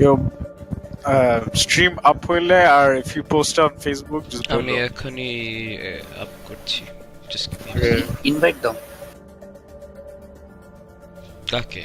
Yo, stream up হইলে আর if you post on Facebook just আমি বলো। এখনই আপ করছি জাস্ট ইনভাইট দাও। কাকে?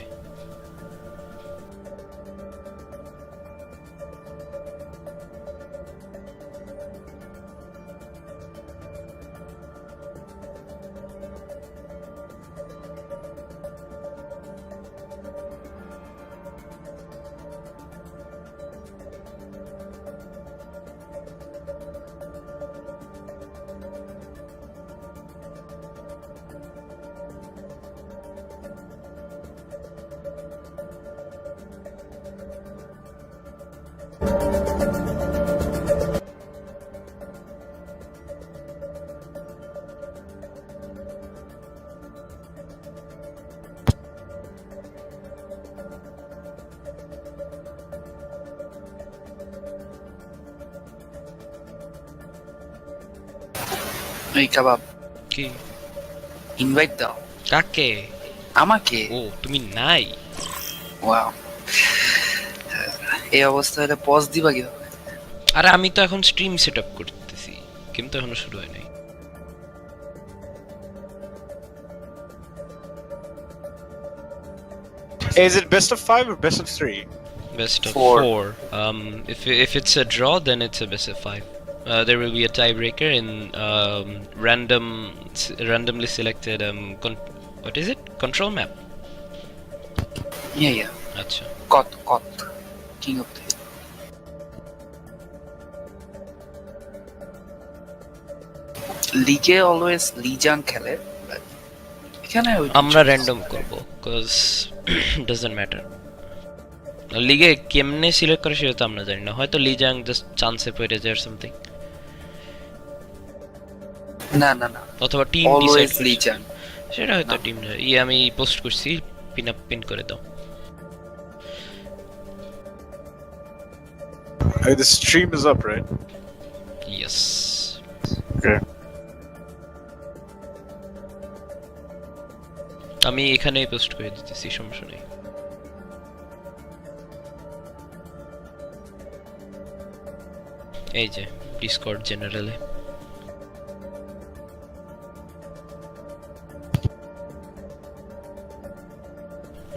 এই কাবাব কি ইনভাইট দাও। কাকে? আমাকে? ও তুমি নাই? ওয়াও, এই অবস্থা হলে পজ দিবা কিভাবে? আরে আমি তো এখন স্ট্রিম সেটআপ করতেছি, কিন্তু এখনো শুরু হয় নাই। Is it best of 5 or best of 3? Best of Four. 4. If it's a draw, then it's a best of 5. There will be a tiebreaker in randomly selected what is it? Control map. Yeah. আচ্ছা। কত king of the লিগে always লিজাং খেলে, but এখানে আমরা random করব cuz doesn't matter. লিগে কেমনে select করে সেটা তো আমরা জানি না, হয়তো লিজাং জাস্ট চান্সে পড়ে যায় or something. না অথবা টিম অলওয়েজ ডিসাইড লিজাং। সেটা হয়তো টিম আমি পোস্ট করছি, পিন করে দাও। The stream is up, right? Yes. Okay. আমি এখানেই পোস্ট করে দিতেছি, সমস্যা নেই। এই যে ডিসকর্ড জেনারেলে।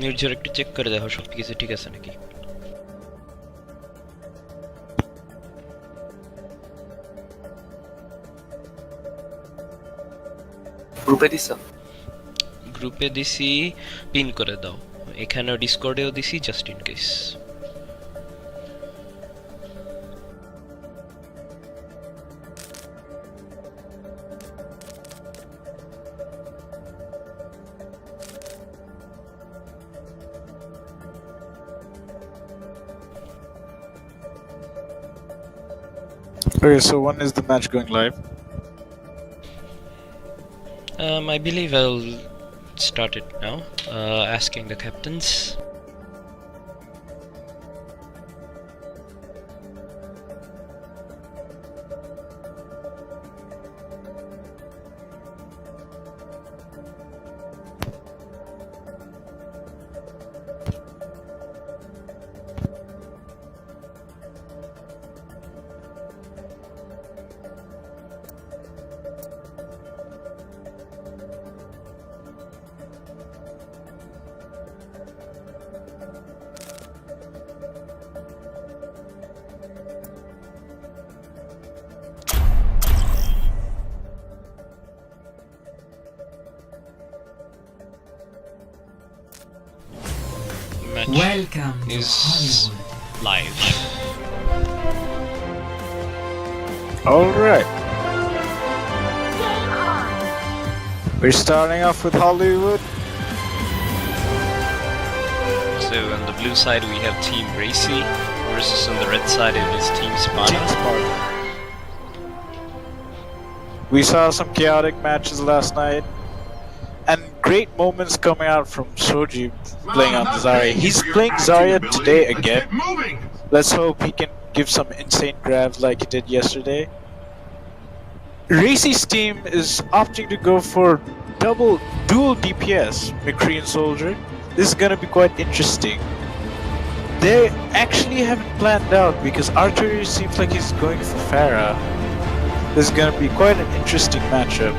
নির্ঝর একটু চেক করে দেখো সব কিছু ঠিক আছে নাকি। গ্রুপে দিছি, পিন করে দাও। এখানেও ডিসকর্ডেও দিছি just in case. Okay, so when is the match going live? I believe I'll start it now, asking the captains. Match Welcome to is Hollywood. live. Alright. We're starting off with Hollywood. So on the blue side we have Team Racy versus on the red side it is Team Sparta. We saw some chaotic matches last night, and great moments coming out from Soji playing on Zarya. He's playing Zarya today again. Let's hope he can give some insane grabs like he did yesterday. Racy's team is opting to go for dual DPS, McCree and Soldier. This is gonna be quite interesting. they actually haven't planned out because Archer seems like he's going for Pharah. This is gonna be quite an interesting matchup.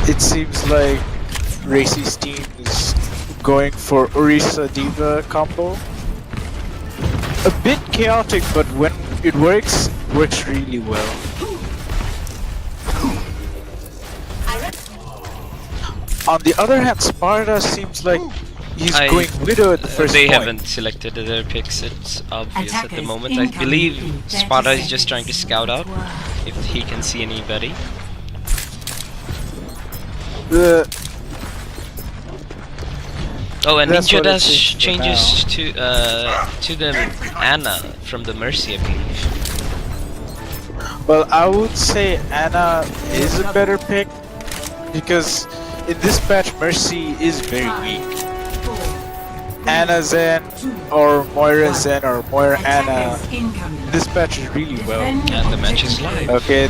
It seems like Racy's team is going for Orisa Diva combo. A bit chaotic, but when it works really well. On the other hand, Sparta seems like he's going Widow at the first They point. haven't selected their picks, it's obvious at the Attackers moment. I incoming believe in 30 Sparta is just seconds. trying to scout out if he can see anybody. Oh, and That's Ninja what it Dash seems for changes to the Anna from the Mercy, I believe. Well, I would say Anna is a better pick because in this patch Mercy is very weak. Anna Zen or Moira Zen or Moira Anna, this patch is really well. And the match is live. Okay,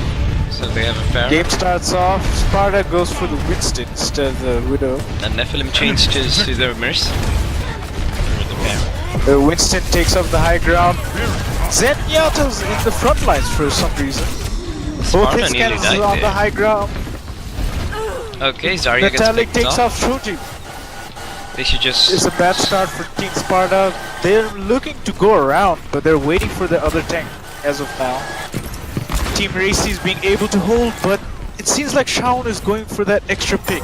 So they have a pair. game starts off, Sparta goes for the Winston instead of the Widow. And Nephilim changes to their Mercy. Or the pair. Winston takes up the high ground. Zenyatta's in the front lines for some reason. Both Sparta his nearly cannons died are on the there. high ground. Okay, Zarya gets Metallic picked takes off. off Shoji. They should It's just... a bad start for Team Sparta. They're looking to go around, but they're waiting for the other tank as of now. Team Racy is being able to hold, but it seems like Shaun is going for that extra pick.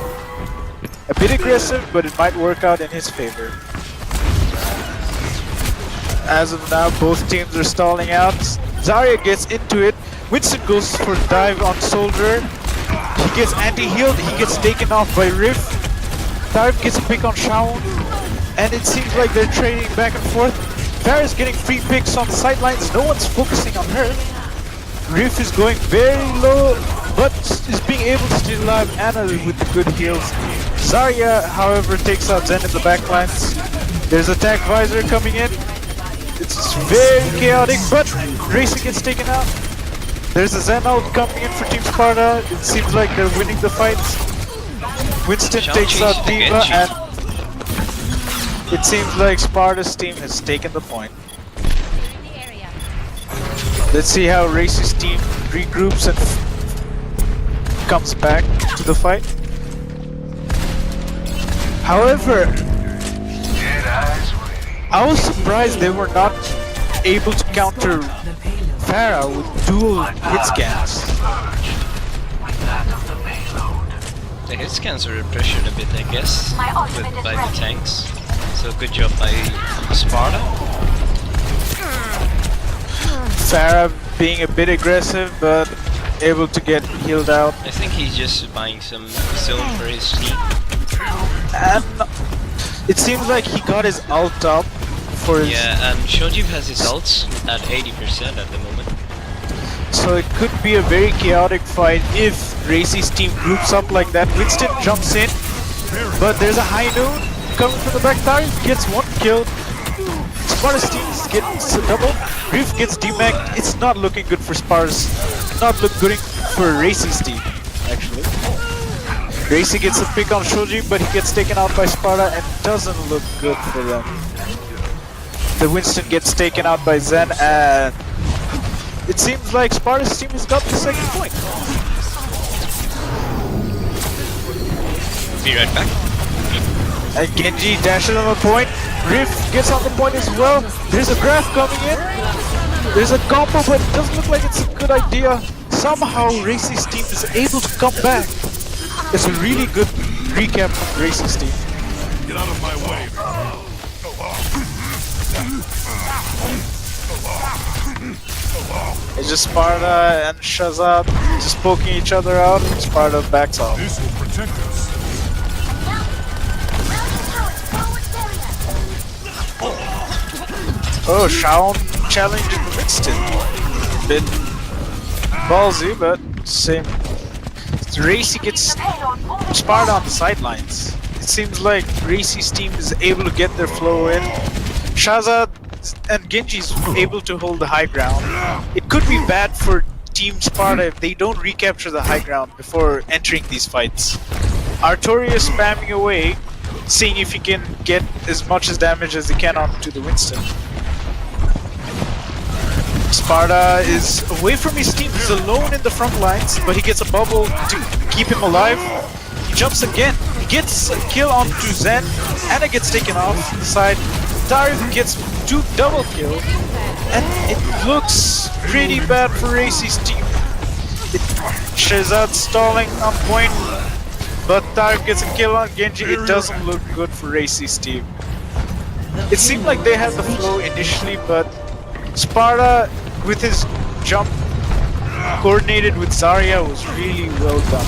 A bit aggressive, but it might work out in his favor. As of now, both teams are stalling out. Zarya gets into it. Winston goes for dive on Soldier. He gets anti-healed. He gets taken off by Riff. Dive gets a pick on Shaun. And it seems like they're trading back and forth. Farah's getting free picks on the sidelines. No one's focusing on her. Riff is going very low, but is being able to still alive Anna with the good heals. Zarya, however, takes out Zen in the backlines. There's attack visor coming in. It's very chaotic, but Racy gets taken out. There's a Zen ult coming in for Team Sparta. It seems like they're winning the fights. Winston Shaun takes out changes to Diva, Genji. and it seems like Sparta's team has taken the point. Let's see how Racy's team regroups and comes back to the fight. However, I was surprised they were not able to counter Pharah with dual hit scans. The hit scans are pressured a bit, I guess, by the tanks. So good job by Sparta. Pharah being a bit aggressive, but able to get healed out. I think he's just buying some zone for his team. And it seems like he got his ult up for his... Yeah, and Shoji has his ults at 80% at the moment. So it could be a very chaotic fight if Racy's team groups up like that. Winston jumps in, but there's a high noon coming from the back tower, gets one kill. Sparta's team gets a double. Riff gets demacked. It's not looking good for Sparta's. Not look good for Racy's team, actually. Racy gets a pick on Shoji, but he gets taken out by Sparta and doesn't look good for them. The Winston gets taken out by Zen, and it seems like Sparta's team has got the second point. Be right back. And Genji dashes on the point. Riff gets on the point as well. There's a graph coming in. There's a combo, but it doesn't look like it's a good idea. Somehow Racy's team is able to come back. It's a really good recap from Racy's team. Get out of my way. It's just Sparta and Shazad just poking each other out. Sparta backs off. This will protect us. Oh, Shaun challenging Winston. Bit ballsy, but same. Racy gets Sparta on the sidelines. It seems like Racy's team is able to get their flow in. Shazad and Genji's able to hold the high ground. It could be bad for Team Sparta if they don't recapture the high ground before entering these fights. Artoria is spamming away, seeing if he can get as much as damage as he can onto the Winston. Sparta is away from his team, he's alone in the front lines, but he gets a bubble to keep him alive. He jumps again, he gets a kill onto Zen, and it gets taken off the side. Tarif gets 2 double kill, and it looks pretty bad for Racy's team. Shehzad stalling on point, but Tarif gets a kill on Genji. It doesn't look good for Racy's team. It seemed like they had the flow initially, but Sparta, with his jump coordinated with Zarya, was really well done.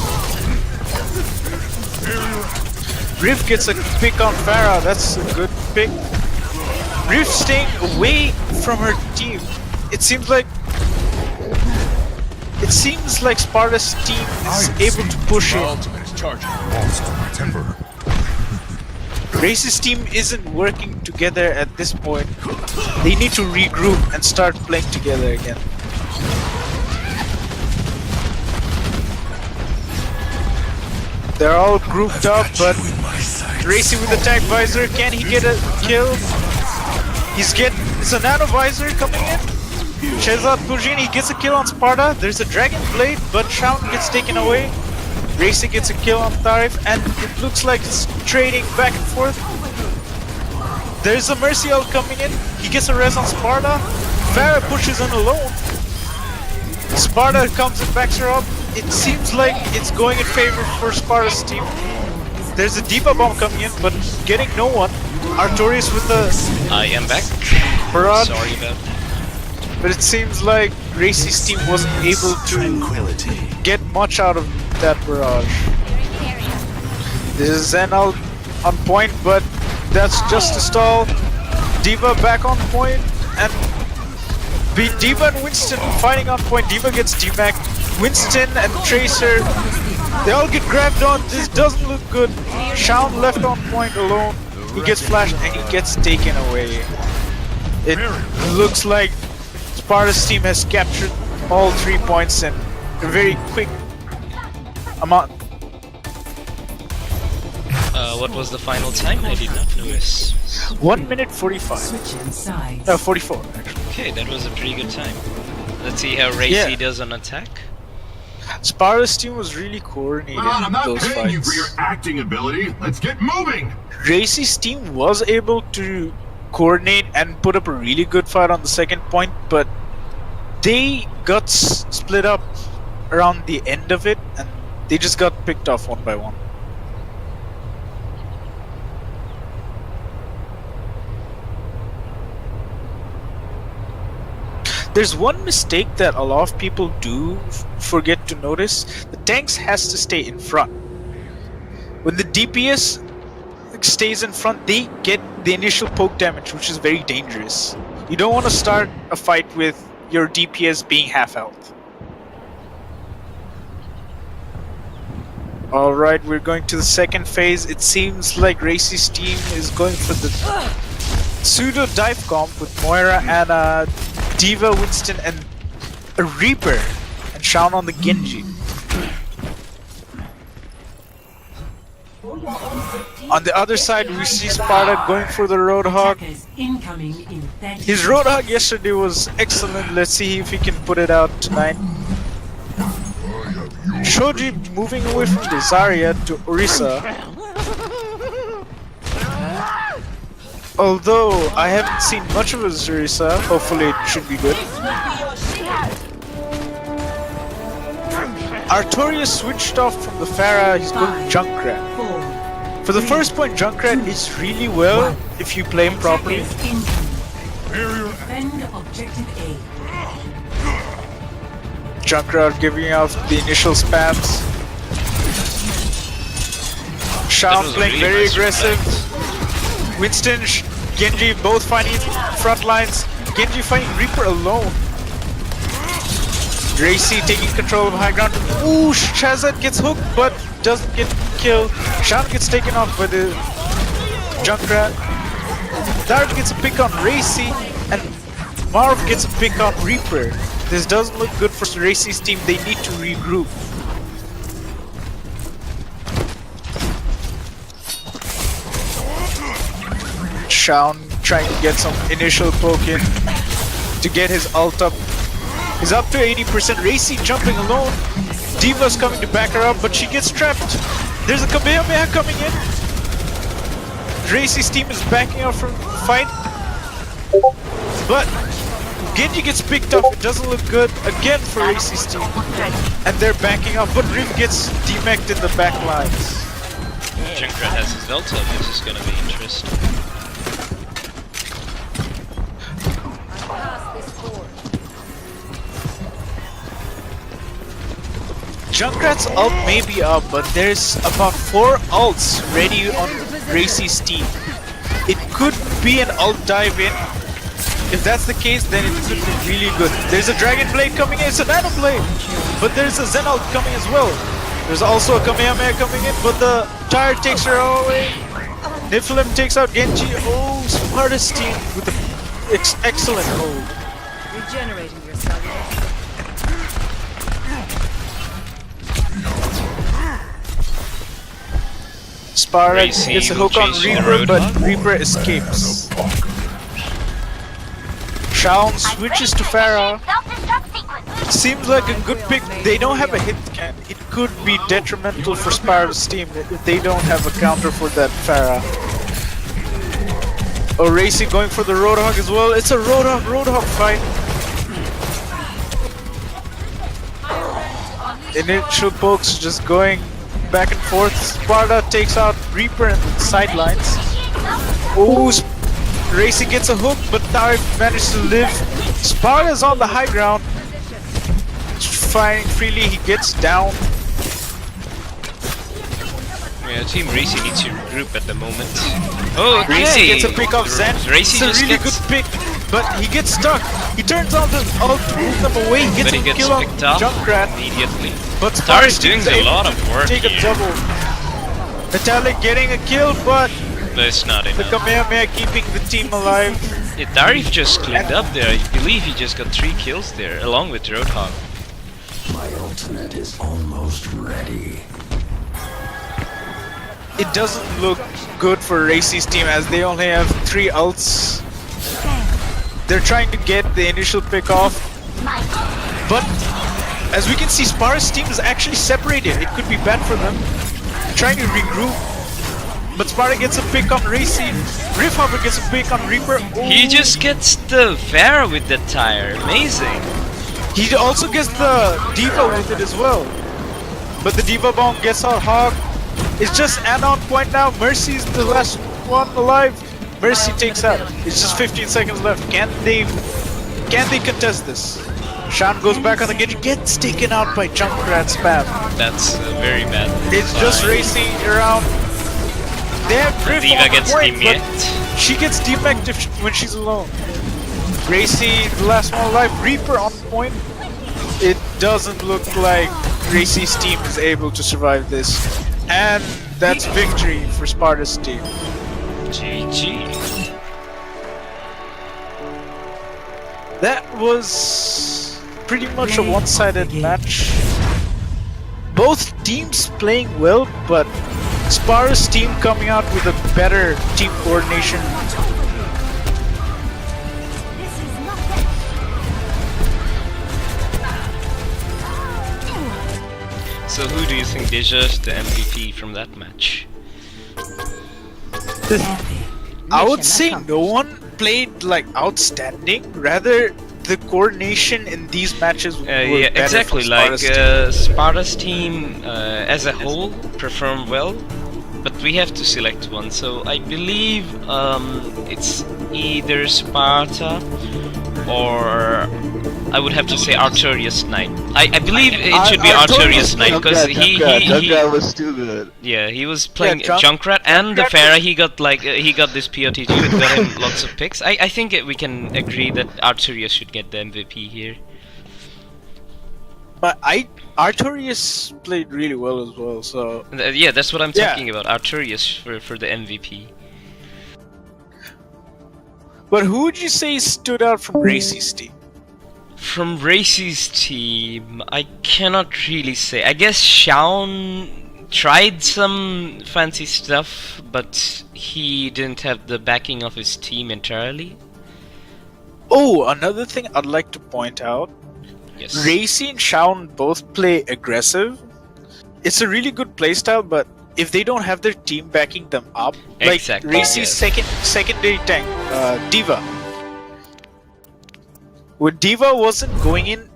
Rift gets a pick on Pharah, that's a good pick. Rift staying away from her team. It seems like Sparta's team is able to push in. Ultimate is charging. Lost my temper. Race's team isn't working together at this point. They need to regroup and start playing together again. They're all grouped up, but Racy with the tag visor, can he get a kill? It's a nano visor coming in. Shehzad pushing, he gets a kill on Sparta. There's a dragon blade, but Shaun gets taken away. Racy gets a kill on Tarif, and it looks like it's trading back and forth. There's a Mercy ult coming in. He gets a res on Sparta. Pharah pushes in alone. Sparta comes and backs her up. It seems like it's going in favor for Sparta's team. There's a Diva bomb coming in, but getting no one. Artorias with the I am back. barrage. Sorry about that. But it seems like Racy's team wasn't able to get much out of that barrage. This is Zen out on point, but that's just a stall. Diva back on point, and Diva and Winston fighting on point. Diva gets D-Mac. Winston and Tracer, they all get grabbed on. This doesn't look good. Shaun left on point alone. He gets flashed and he gets taken away. It looks like Sparta's team has captured all 3 points in a very quick amount. What was the final time? I did not notice. 1 minute 45. Switching sides. 44 actually. Okay, that was a pretty good time. Let's see how Racy does on attack. Sparta's team was really coordinated I'm in not those paying you for your fights. acting ability. Let's get moving. Racy's team was able to coordinate and put up a really good fight on the second point, but they got split up around the end of it, and they just got picked off one by one. There's one mistake that a lot of people do forget to notice. The tanks has to stay in front. When the DPS stays in front, they get the initial poke damage, which is very dangerous. You don't want to start a fight with your DPS being half health. Alright, we're going to the second phase. It seems like Racy's team is going for the pseudo dive comp with Moira and Diva, Winston, and a Reaper, and Shaun on the Genji. On the other side, we see Sparta going for the Roadhog. Attackers incoming in 30 His Roadhog yesterday was excellent. Let's see if he can put it out tonight. Shoji moving away from the Zarya to Orisa. Although I haven't seen much of a Orisa, hopefully it should be good. Artoria switched off from the Pharah, he's going Junkrat. 4, For the first point, Junkrat is really well if you play him properly. attackers incoming. Defend objective A. Junkrat giving off the initial spams. Shaun was a playing really very nice aggressive. Winston, Genji both fighting front lines. Genji fighting Reaper alone. Racy taking control of high ground. Ooh, Shehzad gets hooked but doesn't get killed. Shaun gets taken off by the Junkrat. Dart gets a pick on Racy, and Marv gets a pick on Reaper. This doesn't look good for Racy's team. They need to regroup. Shaun trying to get some initial poke in to get his ult up. He's up to 80%. Racy jumping alone. Diva's coming to back her up, but she gets trapped. There's a Kamehameha coming in. Racy's team is backing up from the fight. But Genji gets picked up. It doesn't look good again for Racy's team. And they're backing up, but Riv gets demeched in the back lines. Junkrat has his ult up, which is gonna be interesting. Junkrat's ult may be up, but there's about 4 ults ready on Racy's team. It could be an ult dive in. If that's the case, then it could be really good. There's a Dragon Blade coming in, it's a Nano Blade! But there's a Zen ult coming as well. There's also a Kamehameha coming in, but the Tire takes her away. Niflheim takes out Genji. Oh, smartest team with an excellent hold. Regenerating yourself. Sparta Racy gets a will hook on chase the Reaper, but Roadhog. Reaper escapes. Shaun switches to Pharah. Seems like a good pick. They don't have a hit can. It could be detrimental for Sparta's team if they don't have a counter for that Pharah. Oh, Racy going for the Roadhog as well. It's a Roadhog fight. Initial pokes just going back and forth. Sparta takes out Reaper in the sidelines. Oh, Racy gets a hook, but Tarek managed to live. Sparta's on the high ground. Firing freely, he gets down. Yeah, Team Racy needs to regroup at the moment. Oh, Racy okay. gets a pick off Zen. Racy It's a just really gets, good pick, but he gets stuck. He turns on the ult to move them away. He gets but he a gets kill on picked up Junkrat. immediately. But Star Sparta's is doing team's a lot able of to work take a here. double. Metallic getting a kill, but But it's not the enough. Kamehameha keeping the team alive. Yeah, Darif just cleaned up there. I believe he just got 3 kills there, along with Roadhog. My ultimate is almost ready. It doesn't look good for Racy's team as they only have 3 ults. They're trying to get the initial pick off, but as we can see, Sparta's team is actually separated. It could be bad for them. Trying to regroup, but Sparta gets a pick on Racy. Riffhopper gets a pick on Reaper. He just gets the Pharah with the tire. Amazing. He also gets the Diva with it as well. But the Diva bomb gets out Hog. It's just add-on point now. Mercy's the last one alive. Mercy takes out. It's just 15 seconds left. Can they contest this? Shaun goes back on the Genji, gets taken out by Junkrat spam. That's very bad. It's just racing around. They have Griff Diva on gets point, but demeched. she gets demeched when she's alone. Racy, the last one alive. Reaper on point. It doesn't look like Racy's team is able to survive this. And that's victory for Sparta's team. GG. That was pretty much a one-sided match. Both teams playing well, but Sparta's team coming out with a better team coordination. So who do you think deserves the MVP from that match? I would say no one played like outstanding. Rather, the coordination in these matches were Yeah, better exactly. for Like Sparta's team. Sparta's team as a whole performed well, but we have to select one. So I believe it's either Sparta or I would have to say Artorias Knight. I believe it should be Artorias Knight because Junkrat was too good. yeah, he was playing Yeah, Junkrat and the Pharah. He got like he got this POTG. It got him lots of picks. I think we can agree that Artorias should get the MVP here. But Artorias played really well as well. So Yeah, that's what I'm Yeah. talking about. Artorias for the MVP. but who would you say stood out from Racy's team? From Racy's team, I cannot really say. I guess Shaun tried some fancy stuff, but he didn't have the backing of his team entirely. Oh, another thing I'd like to point out. Yes. Racy and Shaun both play aggressive. It's a really good playstyle, but if they don't have their team backing them up, Exactly, like Racy's yes. secondary tank, Diva. When Diva wasn't going in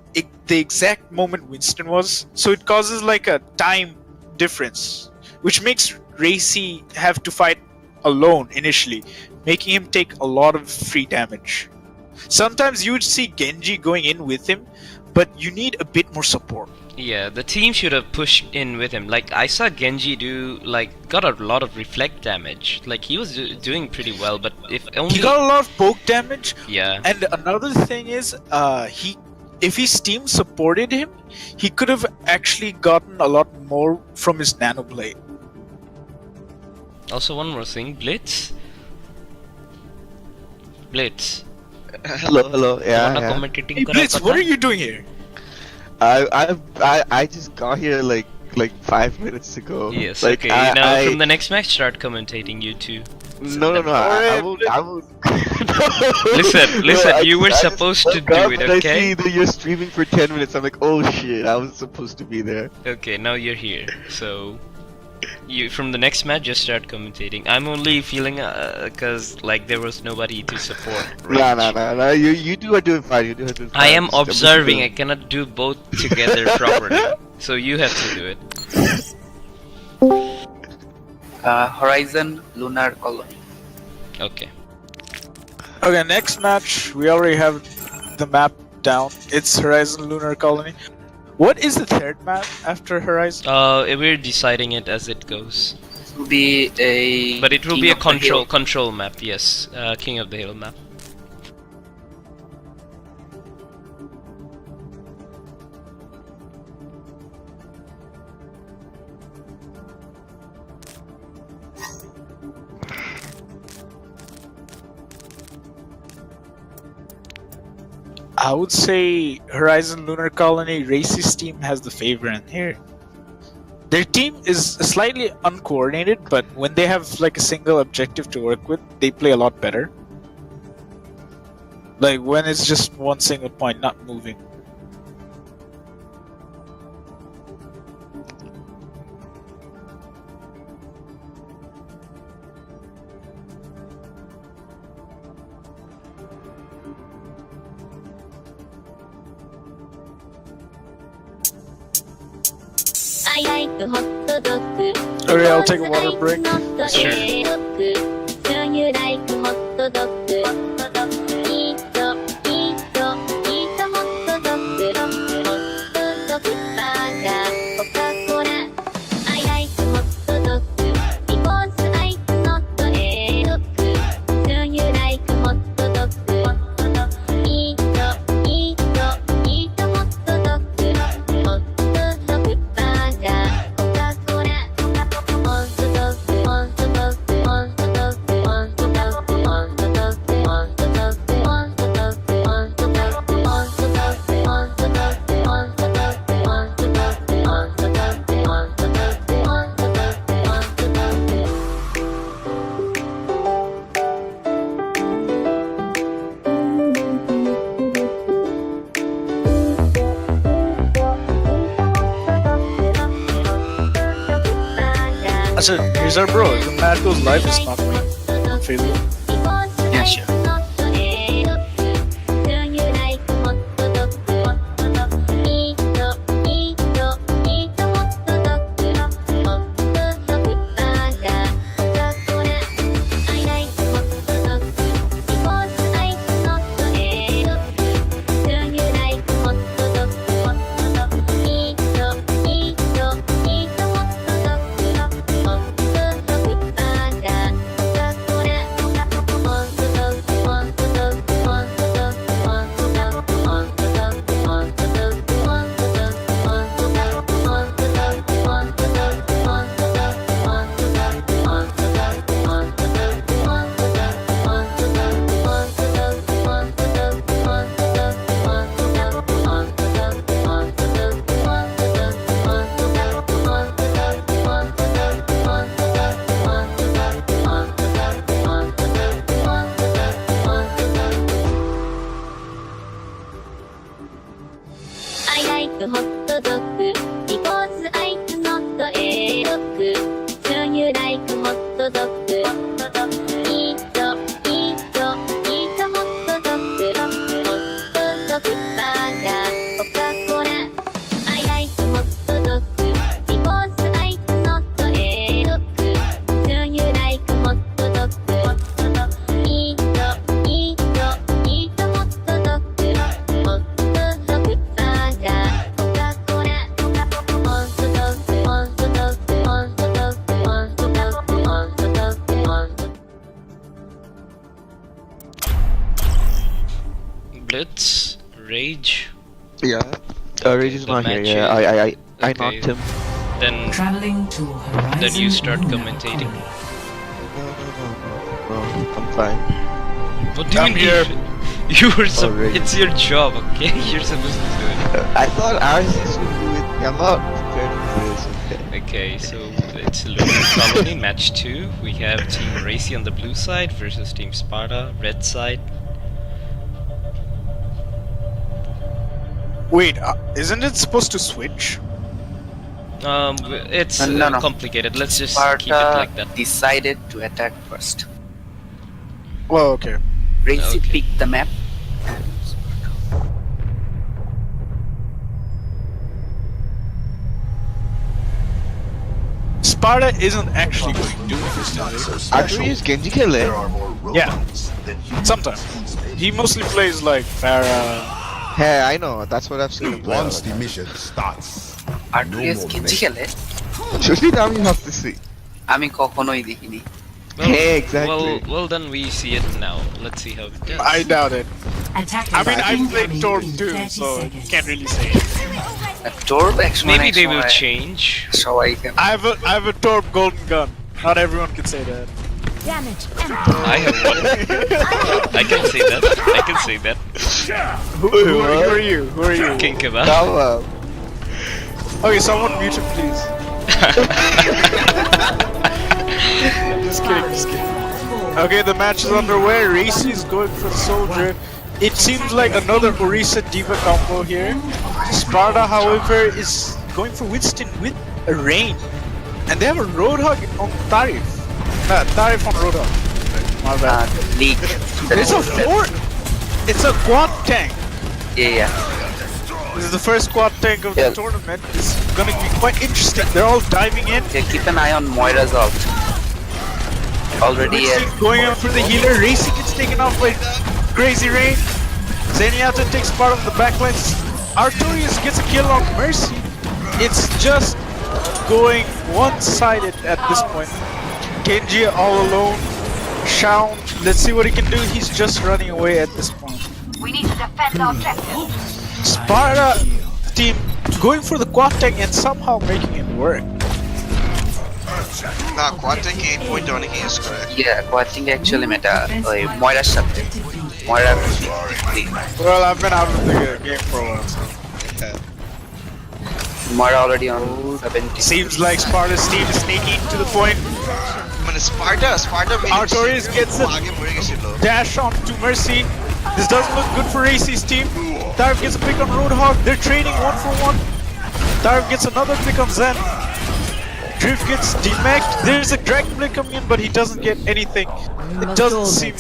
the exact moment Winston was, so it causes like a time difference, which makes Racy have to fight alone initially, making him take a lot of free damage. Sometimes you would see Genji going in with him, but you need a bit more support. Yeah, the team should have pushed in with him. Like, I saw Genji got a lot of reflect damage. Like, he was doing pretty well, but if only... He got a lot of poke damage. Yeah. And another thing is, if his team supported him, he could have actually gotten a lot more from his Nano Blade. Also, one more thing, Blitz. Hello. Yeah. Commentating Hey Blitz, what are you doing here? I just got here like 5 minutes ago. Yes. Like, okay. From the next match, start commentating you two. No. I won't. Listen. You were supposed to do it. I Okay. see that you're streaming for 10 minutes. I'm like, oh shit, I was supposed to be there. Okay. Now you're here. So, you from the next match, just start commentating. I'm only feeling because like there was nobody to support. No. You two are doing fine. You two are doing fine. I am Just- observing. I cannot do both together properly. So you have to do it. Horizon Lunar Colony. Okay. Okay, next match, we already have the map down. It's Horizon Lunar Colony. What is the third map after Horizon? We're deciding it as it goes. It will be a. But it will King be a of the Hill. control map. Yes. King of the Hill map. I would say Horizon Lunar Colony, Racy's team has the favor in here. Their team is slightly uncoordinated, but when they have like a single objective to work with, they play a lot better. Like when it's just one single point, not moving. Okay, I'll take a water break. So here's our bro. The Mad goes live is not me. Facebook. Yeah, sure. Blitz, Rage. Yeah. Rage is the not here. match Yeah, is- I okay. knocked him. Then Traveling to Horizon. then you start Lunar commentating. Colony. No, I'm fine. What do you I'm mean? here. You were Rage. it's your job, okay? You're supposed to do it. I thought RCs would do it. I'm not prepared for this. Okay. Okay, so it's Lunar Colony match 2. We have Team Racy on the blue side versus Team Sparta, red side. Wait, isn't it supposed to switch? It's No. complicated. Let's just keep it Sparta like that. decided to attack first. Well, okay. Racy Okay. picked the map. Sparta isn't actually going to do this today. Actually, is Genji kill it? Yeah, sometimes. He mostly plays like Pharah. Hey, I know. That's what I've seen him play. Once the mission starts, আর্টুরিয়াস গেঞ্জি খেলে Usually, now you have to see. আমি কখনোই দেখিনি। Hey, exactly. Well, then we see it now. Let's see how it does. I doubt it. Attack I mean, I incoming played Torb in too, 30 so seconds. can't really say it. Torb একসময় Maybe they will change. সবাই খেলে। I have a Torb golden gun. Not everyone can say that. Damage. I have one. I can say that. I can say that. Who are you? Who are you? King Kebab. Come on. Okay, someone mute him, please. Just kidding. Okay, the match is underway. Racy is going for the soldier. It seems like another Orisa Diva combo here. Sparta, however, is going for Winston with a rain. And they have a Roadhog on Tarif. Tarif on Roadhog. My bad. League It's a four. It's a quad tank. yeah. This is the first quad tank of Yeah. the tournament. It's gonna be quite interesting. They're all diving in. Yeah, keep an eye on Moira's ult. Already Winston going up for the healer. Racy gets taken off by Crazy Rain. Zenyatta takes part of the backlines. Artorias gets a kill on Mercy. It's just going one-sided at this point. Genji all alone. Shaun, let's see what he can do. He's just running away at this point. We need to defend the objective. Sparta team going for the quad tank and somehow making it work. Nah, quad tank ain't point on is correct. yeah, quatting actually meta ওই ময়রার সাথে ময়রা Well, I've been out of the game for a while, so. ময়রা already on 70 Seems like Sparta's team is sneaking to the point. Man, Sparta Artorias gets a dash on to Mercy. This doesn't look good for Racy's team. Tarif gets a pick on Roadhog. They're trading 1-for-1. Tarif gets another pick on Zen. Drift gets demeched. There's a Dragon Blade coming in, but he doesn't get anything. It doesn't seem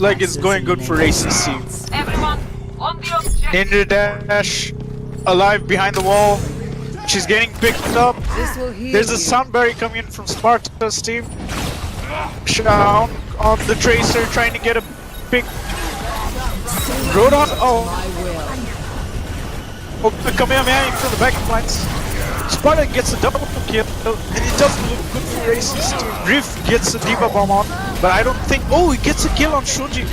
like it's going good for Racy's team. Everyone, on the objective. Indra Dash alive behind the wall. She's getting picked up. There's a Soundberry coming in from Sparta's team. Shaun on the Tracer trying to get a pick. Roadhog, the Kamehameha in from the back lines. Sparta gets a double kill, and it doesn't look good for Racy's team. Rift gets a Diva bomb on, but I don't think. Oh, he gets a kill on Shoji.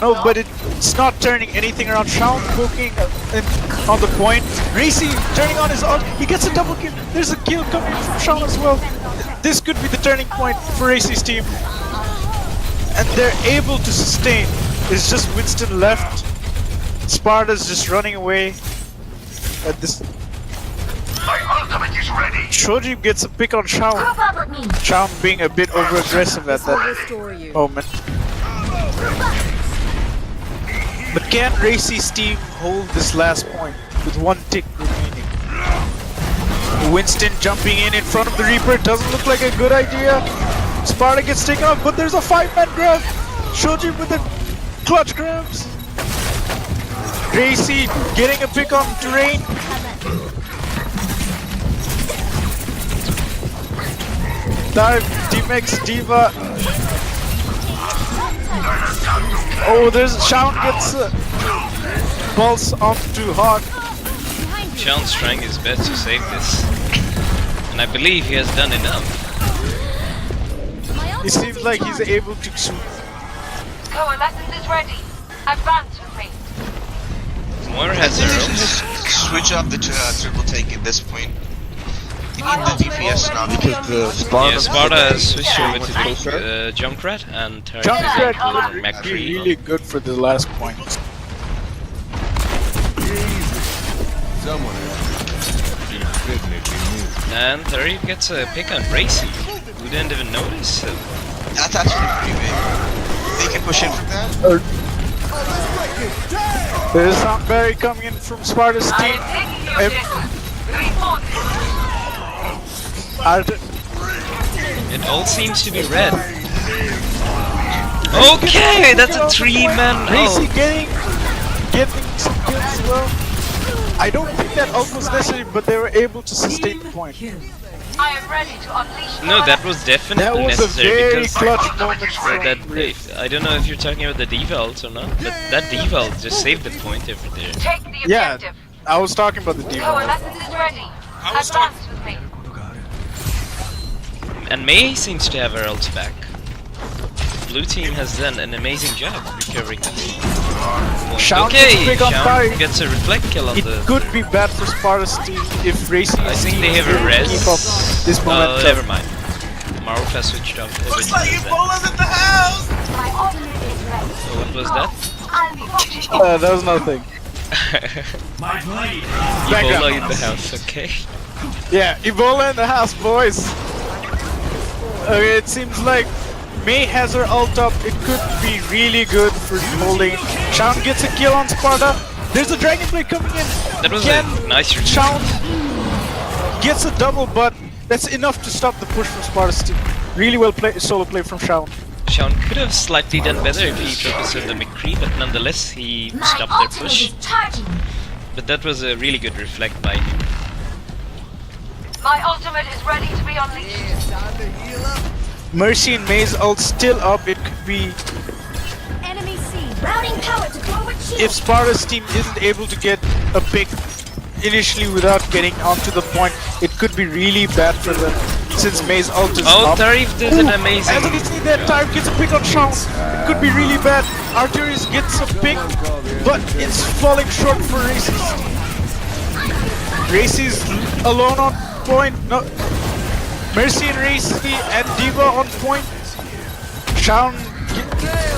No, but it's not turning anything around. Shaun poking on the point. Racy turning on his ult. He gets a double kill. There's a kill coming from Shaun as well. This could be the turning point for Racy's team. And they're able to sustain. It's just Winston left. Sparta's just running away at this. my ultimate is ready. Shoji gets a pick on Shaun. Group up with me. Shaun being a bit over aggressive at that moment. But can Racy's team hold this last point with one tick remaining? Winston jumping in front of the Reaper doesn't look like a good idea. Sparta gets taken off, but there's a 5-man grab. Shoji with the clutch grabs. Racy getting a pick on terrain. Dive, D-Max, Diva. Oh, there's Shaun gets a pulse onto Hawk. Shaun's trying his best to save this, and I believe he has done enough. It seems like he's able to shoot. Coalescence is ready. Advance with me. Moira has You her can ult. just switch off the triple take at this point. You need the DPS now Because the Sparta. Yeah, Sparta has switched over to closer. Junkrat and Tariq Junkrat is into would McCree. be really good for the last point. Someone And Tariq gets a pick on Racy. We didn't even notice. That's actually pretty big. They can push in from that. There's Sunbury coming in from Sparta's I team. am taking the If- objective. Arthur- It all seems to be red. Okay, that's a 3-man. Racy Oh, getting some kills as well. I don't think that ult was necessary, but they were able to sustain the point. Kill. I am ready to unleash no, that was That definitely was a necessary very because clutch moment so from that Rift. I don't know if you're talking about the default or not, but that default just saved the point over there. Take the Yeah, objective. I was talking about the Our default. lesson is ready. Advance with me. And Mei seems to have her ult back. Blue team has done an amazing job recovering the point. Shaun Okay, gets big on Shaun fire. gets a reflect kill on It the... could be bad for Sparta's team if Racy I think they have a res. keep up this Oh, momentum. never mind. Maruf has switched off. Looks like My ultimate is ready. So what was that? I'll be watching. That was nothing. Ebola in the house, okay. Yeah, Ebola in the house, boys. Okay, it seems like Mei has her ult up. It could be really good for holding. Shaun gets a kill on Sparta. There's a Dragon Blade coming in. That was Again, a nice retreat. Shaun gets a double, but that's enough to stop the push from Sparta's team. Really well played, solo play from Shaun. Shaun could have slightly done better if he focused on the McCree, but nonetheless he My stopped their ultimate push. is charging. But that was a really good reflect by him. My ultimate is ready to be unleashed. Mercy and Mei's ult still up. It could be Enemy seen. Routing power to forward shield. if Sparta's team isn't able to get a pick initially without getting onto the point, it could be really bad for them since Mei's ult is Oh, up. Tarif did an amazing... As you can see, that time gets a pick on Shaun. It could be really bad. Arturius gets a pick, but it's falling short for Racy's. Racy's alone on point. No, Mercy and Racy and Diva on point. Shaun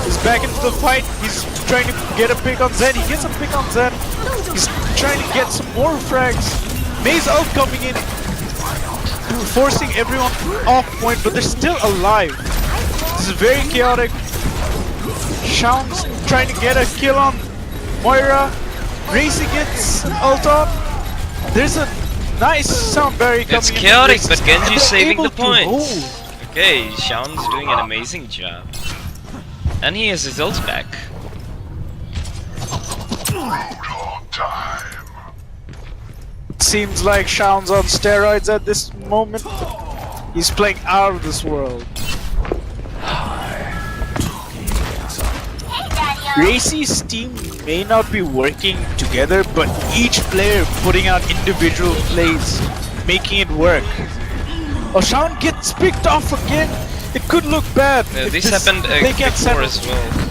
is back into the fight. He's trying to get a pick on Zen. He gets a pick on Zen. He's trying to get some more frags. Mei's ult coming in, forcing everyone off point, but they're still alive. This is very chaotic. Shaun's trying to get a kill on Moira. Racy gets an ult on. There's a nice Soundberry coming It's in. chaotic, from but Racy, and Genji's they're saving able the to points. hold. Okay, Shaun's doing an amazing job. And he has his ult back. Seems like Shaun's on steroids at this moment. He's playing out of this world. Racy's team may not be working together, but each player putting out individual plays, making it work. Oh, Shaun gets picked off again. It could look bad. if This happened they can't before settle. as well.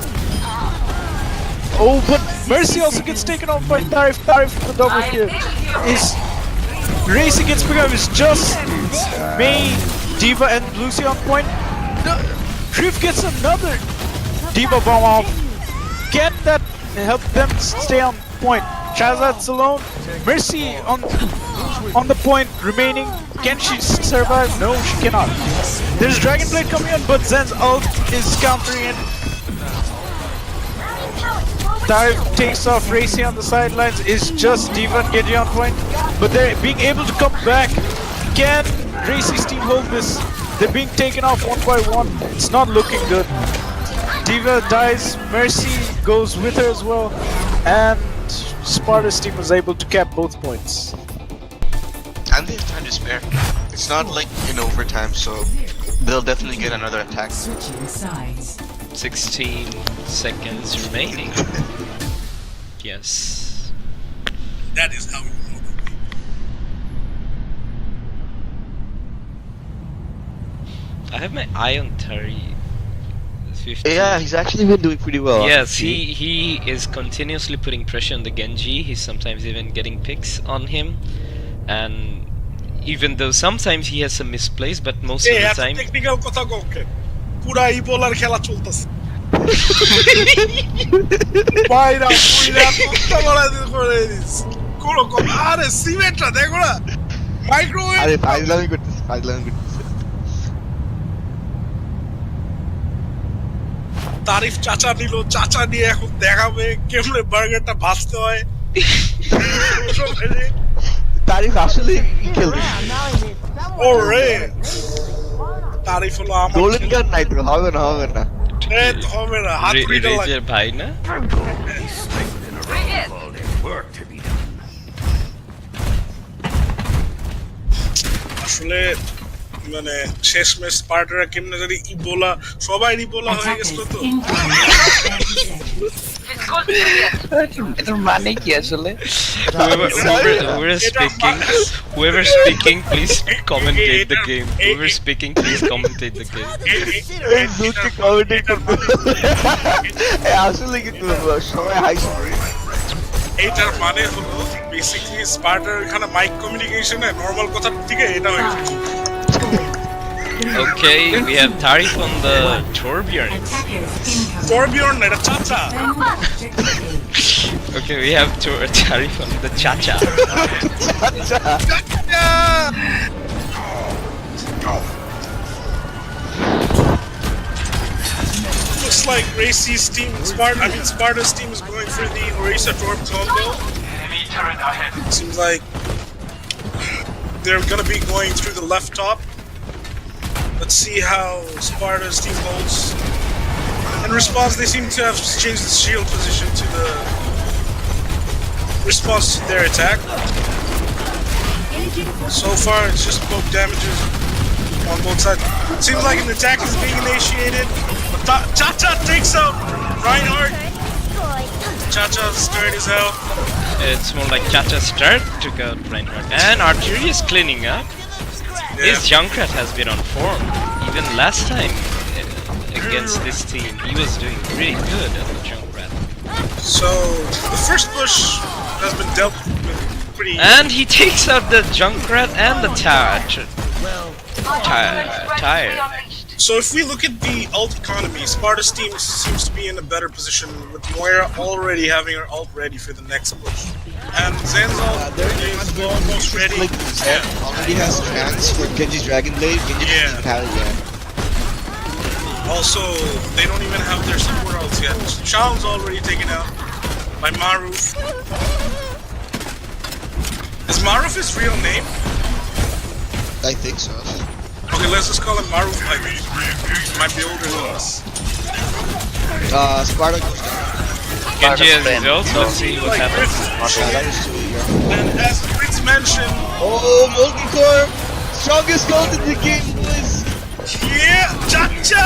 Oh, but Mercy also gets taken off by Tarif. Tarif for the double kill. Is Racy gets picked up. It's just Mei, Diva, and Lucy on point. No, Drift gets another Diva bomb off. Can that help them stay on point? Shazad's alone. Mercy on the point remaining. Can she survive? No, she cannot. There's Dragon Blade coming on, but Zen's ult is countering it. Tarif takes off Racy on the sidelines. It's just Diva and Genji on point, but they're being able to come back. Can Racy's team hold this? They're being taken off one by one. It's not looking good. Diva dies, Mercy goes with her as well, and Sparta's team was able to cap both points. And they have time to spare. It's not like in overtime, so they'll definitely get another attack. Switching sides. 16 seconds remaining. Yes. That is how we roll. I have my eye on Tari 50. Yeah, he's actually been doing pretty well. Yes, he is continuously putting pressure on the Genji. He's sometimes even getting picks on him, and even though sometimes he has some misplays, but most of the time. Technical কথা কোকে পুরা ইবোলার খেলা চলতেছে বাইরা পুরা কথা বলা করে this কোন কথা আরে সিমেন্টটা দেখো না মাইক্রোওয়েভ আরে ফাইজলামি করতেছে তারিফ চাচা নিল চাচা নিয়ে এখন দেখাবে কেমনে বার্গারটা ভাজতে হয় তারিফ আসলে খেলবে ওরে তারিফ হলো আমার গোল্ডেন গান নাই তো হবে না এ হবে না হাত পিটা লাগে রেজের ভাই না? আসলে মানে শেষমেশ পার্টরা কেমনে জানি ইবোলা সবাই ইবোলা হয়ে গেছিল তো Physical period. Whoever speaking, please commentate the game. Whoever speaking, please commentate the game. দুটো কমেন্ট করতে আসলে কিন্তু সবাই হাই এইটার মানে হলো বেসিক্যালি স্পার্টার এখানে মাইক কমিউনিকেশন এ নরমাল কথার থেকে এটা হয়ে গেছে Okay, we have Tarif on the Torbjorn. Torbjorn এটা চাচা Okay, we have Tarif on the Chacha. Looks like Racy's team, Sparta's team is going for the Orisa Torb combo. Seems like they're gonna be going through the left top. Let's see how Sparta's team holds. In response, they seem to have changed the shield position to the response to their attack. So far, it's just poke damages on both sides. Seems like an attack is being initiated. But Cha-Cha takes out Reinhardt. Cha-Cha's start is out. It's more like Chacha's start took out Reinhardt. And Artillery is cleaning up. This Junkrat has been on form. Even last time against this team, he was doing pretty good at the Junkrat. So, the first push has been dealt with pretty... And he takes out the Junkrat and the Tire. So if we look at the ult economy, Sparta's team seems to be in a better position with Moira already having her ult ready for the next push. And Zen's ult is almost ready. Like Zen already has plans for Genji's Dragon Blade. Genji doesn't have it yet. Also, they don't even have their support ults yet. Shao's already taken out by Maruf. Is Maruf his real name? I think so. Okay, let's just call him Maruf. Might be older than us. Sparta goes down. Genji has his ult, let's see what happens. That was too eager. And as Fritz mentioned, Oh, Multicore! Strongest gold in the game, boys! yeah, Cha-Cha!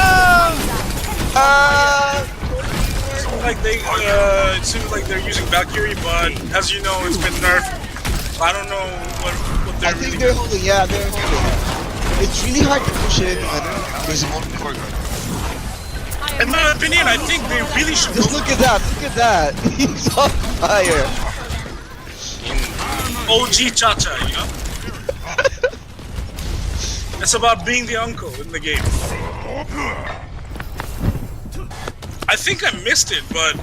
It seems like they're using Valkyrie, but as you know, it's been nerfed. I don't know what I they're think really they're holding, yeah, they're holding. It's really hard to push it there's a Multicore. In my opinion, I think they really should Just go look at that! He's on fire! OG Cha-Cha, you know? It's about being the uncle in the game. I think I missed it, but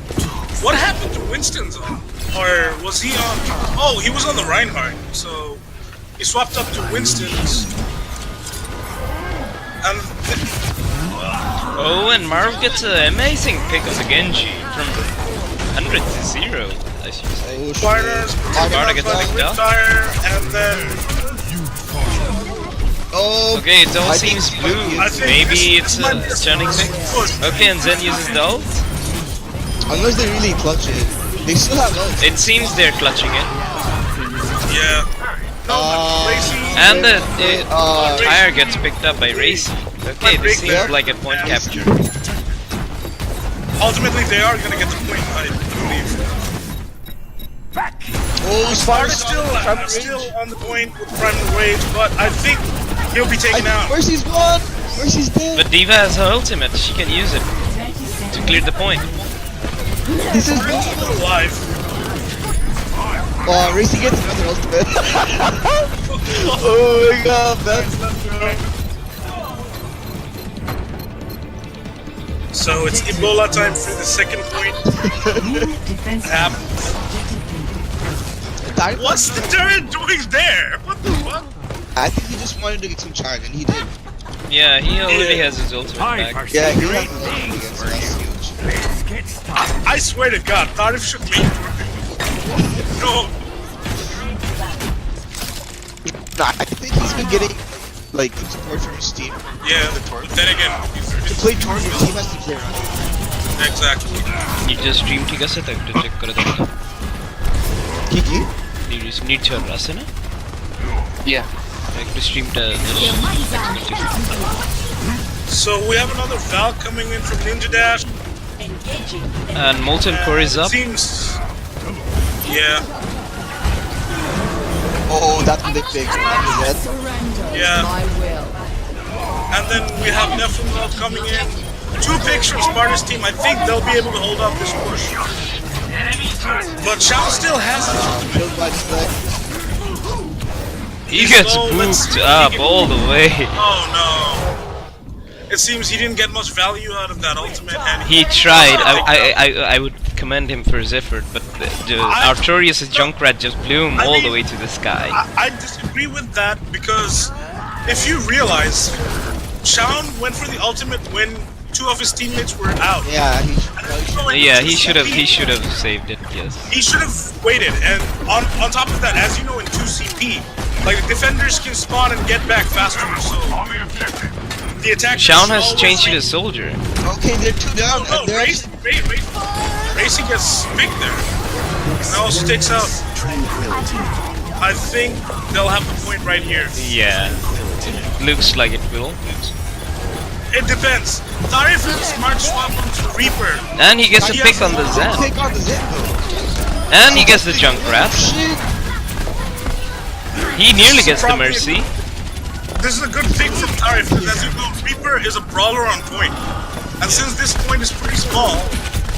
what happened to Winston's on? Or was he on... Oh, he was on the Reinhardt, so he swapped up to Winston's. And... Oh, and Marv gets an amazing pick on the Genji from 100 to 0, I should say. Sparta gets picked up. And then... Oh, Okay, it all I seems think- blue. I think Maybe this it's might a be a stunning pick. Okay, and Zen uses the ult. unless they really clutch it. They still have ult. It seems they're clutching it. Yeah. No, Racy... And the tire gets picked up by Racy. Okay, this seems like a point capture. Ultimately, they are gonna get the point, I believe. Oh, Sparta's Sparta's still on the point with Primal Rage, but I think he'll be taken out. Mercy's gone! Mercy's dead! But Diva has her ultimate, she can use it. to clear the point. This is alive. oh, Racy gets another ultimate. Oh my god, that's So it's Ebola time for the second point. What's the turret doing there? What the fuck? I think he just wanted to get some charge, and he did. Yeah, he already has his ultimate back. Yeah, he has his ultimate against us. That's huge. I swear to God, Tarif should make. No. No, I think he's been getting like good support from his team. Yeah, but then again, To play Torque, your team has to clear on it. exactly. Ninja stream ठीक है तक तो check कर देना. Kiki? Need to run है ना? Yeah. Like the stream to So we have another Val coming in from Ninja Dash. and Molten Core is up. Seems. Yeah, Oh, that's a big thing. yeah. And then we have Nephilim coming in. 2 picks from Sparta's team. I think they'll be able to hold off this push. But Shao still has it. Killed by the spec. He gets low, let's booped see. up all the way. Oh no. It seems he didn't get much value out of that ultimate, and He tried. I would commend him for his effort, but the Artorias' Junkrat just blew him all the way to the sky. I disagree with that because if you realize, Shaun went for the ultimate when 2 of his teammates were out. Yeah, Yeah, he should have saved it. Yes. He should have waited, and on top of that, as you know, in 2CP, like the defenders can spawn and get back faster. So the attack. Shaun has changed to a soldier. Okay, they're 2 down, No, and they're Racing gets big there. And also takes out. I think they'll have the point right here. Yeah. It looks like it will. It depends. Tarif is a smart swap onto Reaper. And he gets a pick on the Zen. Take on the Zen though. And he gets the Junkrat. Shit. He nearly gets the Mercy. This is a good thing from Tarif because as you know, Reaper is a brawler on point. And since this point is pretty small,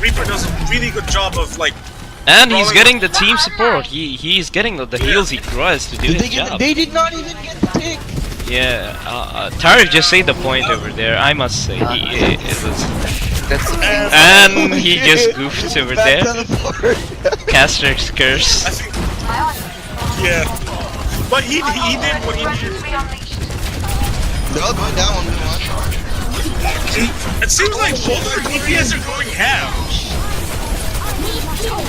Reaper does a really good job of like. And he's getting the team support. He's getting the heals he requires to do his job. They did not even get the pick. Yeah, Tarif just saved the point over there. I must say, it was. And he just goofed over there. Caster's curse. I think. Yeah. But he did what he needed. They're all going down 1v1. It seems like both of their DPS are going ham.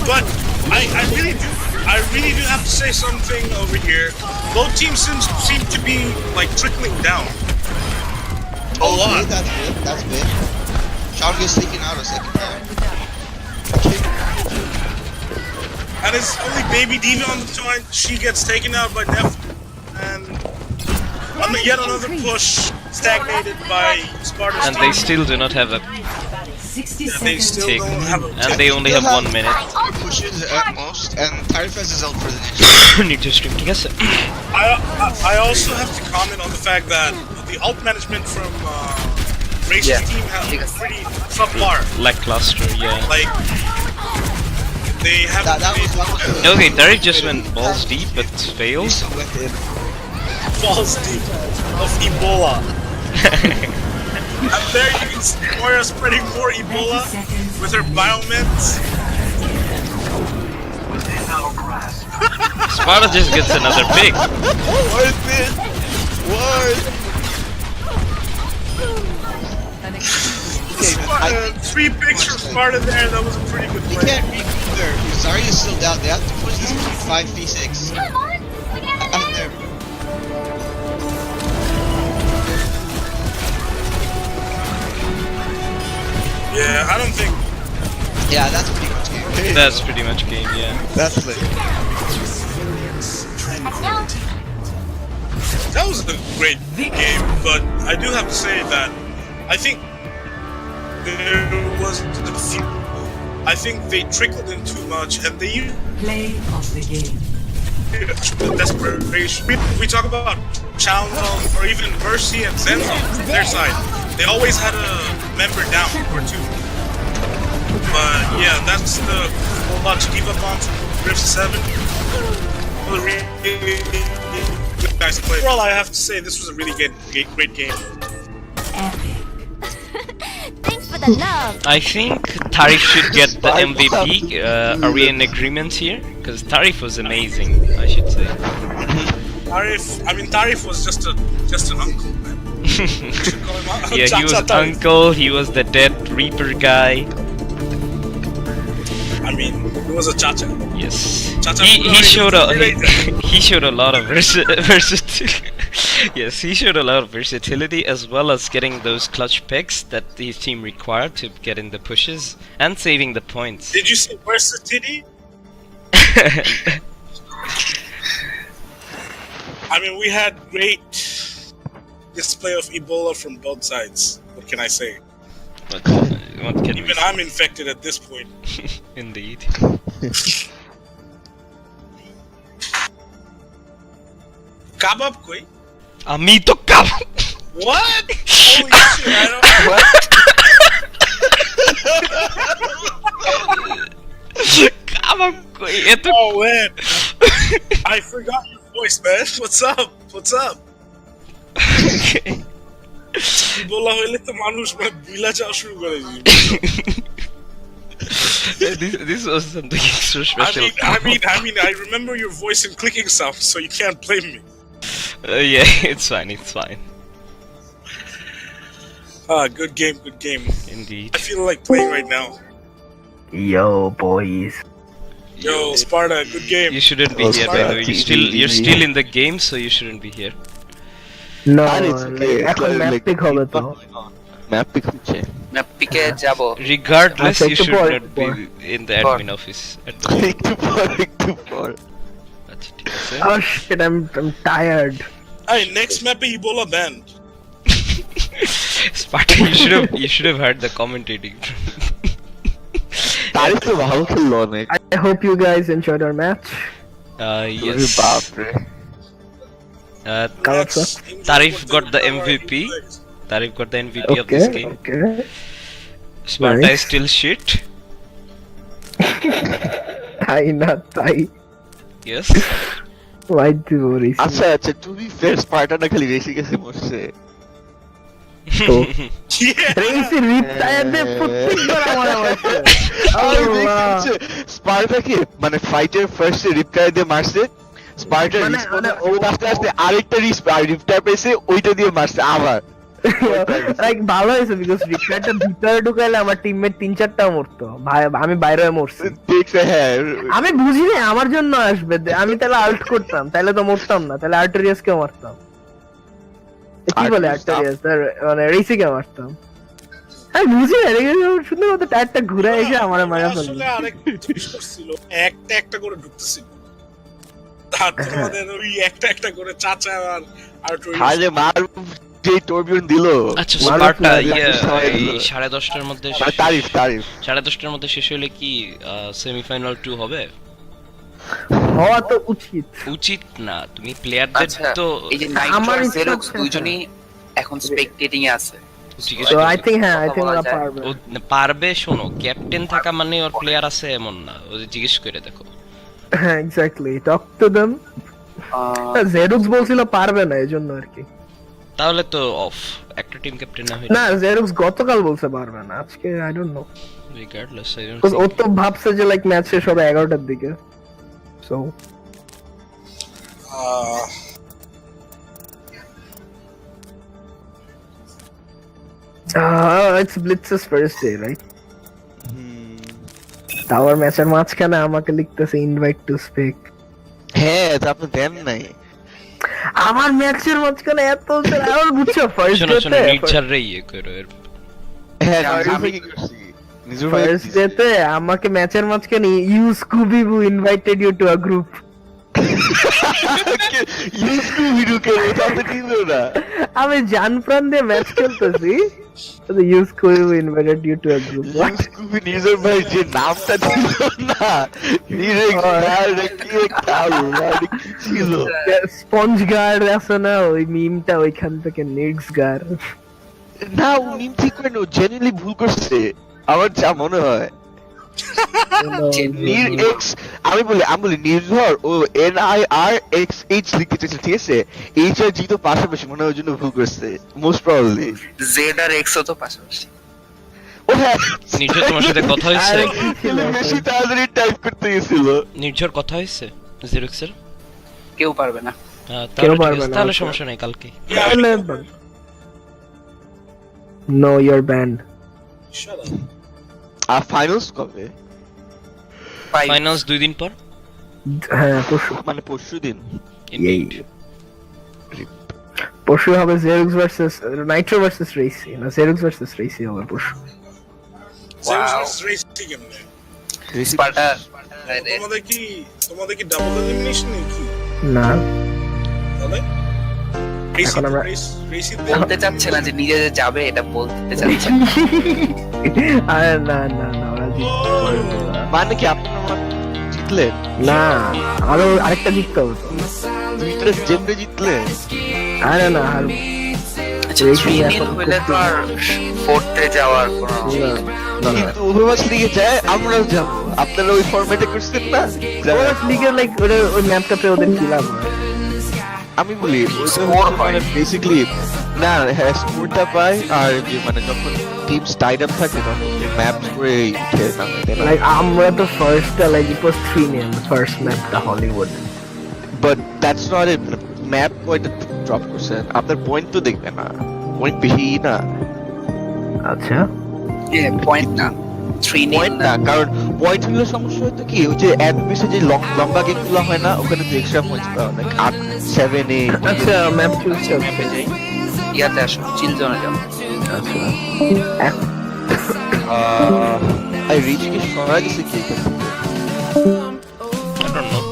But I really do have to say something over here. Both teams seem to be like trickling down. A lot. Okay, that's good. That's good. Shaun gets taken out a second time. And it's only Baby Diva on the joint. She gets taken out by Nef. And yet another push stagnated by Sparta's And team. they still do not have a 60 They seconds. still tick. don't have a And they only have 1 minute. Pushes at most, and Tarif has his ult for the next. Need to stream to guess it. I also have to comment on the fact that the ult management from Racing's team has been pretty subpar. Lackluster, yeah. Like, they haven't That been was Okay, Tarif just went balls deep but failed. so went in. falls deep of Ebola. And there you can see Moira spreading more Ebola with her biomeds. Sparta just gets another pick. Worth it! Worth! Okay, man, 3 picks from Sparta there, that was a pretty good they play. can't recoup there. Zarya is still down. They have to push this to 5v6. There. Yeah, I don't think. Yeah, that's pretty much game. That's pretty much game, yeah. That's lit. That was a great game, but I do have to say that I think there was a few. I think they trickled in too much, and they used Play of the game. desperation. We talk about Challenge or even Mercy and Zenzo from their side. They always had a member down or two. But yeah, that's the Overwatch Diva bomb from Rift 7. Well, really good guys play. Overall, I have to say this was a really great game. Epic. Thanks for the love. I think Tarif should get the MVP. Are we in agreement here? Because Tarif was amazing, I should say. Tarif was just an uncle, man. Should call him Yeah, he was Tarif. uncle, he was the dead reaper guy. I mean, he was a chacha. Yes. Chacha He showed a Purari. he showed a lot of versatility. Yes, he showed a lot of versatility as well as getting those clutch picks that his team required to get in the pushes and saving the points. Did you say versatility? I mean, we had great display of Ebola from both sides. What can I say? What can we Even say? I'm infected at this point. Indeed. Kabab koi? Ami to kam. What? Holy shit! I don't. What? Kabab koi. Eto Oh man! I forgot your voice, man. What's up? What's up? okay. Ebola হইলে তো মানুষ মানে বিলা চাওয়া শুরু করে দিবে। This was something extra special. I mean, I remember your voice and clicking sound, so you can't blame me. Yeah, it's fine. It's fine. Good game, good game. Indeed. I feel like playing right now. Yo, boys. Yo, Sparta, good game. You shouldn't be here, by the way. You're still in the game, so you shouldn't be here. No, এখন map pick হবে তো map pick হচ্ছে map পিকে যাব Regardless, আচ্ছা, you একটু should পর, not একটু be পর। in the admin office at the moment. একটু পর আচ্ছা, ঠিক আছে। Oh shit, I'm tired. Hey, next map Ebola banned. Sparta, you should have heard the commentating. তারিখ তো ভালো খেললো অনেক I hope you guys enjoyed our match. Yes. বাপরে That's Tarif got the MVP. Tarif got the MVP of this game. Okay. Sparta Nice. is still shit. তাই না তাই Yes. Why do you worry? আচ্ছা আচ্ছা তুমি ফের স্পার্টানা খালি বেশি গেছে মরছে তো Yeah. রেসি রিটায়ার দে প্রত্যেকবার আমার হচ্ছে স্পার্টাকে মানে ফাইটের ফার্স্টে রিপ্লাই দিয়ে মারছে স্পার্টার মানে ও আস্তে আস্তে আরেকটা রিপ্লাই পেয়েছে ওইটা দিয়ে মারছে আবার লাইক ভালো হয়েছে বিকজ রিটায়ারটা ভিতরে ঢুকাইলে আমার টিমমেট 3-4টা মরতো ভাই আমি বাইরে হয়ে মরছি দেখছে হ্যাঁ আমি বুঝি না আমার জন্য আসবে আমি তাহলে আল্ট করতাম তাহলে তো মরতাম না তাহলে আর্টেরিয়াসকে মারতাম কি বলে আর্টেরিয়াস মানে রেসিকে মারতাম আমি বুঝি না শুধু মতো টায়ারটা ঘুরে এসে আমার মারা ফেললো আসলে আরেক জিনিস করছিল একটা করে ঢুকতেছিল আর তোমাদের ওই একটা করে চাচা আর হালে মার যে টর্বিয়ন দিল আচ্ছা One of স্পার্টা the- ইয়ে সবাই এই দিল। 10:30টার মধ্যে মানে তারিফ 10:30টার মধ্যে শেষ হলে কি সেমিফাইনাল 2 হবে? হওয়া তো উচিত উচিত না, তুমি প্লেয়ারদের আচ্ছা তো এই যে আমার নাইট্রো আর ইচ্ছা জেরক্স হচ্ছে- দুইজনই এখন স্পেকটেটিং এ আছে জিজ্ঞেস তো করো। আই থিংক হ্যাঁ আই কথা থিংক বলা ওরা যায়। পারবে ও পারবে, শোনো ক্যাপ্টেন থাকা মানে ওর প্লেয়ার আছে এমন না, ও জিজ্ঞেস করে দেখো। হ্যাঁ exactly talk to them xerox বলছিল পারবে না এজন্য আর কি তাহলে তো অফ, একটা টিম ক্যাপ্টেন না হইলে না জেরক্স গতকাল বলছে পারবে না আজকে I don't know regardless I don't because ও তো ভাবছে যে লাইক ম্যাচ শেষ হবে 11টার দিকে so it's blitzes first day right tower ম্যাচের মাঝখানে আমাকে লিখতেছে ইনভাইট টু স্পিক হ্যাঁ তা আপনি দেন নাই আমার ম্যাচের মাঝখানে এত আমার বুঝছো ফার্স্ট শোনো শোনো ডেতে নির্ঝর রে ইয়ে করো এর হ্যাঁ আমি- কি করছি নিজের ভাই ফার্স্ট ডেতে আমাকে ম্যাচের মাঝখানে you Scooby boo invited you to a group ইউসু ভিডিও কে ওটা তো ছিল না আমি জান প্রাণ দিয়ে ম্যাচ খেলতেছি you Scooby boo invited you to a group ইউসু নিজের ভাই যে নামটা ছিল না নিরে গার্ড কি কালো কি ছিল স্পঞ্জ গার্ড আছে না ওই মিমটা ওইখান থেকে নিক্স গার না উনি ঠিক করে নো জেনুইনলি ভুল করছে আমার যা মনে হয় নির এক্স আমি বলি নির্ভর ও NIRXH লিখতে চাইছে, ঠিক আছে? এইচ আর জি তো পাশাপাশি, মনে হয় ওই জন্য ভুল করছে মোস্ট প্রবাবলি। জেড আর এক্স ও তো পাশাপাশি। ও হ্যাঁ, নির্ঝর তোমার সাথে কথা হয়েছে? বেশি তাড়াতাড়ি টাইপ করতে গেছিল। নির্ঝর কথা হয়েছে জেরক্সের? কেউ পারবে না। তাহলে সমস্যা নাই, কালকে। No, you're banned. Shut up. আর ফাইনালস কবে? ফাইনালস 2 দিন পর, হ্যাঁ পরশু, মানে পরশুদিন। পরশু হবে Xerox versus Nitro versus Racy, না জেরক্স ভার্সেস রেসি হবে পরশু। Zeus racing কেমনে? স্পার্টা তোমাদের কি ডাবল এলিমিনেশন নাকি? না তাহলে এখন আমরা বলতে চাচ্ছে না যে নিজে যে যাবে, এটা বলতে চাচ্ছে। আরে না না না, ওরা জিততে পারবে না। মানে কি আপনারা জিতলেন? না, আরো আরেকটা জিততে হবে তো। দুইটা জেমরে জিতলেন? আরে না, আর আচ্ছা 3-0 হইলে তো আর ফোর্থে যাওয়ার কোনো কিন্তু ওভারওয়াচ লিগে যায় আমরাও যাব। আপনারা ওই ফরম্যাটে করছেন না? ওভারওয়াচ লিগের লাইক ওই ম্যাপটাতে ওদের কি লাভ হয়? আমি বলি স্কোর হয় বেসিক্যালি, না হ্যাঁ স্কোরটা পায়, আর যে মানে যখন টিমস টাইড আপ থাকে তখন ম্যাপ করে উঠে নামে। লাইক আমরা তো ফার্স্টটা লাইক ইট ওয়াজ 3-0 ফার্স্ট ম্যাপটা Hollywood, but that's not it. Map কয়টা ড্রপ করছেন, আপনার পয়েন্ট তো দেখবে না, পয়েন্ট বেশি না। আচ্ছা পয়েন্ট না, 3 পয়েন্ট না, কারণ পয়েন্ট হলে সমস্যা হতো কি, ওই যে এমবিসে যে লম্বা গেমগুলো হয় না, ওখানে তো এক্সট্রা পয়েন্টস পাওয়া, লাইক 8, 7, 8। আচ্ছা ম্যাপ চলছে, ম্যাপে যাই, ইয়াতে আসো, চিল জোনে যাও। আচ্ছা আই রিচ কি সরা গেছে কি? I don't know.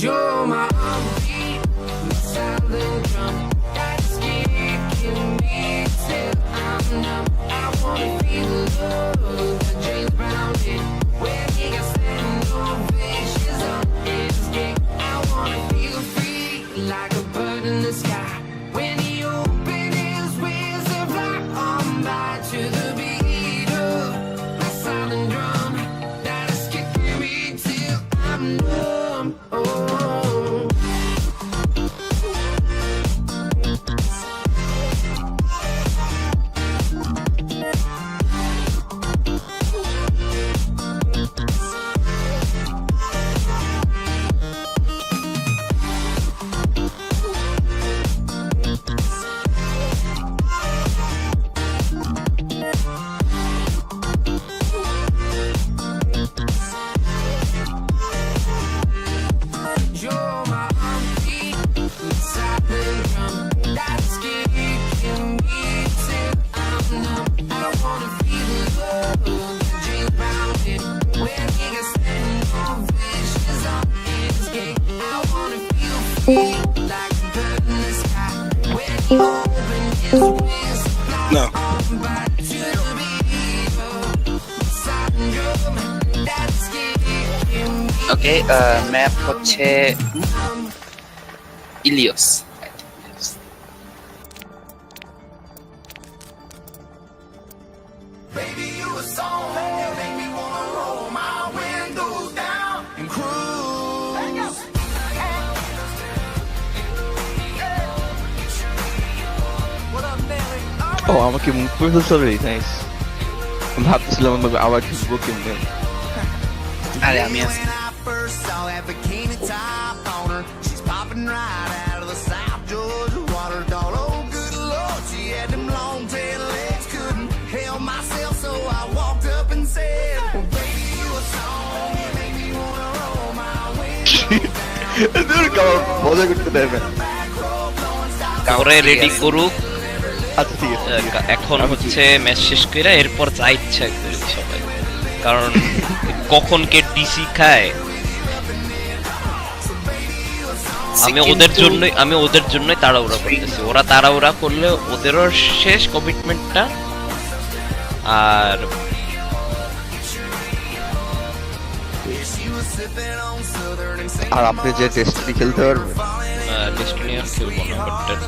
You're my heartbeat, my silent drum that's kicking me till I'm numb. I wanna feel the love that James Brown did when he got sent on fishes on his dick. I wanna feel free like a bird in the sky when he opened his wings and fly on by to the beat of my silent drum that is kicking me till I'm numb. Oh. You're my heartbeat, silent drum that's kicking me till I'm numb. I wanna feel the love that James Brown did when he got sent on fishes on his dick. I wanna feel free like a bird in the sky when he opened his wings to fly on by to the beat of silent drum that's kicking me. Okay, map হচ্ছে ইলিয়স। Baby, you a song, make me wanna roll my windows ও আমাকে move করে ফেলতে হবে, nice. আমি ভাবতেছিলাম আমি আবার ঢুকবো কেমনে। আরে আমি আছি। মজা করতে দেবে। পরে রেডি করুক। আচ্ছা ঠিক আছে। এখন হচ্ছে ম্যাচ শেষ করে এরপর যা ইচ্ছা করি সবাই, কারণ কখন কে ডিসি খায় আমি ওদের জন্যই তাড়াহুড়া করতেছি। ওরা তাড়াহুড়া করলে ওদেরও শেষ কমিটমেন্টটা। আর আর আপনি যে টেস্টটি খেলতে পারবেন? ডেস্টিনি আর খেলবো না, বাট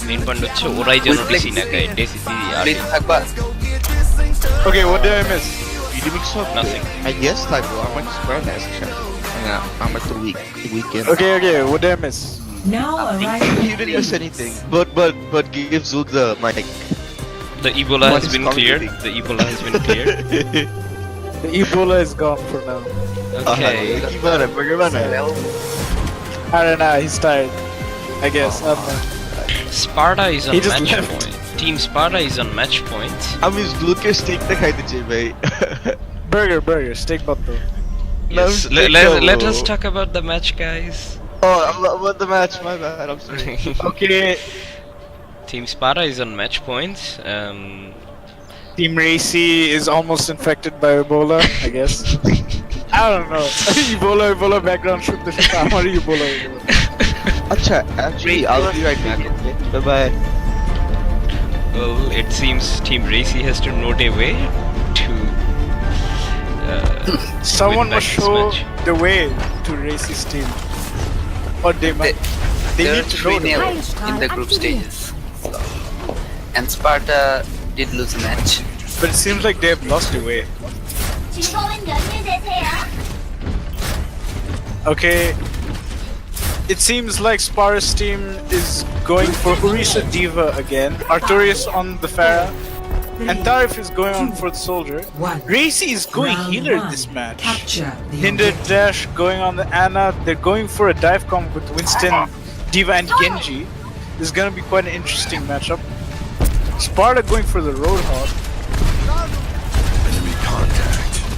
মেইন পয়েন্ট হচ্ছে ওরাই যেন ডিসি না খায়। ডিসি আর থাকবা। Okay, what did I miss? Remix of Nothing. I guess like I'm like square next shot. I'm at the weekend. Okay, what did I miss? You didn't miss anything. But give Zook the mic. the Ebola What has is been cleared. The Ebola has been cleared. The Ebola is gone for now. Okay. I don't know, he's tired. I guess. I don't know. Sparta is on He just match left. point. Team Sparta is on match point. আমি Zook's steak টা খাইতে চাই ভাই। Burger, steak butter. Yes. No, Let us talk about the match, guys. Oh, about the match, my bad. I'm sorry. Okay, Team Sparta is on match point. Team Racy is almost infected by Ebola, I guess. I don't know. Ebola background shoot the shit. How are Ebola? Acha, actually, I'll be right back. Okay. Bye bye. Well, it seems Team Racy has to note a way to. Someone win back must this show match. the way to Racy's team. Or they might. They There need are to know the 3-0 way. in the group stages. So, and Sparta did lose a match. But it seems like they have lost the way. Okay. It seems like Sparta's team is going for Orisa Diva again. Artorias on the Pharah. And Tarif is going on for the Soldier. Racy is going healer this match. Hinder Dash going on the Ana. They're going for a dive comp with Winston, Diva, and Genji. This is gonna be quite an interesting matchup. Sparta going for the Roadhog.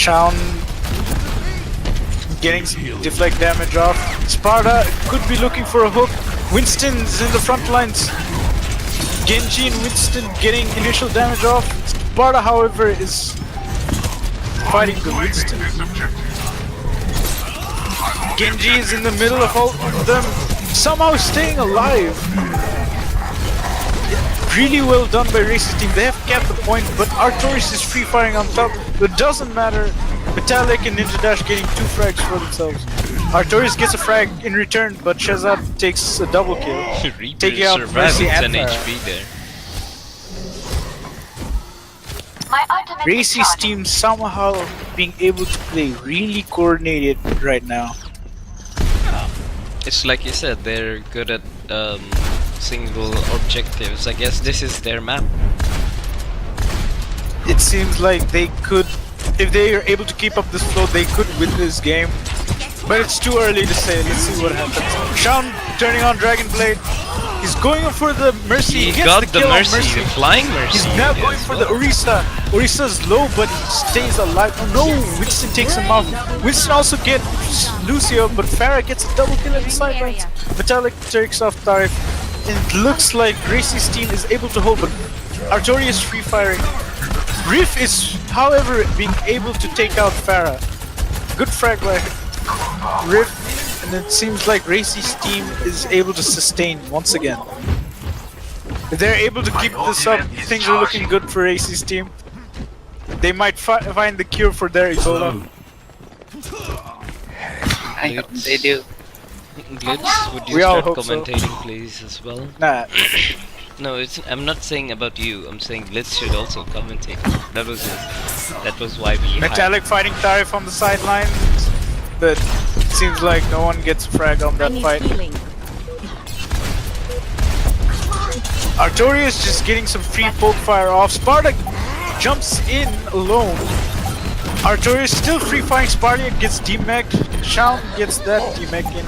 Chown getting some deflect damage off. Sparta could be looking for a hook. Winston's in the front lines. Genji and Winston getting initial damage off. Sparta, however, is fighting the Winston. Genji is in the middle of all of them, somehow staying alive. Really well done by Race's team. They have kept the point, but Artorias is free firing on top. It doesn't matter. Metallic and Ninja Dash getting 2 frags for themselves. Artorias gets a frag in return, but Shazad takes a double kill, taking out Mercy and 10 Farah. HP there. My ultimate is Racy's charging. team somehow being able to play really coordinated right now. It's like you said, they're good at single objectives. I guess this is their map. It seems like they could, if they are able to keep up this flow, they could win this game. But it's too early to say. Let's see what happens. Shaun turning on Dragon Blade. He's going for the Mercy. He Gets got the the kill on Mercy, the flying Mercy. He's now as going for well. the Orisa. Orisa's low, but he stays alive. Oh no, Winston takes him out. Winston also gets Lucio, but Farah gets a double kill at the sidelines. Metallic takes off Tarif. And it looks like Racy's team is able to hold, but Artorias is free firing. Riff is, however, being able to take out Farah. Good frag by Riff, and it seems like Racy's team is able to sustain once again. If they're able to keep this up, things are looking good for Racy's team. They might find the cure for their Ebola. I hope they do. Glitz, would you We all start hope so. commentating please as well? Nah, No, I'm not saying about you. I'm saying Glitz should also commentate. That was why we Metallic fighting Tarif on the sidelines, but it seems like no one gets a frag on that fight. Artorias just getting some free poke fire off. Sparta jumps in alone. Artorias still free firing Sparta, gets demeched. Shaun gets that demech in.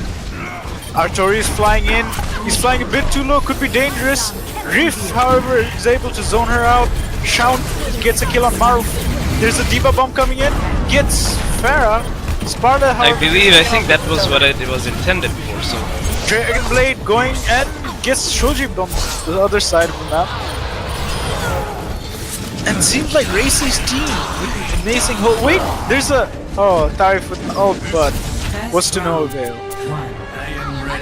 Artorias flying in. He's flying a bit too low, could be dangerous. Riff, however, is able to zone her out. Shaun gets a kill on Maruf. There's a Diva bomb coming in. Gets Farah. Sparta, however, I think that was what it was intended for, so... Dragon Blade going and gets Shoji on the other side of the map. And it seems like Racy's team with an amazing hold. Wait, there's a... Oh, Tarif with an ult, but what's to no avail.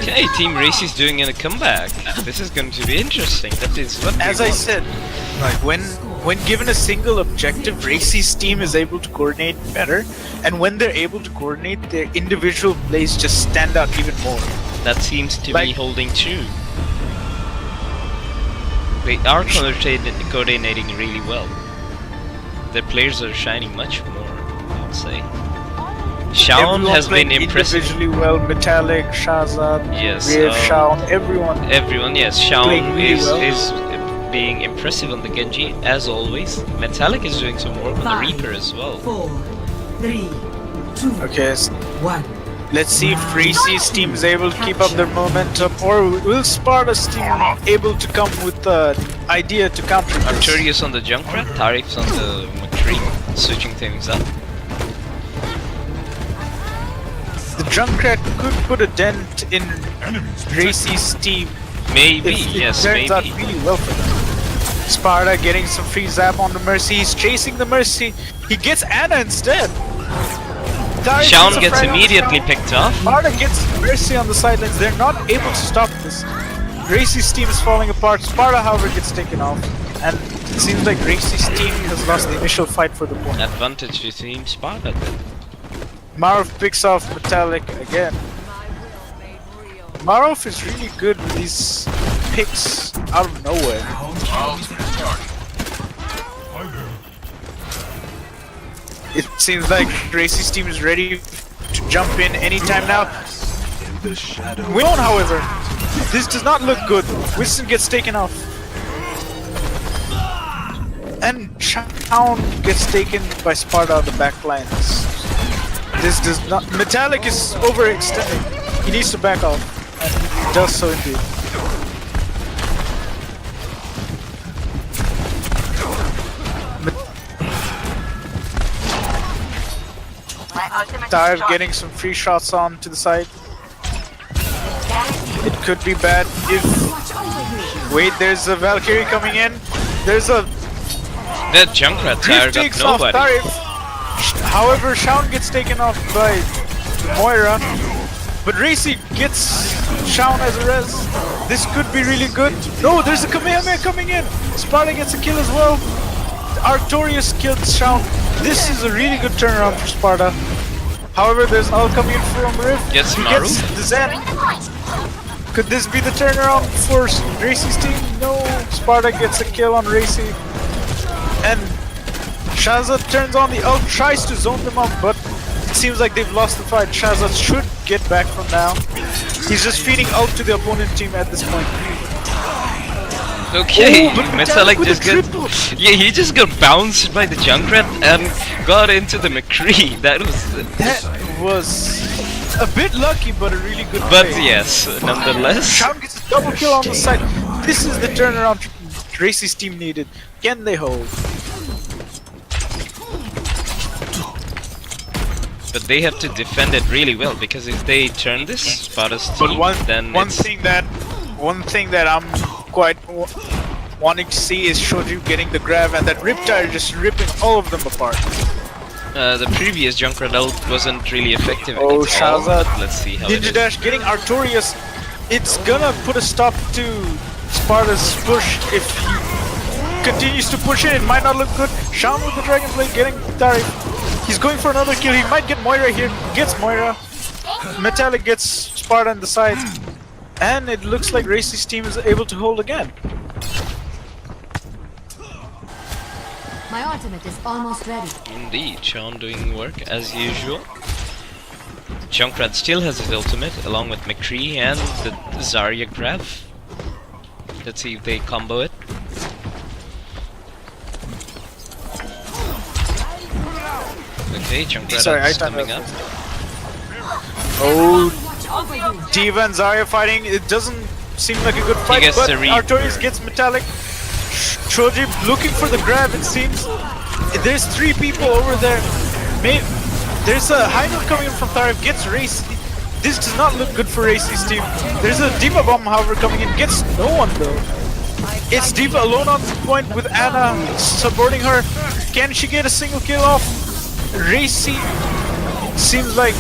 Okay, Team Racy's doing a comeback. This is going to be interesting. That is what As I said, like when given a single objective, Racy's team is able to coordinate better, and when they're able to coordinate, their individual plays just stand out even more. That seems to be holding true. They are coordinating really well. The players are shining much more, I would say. Shaun has been impressive. Individually well, Metallic, Shazad, yes, Riv, Shaun, everyone. Everyone, yes. Shaun really is being impressive on the Genji, as always. Metallic is doing some work on the Reaper as well. 4, 3, 2, Okay, 1. let's see if Racy's team is able to keep up their momentum, or will Sparta's team able to come with the idea to counter this? Artorias on the Junkrat, Tarif's on the McCree, switching things up. The Junkrat could put a dent in Racy's team. Maybe, It turns out really well for them. Sparta getting some free zap on the Mercy. He's chasing the Mercy. He gets Ana instead. Shaun gets immediately picked off. Sparta gets Mercy on the sidelines. They're not able to stop this. Racy's team is falling apart. Sparta, however, gets taken off. And it seems like Racy's team has lost the initial fight for the point. Advantage to Team Sparta then. Marov picks off Metallic again. Marov is really good with these picks out of nowhere. It seems like Racy's team is ready to jump in anytime now. Winston, however, this does not look good. Winston gets taken off. And Shaun gets taken by Sparta on the back lines. This does not... Metallic is overextending. He needs to back off. And he does so indeed. Tired of getting some free shots on to the side. It could be bad if... Wait, there's a Valkyrie coming in. There's a... That Junkrat Tire got nobody. However, Shaun gets taken off by Moira, but Racy gets Shaun as a res. This could be really good. No, there's a Kamehameha coming in. Sparta gets a kill as well. Artorias killed Shaun. This is a really good turnaround for Sparta. However, there's all coming in from Rift. Gets He Maru. gets the Zen. Could this be the turnaround for Racy's team? No. Sparta gets a kill on Racy. And Shazad turns on the ult, tries to zone them up, but it seems like they've lost the fight. Shazad should get back from now. He's just feeding ult to the opponent team at this point. Okay, but Metallic just got... triple. Yeah, he just got bounced by the Junkrat and got into the McCree. That was a bit lucky, but a really good But play. yes, nonetheless. Shaun gets a double kill on the side. This is the turnaround Racy's team needed. Can they hold? But they have to defend it really well, because if they turn this Sparta's team, then one thing that I'm quite wanting to see is Shoju getting the grab and that Riptide just ripping all of them apart. The previous Junkrat ult wasn't really effective at Oh, all. Shazad. Let's see how it Ninja is. Dash getting Artorias. It's gonna put a stop to Sparta's push. If he continues to push it might not look good. Shaun with the Dragon Blade getting Tarif. He's going for another kill. He might get Moira here. Gets Moira. Metallic gets Sparta on the side. And it looks like Racy's team is able to hold again. My ultimate is almost ready. Indeed, Shaun doing work as usual. Junkrat still has his ultimate, along with McCree and the Zarya grab. Let's see if they combo it. Okay, Junkrat is coming up. Oh, Diva and Zarya fighting. It doesn't seem like a good fight, gets but the Reaper. Artorias gets metallic. Choji looking for the grab, it seems. There's 3 people over there. There's a high note coming in from Tharif, gets Race. This does not look good for Racy's team. There's a Diva bomb, however, coming in, gets no one though. It's Diva alone on point with Anna supporting her. Can she get a single kill off? Racy seems like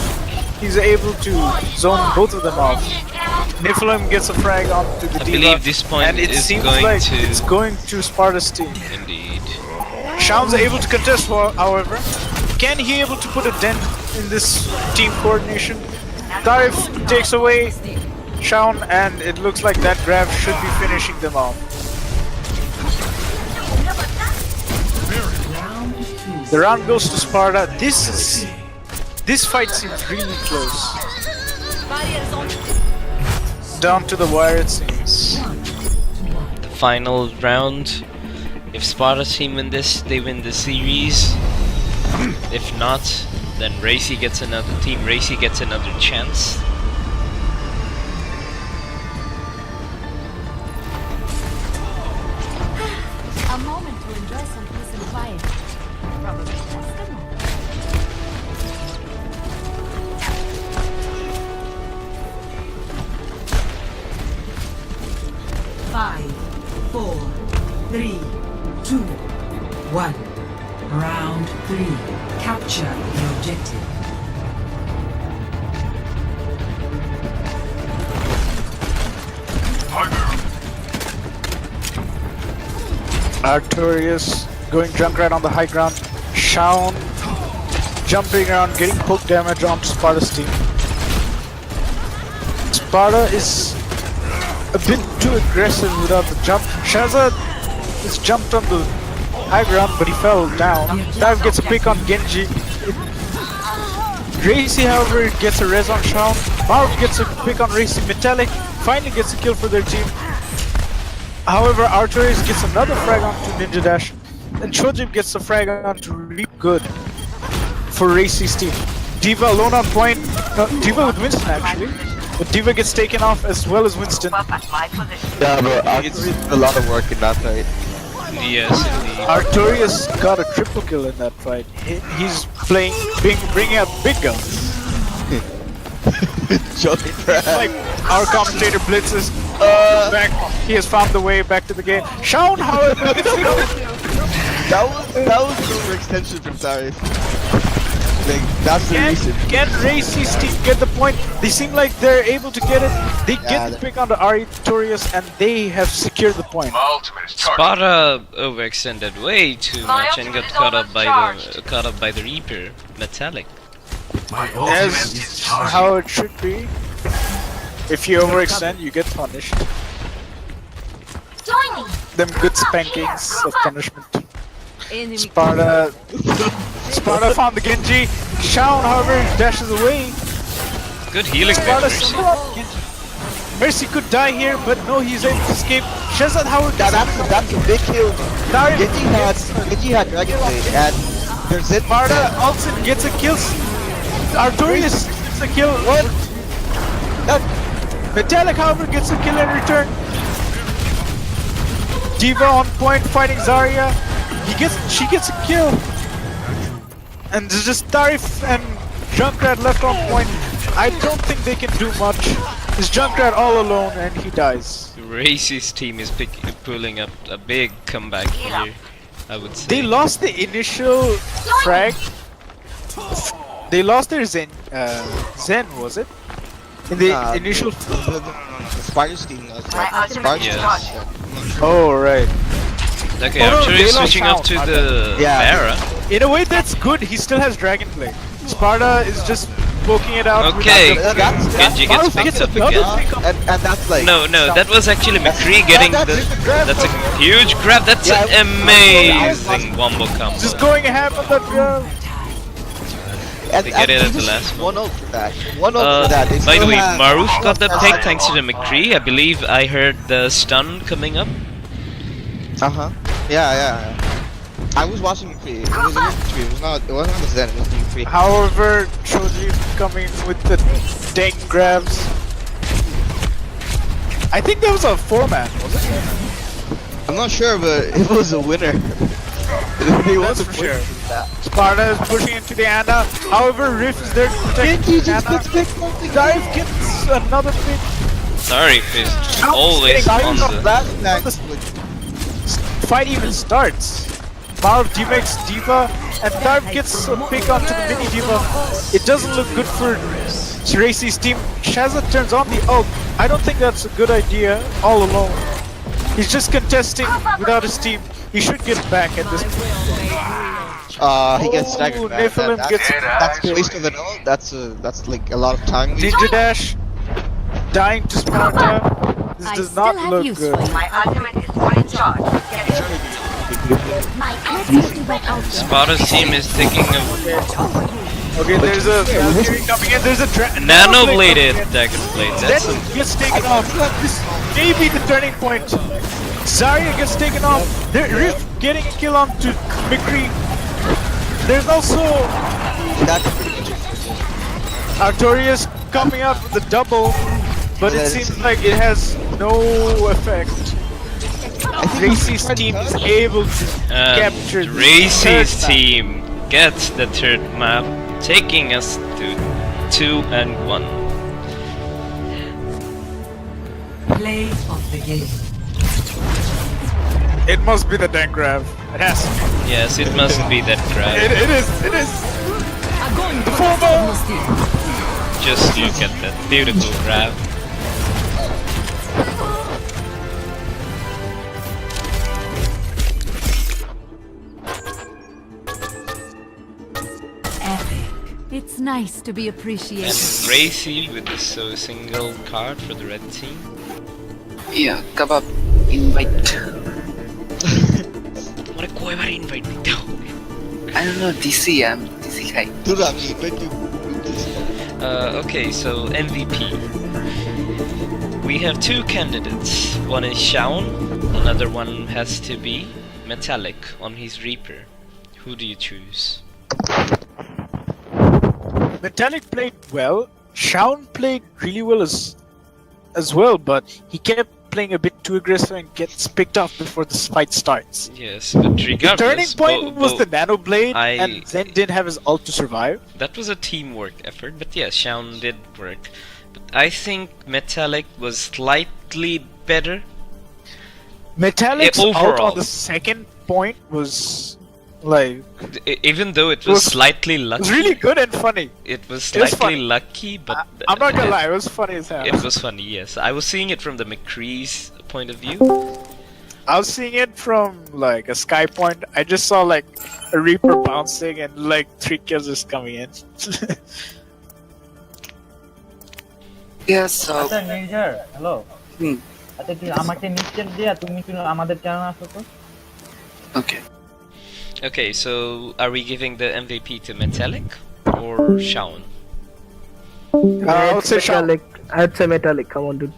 he's able to zone both of them off. Niflheim gets a frag onto the Diva. I believe this point and it is seems going like to... it's going to Sparta's team. Indeed. Shaun's able to contest, however. Can he able to put a dent in this team coordination? Tharif takes away Shaun, and it looks like that grab should be finishing them off. The round goes to Sparta. This fight seems really close. Down to the wire, it seems. The final round. If Sparta's team win this, they win the series. If not, then Racy gets another chance. A moment to enjoy some peace and quiet. Probably just a moment. 5, 4, 3, 2, 1. Round 3. Capture the objective. Artorias going Junkrat on the high ground. Shaun jumping around, getting poke damage onto Sparta's team. Sparta is a bit too aggressive without the jump. Shazad is jumped on the high ground, but he fell down. Dive gets a pick on Genji. Racy, however, gets a res on Shaun. Marv gets a pick on Racy. Metallic finally gets a kill for their team. However, Artorias gets another frag onto Ninja Dash. And Chojib gets a frag onto Reap Good for Racy's team. Diva alone on point. No, Diva with Winston actually. But Diva gets taken off as well as Winston. Yeah, but Artorias did a lot of work in that fight. Yes, indeed. Artorias got a triple kill in that fight. He's bringing out big guns. Like our commentator blitzes back. He has found the way back to the game. Shaun, however, that was an overextension from Tharif. Like, that's the reason. Can Racy's team get the point? They seem like they're able to get it. They get the pick on the Artorias and they have secured the point. Sparta overextended way too much and got caught up by the Reaper. Metallic. As how it should be. If you overextend, you get punished. Them good spankings of punishment. Sparta found the Genji. Shaun, however, dashes away. Good healing by Mercy. Mercy could die here, but no, he's able to escape. Shazad, however, that's a big kill. Genji had Dragon Blade, and there's it. Sparta also gets a kill. Artorias gets a kill. What? Metallic, however, gets a kill in return. Diva on point fighting Zarya. She gets a kill. And there's just Tharif and Junkrat left on point. I don't think they can do much. It's Junkrat all alone and he dies. Racy's team is pulling up a big comeback here, I would say. They lost the initial frag. They lost their Zen, was it? In the initial... Sparta's team. Yes. Oh, right. Okay, Artorias switching up to the Pharah. In a way, that's good. He still has Dragon Blade. Sparta is just poking it out. Okay, Genji gets picked up again. And that's like... No, that was actually McCree getting that's a huge grab. That's an amazing wombo combo. Just going half of that grab. They get it at the last One moment. ult for that. One ult for that. They By the still way, have- Maruf got the pick thanks to the McCree. I believe I heard the stun coming up. Yeah. I was watching McCree. It was McCree. It wasn't on the Zen. It was McCree. However, Shoji coming with the tank grabs. I think there was a 4-man, was it? I'm not sure, but it was a winner. They That's for sure. Sparta is pushing into the Ana. However, Rift is there to protect Ana. Dive gets another pick. Sorry, Fizz. Always on the... Fight even starts. Marv demakes Diva, and Dive gets a pick onto the mini Diva. It doesn't look good for Racy's team. Shazza turns on the ult. I don't think that's a good idea all alone. He's just contesting without his team. He should get back at this point. He gets staggered back. Nephilim gets That's a waste of an ult. That's like a lot of time. Ninja Dash dying to Sparta. This does not look good. My ultimate is fully charged. Get it. Sparta's team is taking a Okay, there's a Valkyrie coming in. There's a nano-bladed Dagger Blade. That's Then gets taken off. This may be the turning point. Zarya gets taken off. Rift getting a kill onto McCree. There's also Artorias coming up with the double, but it seems like it has no effect. Racy's team is able to capture the Racy's third team gets the third map, taking us to 2-1. Play of the game. It must be the tank grab. It has to be. Yes, it must be that grab. It is. The FOMO! Just look at that beautiful grab. Epic. It's nice to be And appreciated. Racy with the single card for the red team. Yeah, kebab invite. What a cover invite dito. I don't know, DC, I'm DC guy. Dude, I mean, but you. Okay, so MVP. We have two candidates. One is Shaun, another one has to be Metallic on his Reaper. Who do you choose? Metallic played well. Shaun played really well as well, but he kept playing a bit too aggressive and gets picked off before the fight starts. Yes, but The regardless, turning point was the Nano Blade, and Zen didn't have his ult to survive. That was a teamwork effort, but yeah, Shaun did work. But I think Metallic was slightly better. Metallic's ult overall. on the second point was like Even though it was slightly lucky. it was really good and funny. It was It was slightly funny. lucky, but I'm not gonna lie, it was funny as hell. it was funny. Yes, I was seeing it from the McCree's point of view. I was seeing it from like a sky point. I just saw like a Reaper bouncing and like 3 kills just coming in. Yes, so... আচ্ছা নির্জার hello হুম, আচ্ছা তুই আমাকে নিচে দিয়া তুমি একটু আমাদের channel আসো তো okay. Okay, so are we giving the MVP to Metallic or Shaun? I would say Shaun. I'd say Metallic. Come on, dude.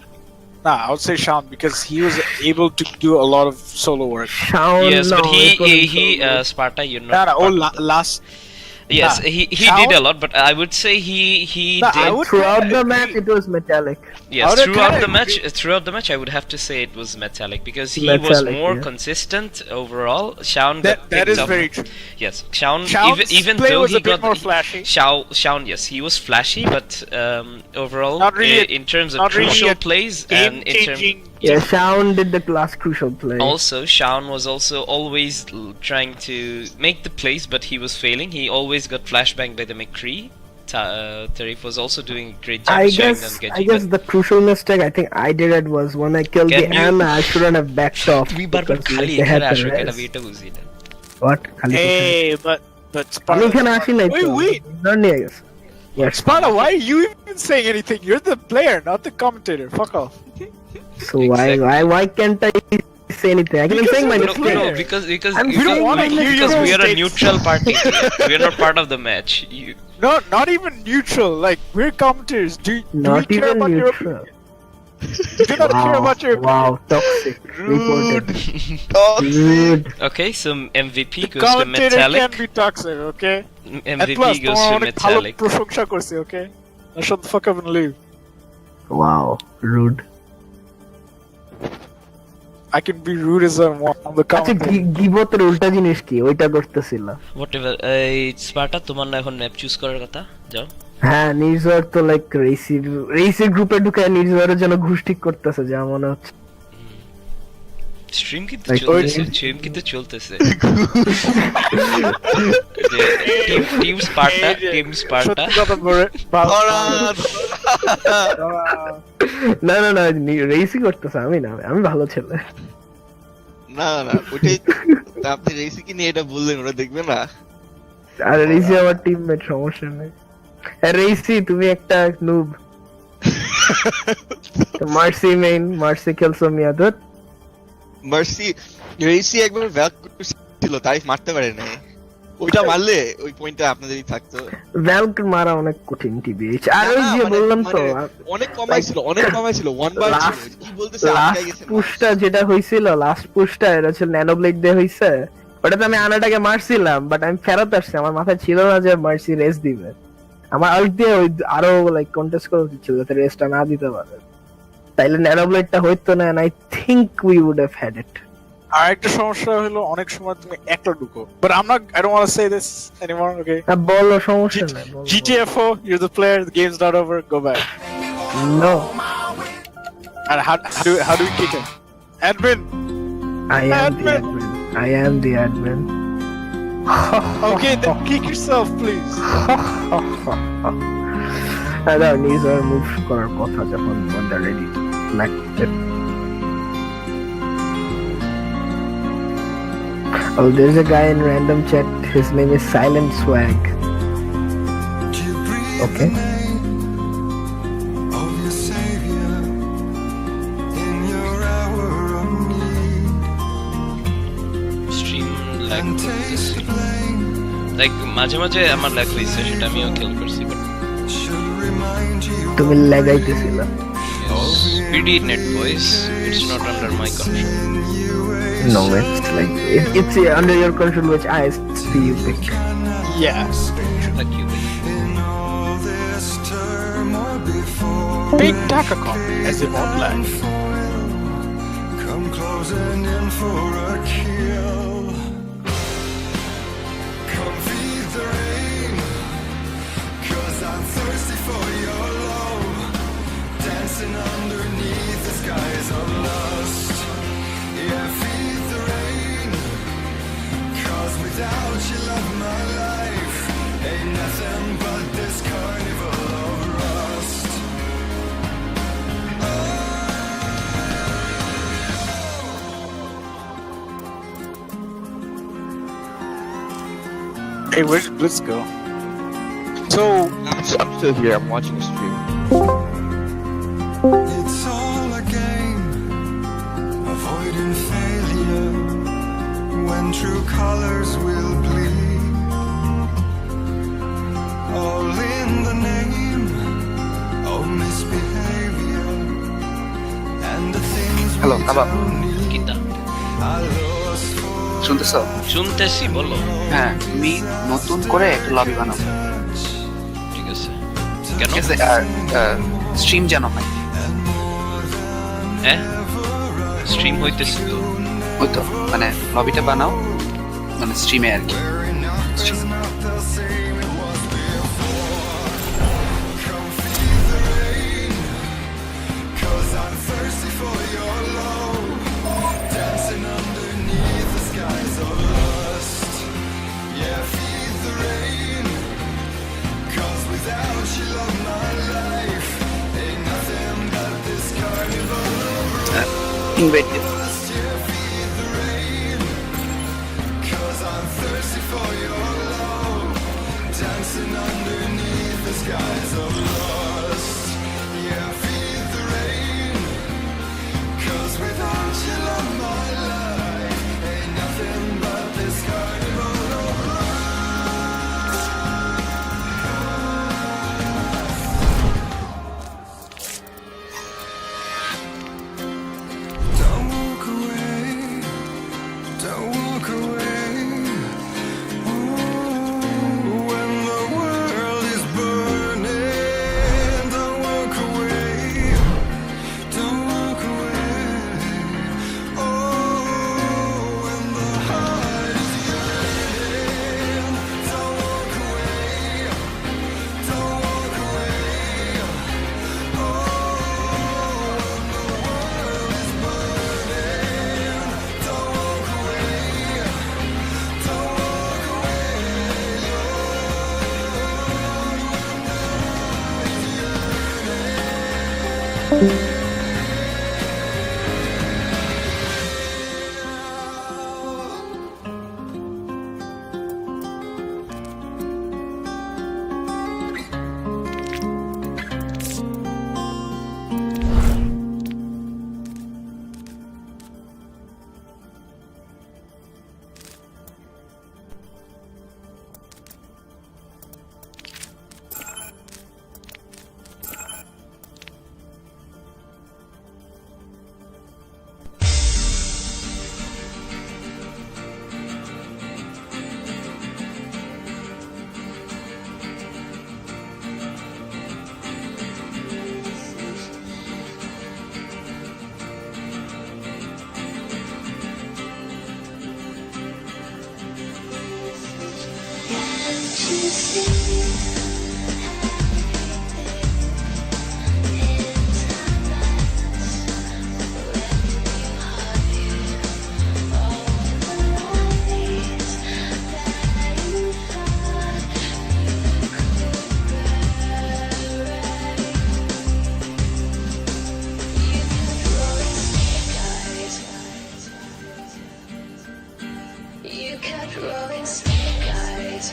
Nah, I would say Shaun because he was able to do a lot of solo work. Shaun. Yes, no, but it wasn't he so good. Sparta, you're not. Nah, nah, oh, part- last. Yes, nah, he Shaun- did a lot, but I would say he Nah, did. I would Throughout the agree. match, it was Metallic. Yes, I would throughout kinda the match, agree. I would have to say it was Metallic because he was Metallic, more yeah. consistent overall. Shaun got That picked is up. very true. Yes, Shaun Shaun's even play though was he a bit got more flashy. Shaun, yes, he was flashy, but overall, Not really in terms of not really crucial a plays and in terms. Game-changing. Yeah, Shaun did the last crucial play. Also, Shaun was also always trying to make the plays, but he was failing. He always got flashbanged by the McCree. Tarif was also doing a great job showing them I Genji, guess but the crucial mistake I think I did it was when I killed the Can you- Ana, I shouldn't have backed off. we barbar because, khali they had ekhane the asho kena res. eta বুঝি না What? Khali Hey, but আমি Sparta. এখানে আসি নাই তো। Wait. ধর নিয়ে গেছে। Yes. Sparta, why are you even saying anything? You're the player, not the commentator. Fuck off. So Exactly. why can't I say anything? I can Because saying my you're no, the mistake. player. because I'm we don't wanna hear because your we are a mistakes. neutral party. We are not part of the match. No, not even neutral. Like we're commentators. Do we Not care even about your neutral. opinion? We do not care about your opinion. Wow, toxic. Reported. Toxic. Okay, so MVP goes to Commentator Metallic. can be toxic, okay? And MVP plus, goes তোমার to অনেক ভালো Metallic. প্রশংসা করছি, okay? Now shut the fuck up and leave. Wow, rude. I can be rude as I want on the আচ্ছা commentator. গিবতের উল্টা জিনিস কি ওইটা করতেছিল? Whatever. এই স্পার্টা তোমার না এখন ম্যাপ চুজ করার কথা। যাও। হ্যাঁ নির্জর তো লাইক রেসির গ্রুপে ঢুকে নির্জরের জন্য ঘুষ ঠিক করতেছে যা মনে হচ্ছে। স্ট্রিম কিন্তু Like, চলতেছে। Team Sparta. সত্যি কথা বলে, না রেসি করতেছে আমি ভালো ছেলে। না ওটাই আপনি রেসি কি নিয়ে এটা বললেন ওরা দেখবে না। আর রেসি আমার টিমমেট সমস্যা নেই। রেসি তুমি একটা নুব। মার্সি মেইন মার্সি খেলছো মিয়াদত। মার্সি রেসি একবার ব্যাক করছিল তারিফ মারতে পারে না। ওইটা মারলে ওই পয়েন্টটা আপনাদেরই থাকতো। ভ্যালক মারা অনেক কঠিন টিবিএইচ। আর ওই যে বললাম তো অনেক কমাইছিল 1 বার ছিল। কি বলতেছে আটকে গেছে। পুশটা যেটা হইছিল লাস্ট পুশটা এটা ছিল ন্যানো ব্লেড দিয়ে হইছে। ওটাতে আমি আনাটাকে মারছিলাম বাট আমি ফেরত আসছি আমার মাথায় ছিল না যে মার্সি রেস দিবে। আমার আল্ট দিয়ে ওই আরো লাইক কন্টেস্ট করা উচিত ছিল যাতে রেসটা না দিতে পারে। তাইলে ন্যানো ব্লেডটা হইতো না and I think we would have had it. আর একটা সমস্যা হলো অনেক সময় তুমি একটা ঢুকো। But I don't want to say this anymore, okay? বলো সমস্যা নাই। GTFO, you're the player, the game's not over, go back. No. And how do we kick him? Admin! I am the admin. Okay, then kick yourself, please. That needs a move করার কথা যখন when they're ready to smack it. Oh, there's a guy in random chat. His name is Silent Swag. Okay. Stream lag করতেছিল। Like মাঝে মাঝে আমার lag হইছে সেটা আমিও খেয়াল করছি বাট তুমি লাগাইতেছিলা। Speedy net boys, it's not under my control. No, it's like it's under your control which ISP you pick. Yeah. Like you. Big Takakon, as it won't lag. Come closing in for a kill. Come feed the rain, 'cause I'm thirsty for your love. Dancing underneath the skies of lust. Yeah, feed the rain, 'cause without you love my life ain't nothing but this carnival of rust. Hey, where did Blitz go? So, I'm still here. I'm watching the stream. It's all a game, avoiding failure when true colors will bleed. All in the name of misbehavior and the things Hello, we Abba. don't need. কিতা I lost for শুনতেছ? শুনতেছি বলো। হ্যাঁ তুমি নতুন করে একটা lobby বানাও। ঠিক আছে। ঠিক আছে আর স্ট্রিম যেন হয়। হ্যাঁ স্ট্রিম হইতেছে তো। ওই তো মানে লবিটা বানাও মানে স্ট্রিমে আর কি। ইনভাইট দিও। You kept rolling snake eyes.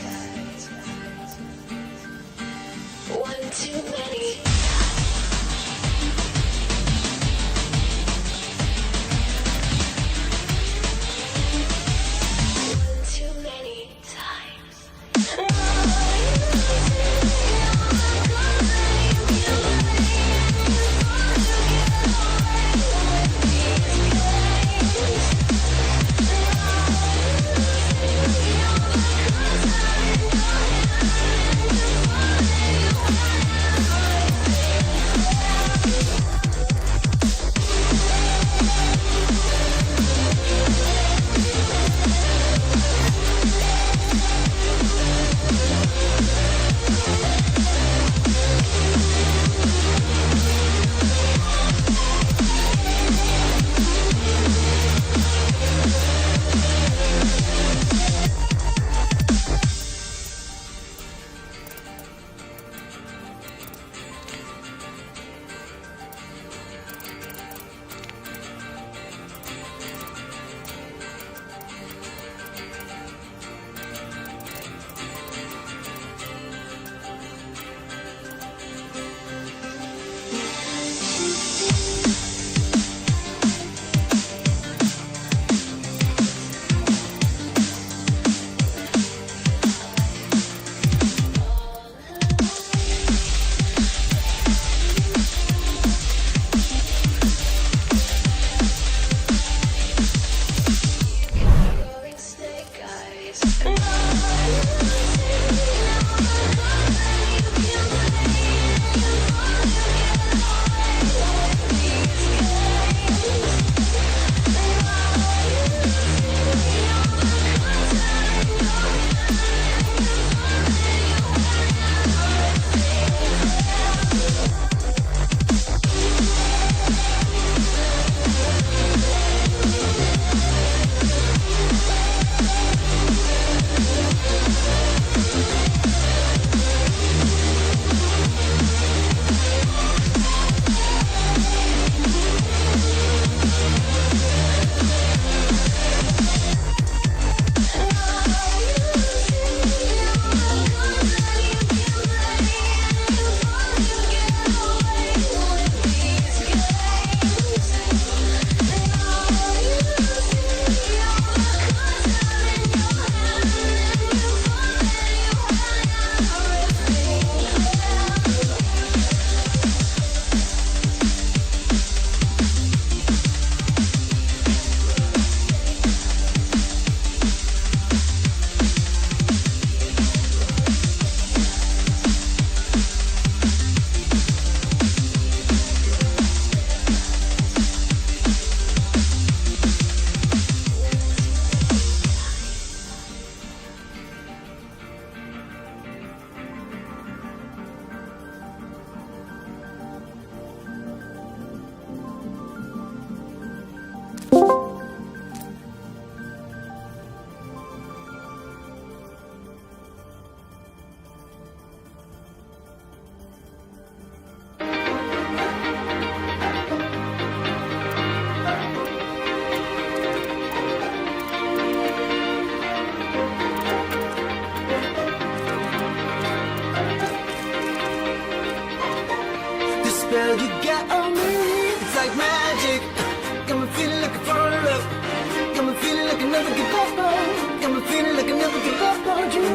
give up on. Got me feeling like I never give up on you.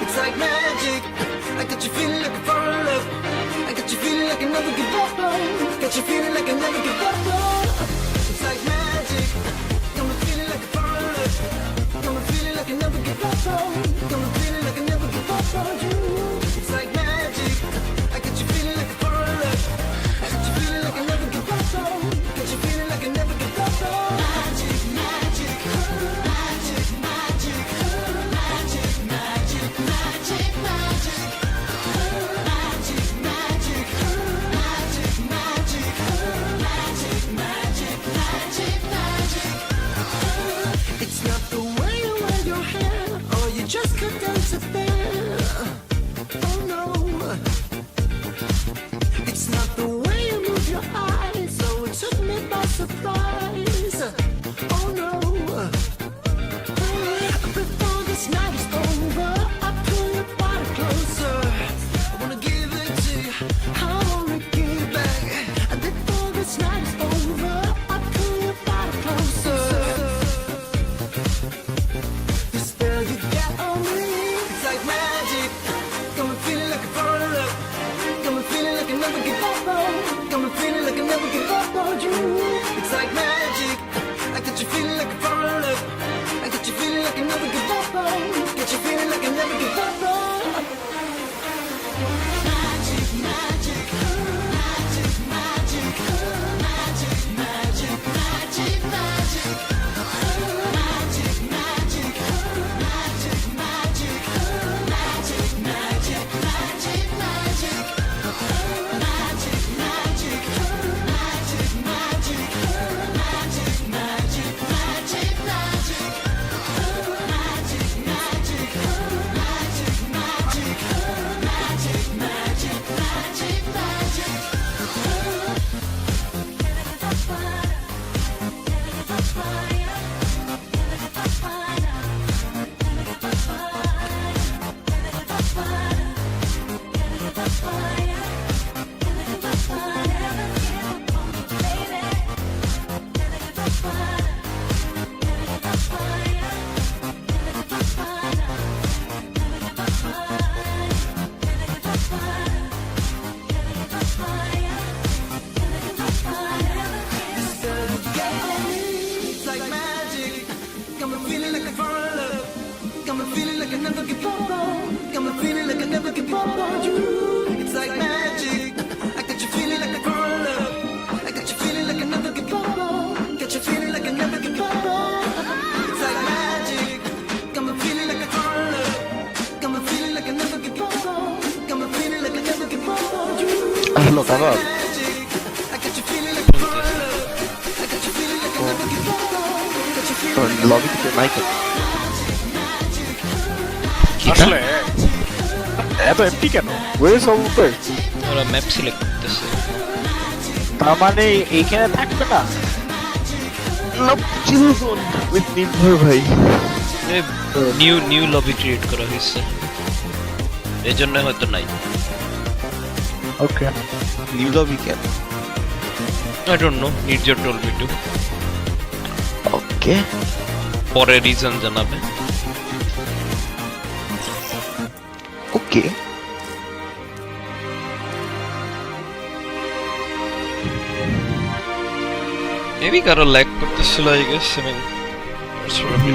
It's like magic. I got you feeling like a foreign love. I got you feeling like I never give up on. Got you feeling like I never give up on. It's like magic. Got me feeling like a foreign love. Got me feeling like I never give up on. Got me feeling like I never give up on you. It's like magic. I got you feeling like a foreign love. I got you feeling like I never give up on. Got you feeling like I never give up on. Magic, magic, magic, magic, magic, magic, magic, magic. It's not the way you wear your hair, or you just cut down to there. Oh no. It's not the way you move your eyes, so it took me by surprise. Oh no. Before this night is over, I pull your body closer. I wanna give it to you, I wanna give it back. Before this night is over, I pull your body closer. The spell you got on me, it's like magic. Got me feeling like a foreign love. Got me feeling like I never give up on. Got me feeling like I never give up on you. It's like magic. I got you feeling like a foreign love. I got you feeling like I never give up on. Got you feeling like I never give up on. Magic, magic, magic, magic, magic, magic, magic, magic, magic, magic, magic, magic, magic, magic, magic, magic, magic, magic, magic, it's like magic. Got me feeling like a foreign love. Got me feeling like I never give up on. Got me feeling like I never give up on you. It's like magic. I got you feeling like a foreign love. I got you feeling like I never give up on. Got you feeling like I never give up on. It's like magic. Got me feeling like a foreign love. Got me feeling like I never give up on. Got me feeling like I never give up on you. Hello, Kebab. I got you feeling like a foreign love. I got you feeling like I never give up on. Got you feeling like lobby থেকে Michael আসলে এত MP কেন? Way সব উপর ওরা map select করতেছে। তার মানে এইখানে থাকবে না? উইথ নির্ভর ভাই। নিউ লবি ক্রিয়েট করা হয়েছে, এই জন্য হয়তো নাই। ওকে, নিউ লবি কেন? I don't know, Nirja told me to. ওকে, পরে রিজন জানাবে। ওকে। মেবি কারো ল্যাগ করতেছিল, I guess. I mean, it's probably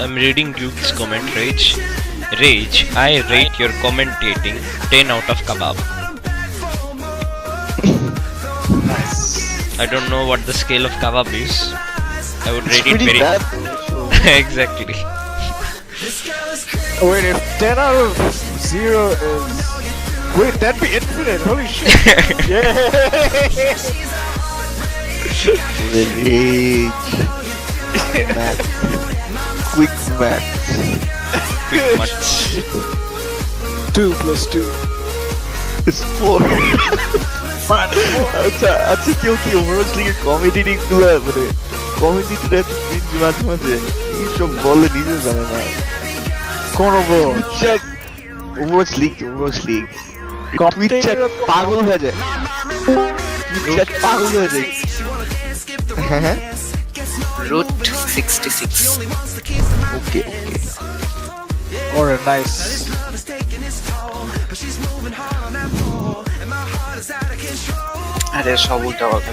I'm reading Duke's comment. Rage, I rate your commentating 10 out of kebab. I don't know what the scale of kebab is. I would rate it very bad. exactly. Wait, if 10 out of 0 is... Wait, that'd be infinite, holy shit! Yeah! Rage. Math. Quick math. Quick match. 2 plus 2. It's 4. আচ্ছা কেউ কি Overwatch লিগের comedy গুলো মানে কমেডিটা মাঝে মাঝে এইসব বলে নিজে জানে না কোন Overwatch? ওভারওয়াচ লিগ টুইটার পাগল হয়ে যায় টুইটার পাগল হয়ে যায় হ্যাঁ রুট 66 ওকে Alright, nice. আরে সব উল্টা কথা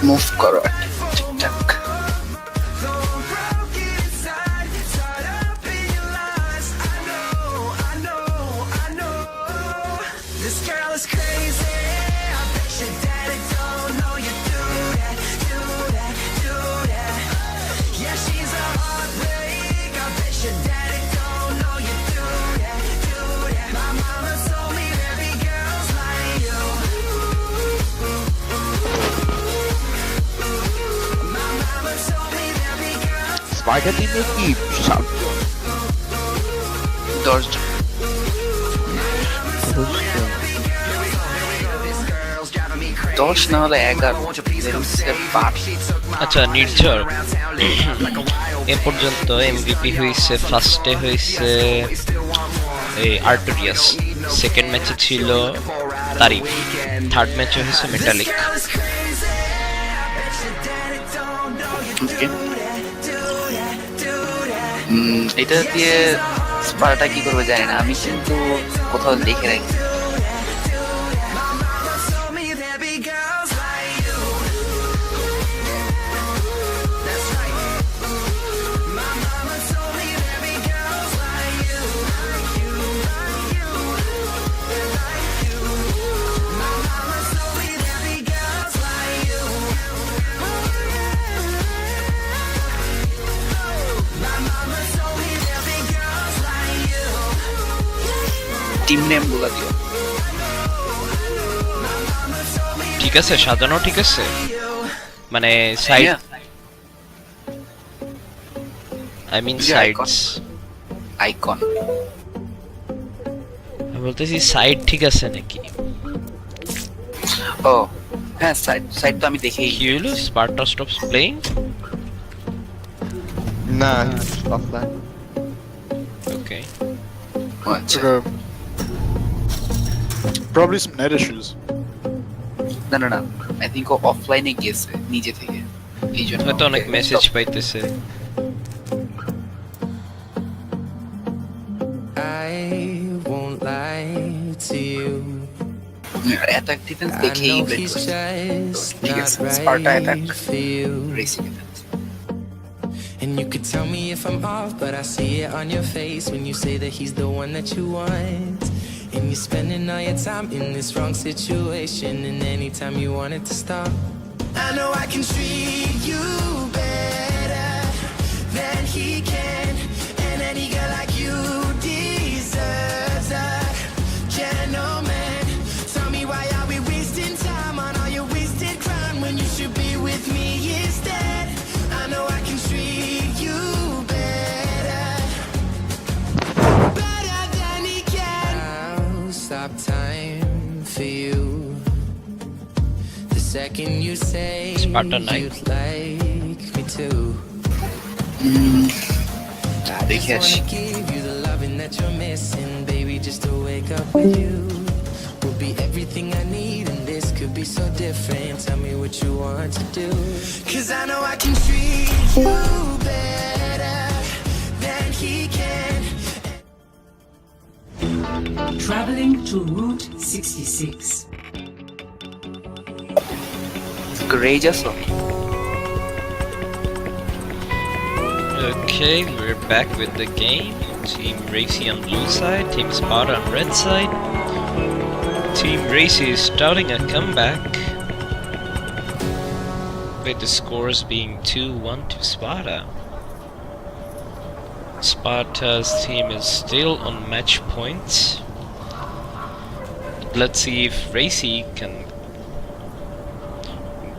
মুভ করো ঠিকঠাক স্পাইডার টিমে কি 10 জন দশ না হলে 11 আচ্ছা নির্ঝর এ পর্যন্ত এমভিপি হয়েছে ফার্স্টে হয়েছে এই আর্টোরিয়াস সেকেন্ড ম্যাচে ছিল তারিফ থার্ড ম্যাচে হয়েছে মেটালিক এটা দিয়ে স্পারটা কি করবে জানি না আমি কিন্তু কোথাও দেখে রাখি টিম নেম গুলো দিও ঠিক আছে সাজানো ঠিক আছে মানে side I mean sides icon আমি বলতেছি সাইড ঠিক আছে নাকি ও হ্যাঁ সাইড তো আমি দেখেই কি হলো স্পার্টা স্টপস প্লেইং না অফলাইন ওকে আচ্ছা Probably some net issues. না আই থিংক ও অফলাইনে গেছে নিজে থেকে এই জন্য হয়তো অনেক মেসেজ পাইতেছে I won't lie to you. Attack defence দেখেই ব্লেড ঠিক আছে Sparta attack racing And you could tell me if I'm off, but I see it on your face when you say that he's the one that you want. And you're spending all your time in this wrong situation, and anytime you want it to stop. I know I can treat you better than he can, and any girl like you deserves a gentleman. Tell me why are we wasting time on all your wasted crime when you should be with me instead. I know I can treat you better than he can. I'll stop time for you the second you say Sparta night. you'd like me to. I দেখে just আসি wanna give you the loving that you're missing, baby. Just to wake up with you will be everything I need, and this could be so different. Tell me what you want to do, 'cause I know I can treat you better than he can. Traveling to Route 66. Raise আসো Okay, we're back with the game. Team Racy on blue side, Team Sparta on red side. Team Racy is starting a comeback, with the scores being 2-1 to Sparta. Sparta's team is still on match points. let's see if Racy can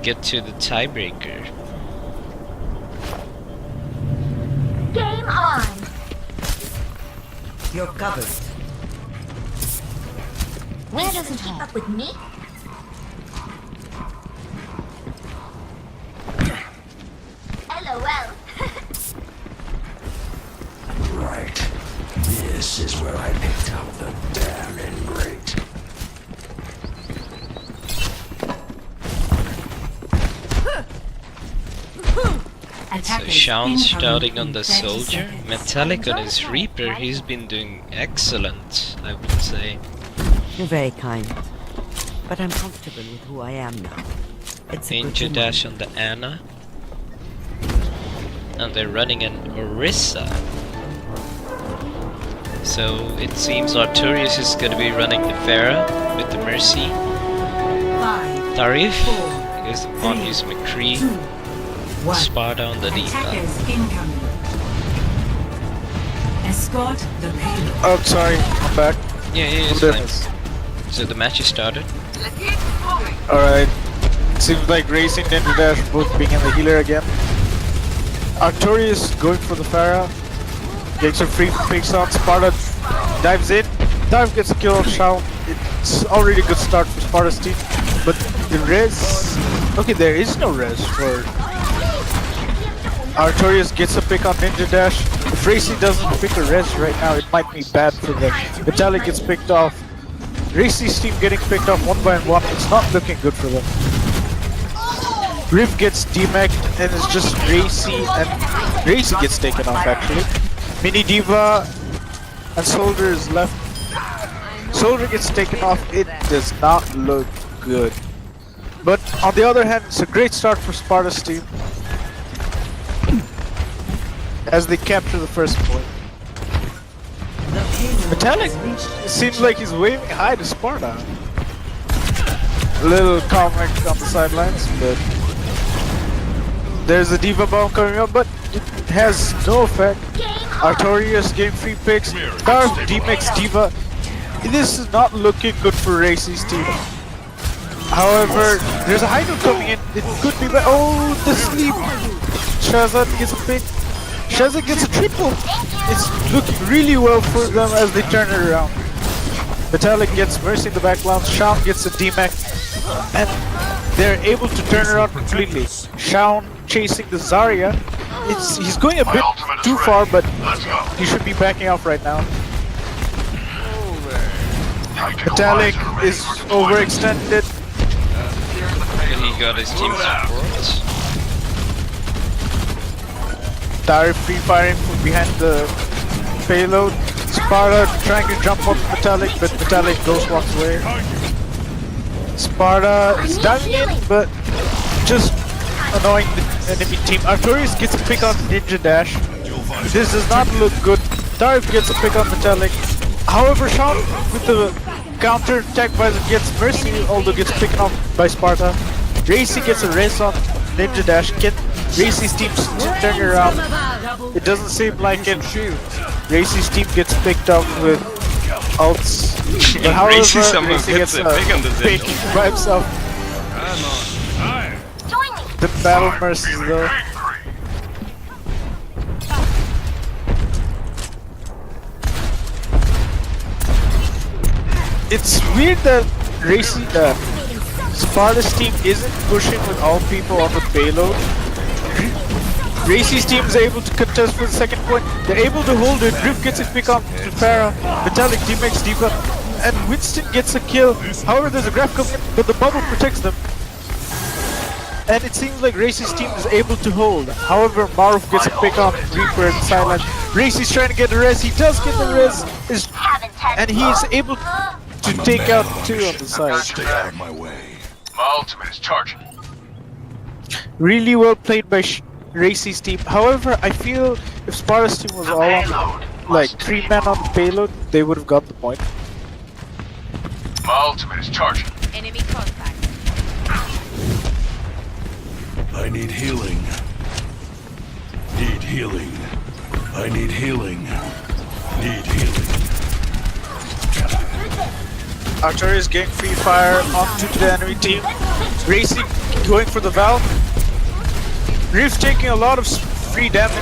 get to the tiebreaker. Game on. You're covered. Where does it keep up with me? LOL. Right. This is where I picked up the damn ingrate. So Sean's starting on the soldier, Metallic on his Reaper. He's been doing excellent, I would say. You're very kind, but I'm comfortable with who I am now. It's a good Ninja Dash on the Ana. And they're running an Orisa. So it seems Artorias is gonna be running the Pharah with the Mercy. Tarif is on his McCree. Sparta on the Diva. Attackers incoming. Escort the payload. Oh, sorry, I'm back. Yeah, it's fine. So the match is started. Alright. Seems like Racy and Ninja Dash both being in the healer again. Artorias going for the Pharah. Gets a free picks on. Sparta dives in. Dive gets a kill on Shao. It's already a good start for Sparta's team. But the res... Okay, there is no res for... Artorias gets a pick on Ninja Dash. If Racy doesn't pick a res right now, it might be bad for them. Metallic gets picked off. Racy's team getting picked off one by one. It's not looking good for them. Riv gets demeched and it's just Racy, and Racy gets taken off actually. Mini Diva and Soldier is left. Soldier gets taken off. It does not look good. But on the other hand, it's a great start for Sparta's team as they capture the first point. Metallic seems like he's waving hi to Sparta. A little comic on the sidelines, but there's a Diva bomb coming up, but it has no effect. Artorias getting free picks. Darth demix Diva. This is not looking good for Racy's team. However, there's a high note coming in. It could be bad. Oh, the sleep. Shazad gets a pick. Shazad gets a triple. It's looking really well for them as they turn it around. Metallic gets Mercy in the background. Shaun gets a DMAC. And they're able to turn it around completely. Shaun chasing the Zarya. He's going a bit too far, but he should be backing off right now. Metallic is overextended. And he got his team support. Tari free firing from behind the payload. Sparta trying to jump on Metallic, but Metallic ghost walks away. Sparta is diving in, but just annoying the enemy team. Artorias gets a pick on Ninja Dash. This does not look good. Tarif gets a pick on Metallic. However, Shaun with the counter attack visor gets Mercy, although gets picked off by Sparta. Racy gets a race on Ninja Dash. Get Racy's team turn around. It doesn't seem like it. Racy's team gets picked up with ults. But however, Racy gets a pick by himself. The battle mercies though. It's weird that Racy, Sparta's team isn't pushing with all people on the payload. Racy's team is able to contest for the second point. They're able to hold it. Drift gets a pick on Pharah. Metallic teammates Diva. And Winston gets a kill. However, there's a graph coming in, but the bubble protects them. And it seems like Racy's team is able to hold. However, Maruf gets a pick on Reaper and Silent. Racy's trying to get the res. He does get the res. And he is able to take out two on the side. Stay out of my way. My ultimate is charging. Really well played by Racy's team. However, I feel if Sparta's team was all on, like 3 men on the payload, they would have got the point. My ultimate is charging. Enemy contact. I need healing. Need healing. I need healing. Need healing. Artillery is getting free fire onto the enemy team. Racing going for the valve. Rift taking a lot of free damage.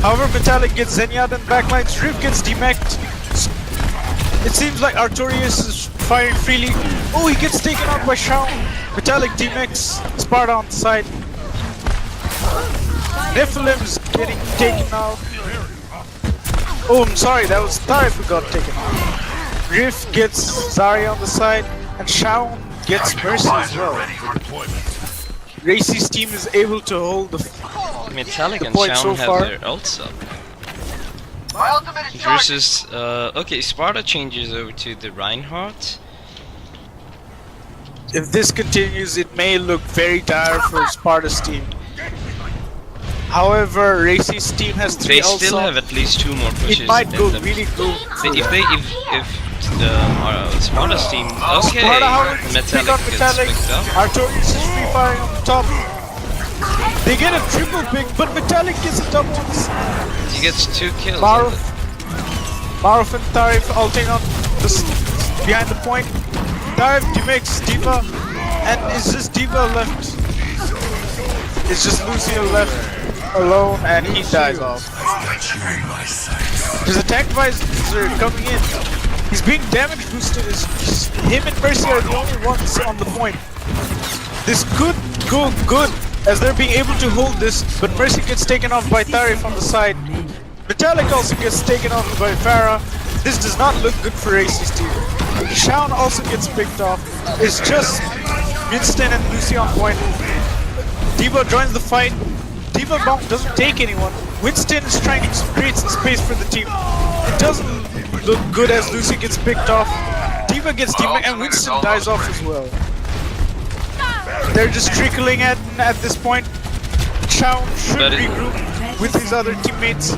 However, Metallic gets Zenyatta in backlines. Rift gets demeched. It seems like Artorias is firing freely. Oh, he gets taken out by Shaun. Metallic demects Sparta on the side. Nephilim's getting taken out. Oh, I'm sorry, that was Tarif who got taken out. Rift gets Zarya on the side, and Shaun gets Mercy as well. Racy's team is able to hold the Metallic and point Shaun so have far. their ults up. Versus, okay, Sparta changes over to the Reinhardt. If this continues, it may look very dire for Sparta's team. However, Racy's team has 3 They ults still on. have at least 2 more pushes. It might than go them. really good. If the Sparta's team, okay, Sparta, however, pick Metallic up gets Metallic. picked up. Artorias is free firing on the top. They get a triple pick, but Metallic gets a double on the side. He gets 2 kills. Maruf and Tarif ulting on behind the point. Tarif demix D.Va, and it's just D.Va left. It's just Lucio left alone, and he dies off. There's a tank visor coming in. He's being damage boosted. Him and Mercy are the only ones on the point. This could go good as they're being able to hold this, but Mercy gets taken off by Tarif on the side. Metallic also gets taken off by Farah. This does not look good for Racy's team. Shaun also gets picked off. It's just Winston and Lucy on point. D.Va joins the fight. D.Va bomb doesn't take anyone. Winston is trying to create some space for the team. It doesn't look good as Lucy gets picked off. D.Va gets demon and Winston dies off as well. They're just trickling at this point. Shaun should regroup with his other teammates.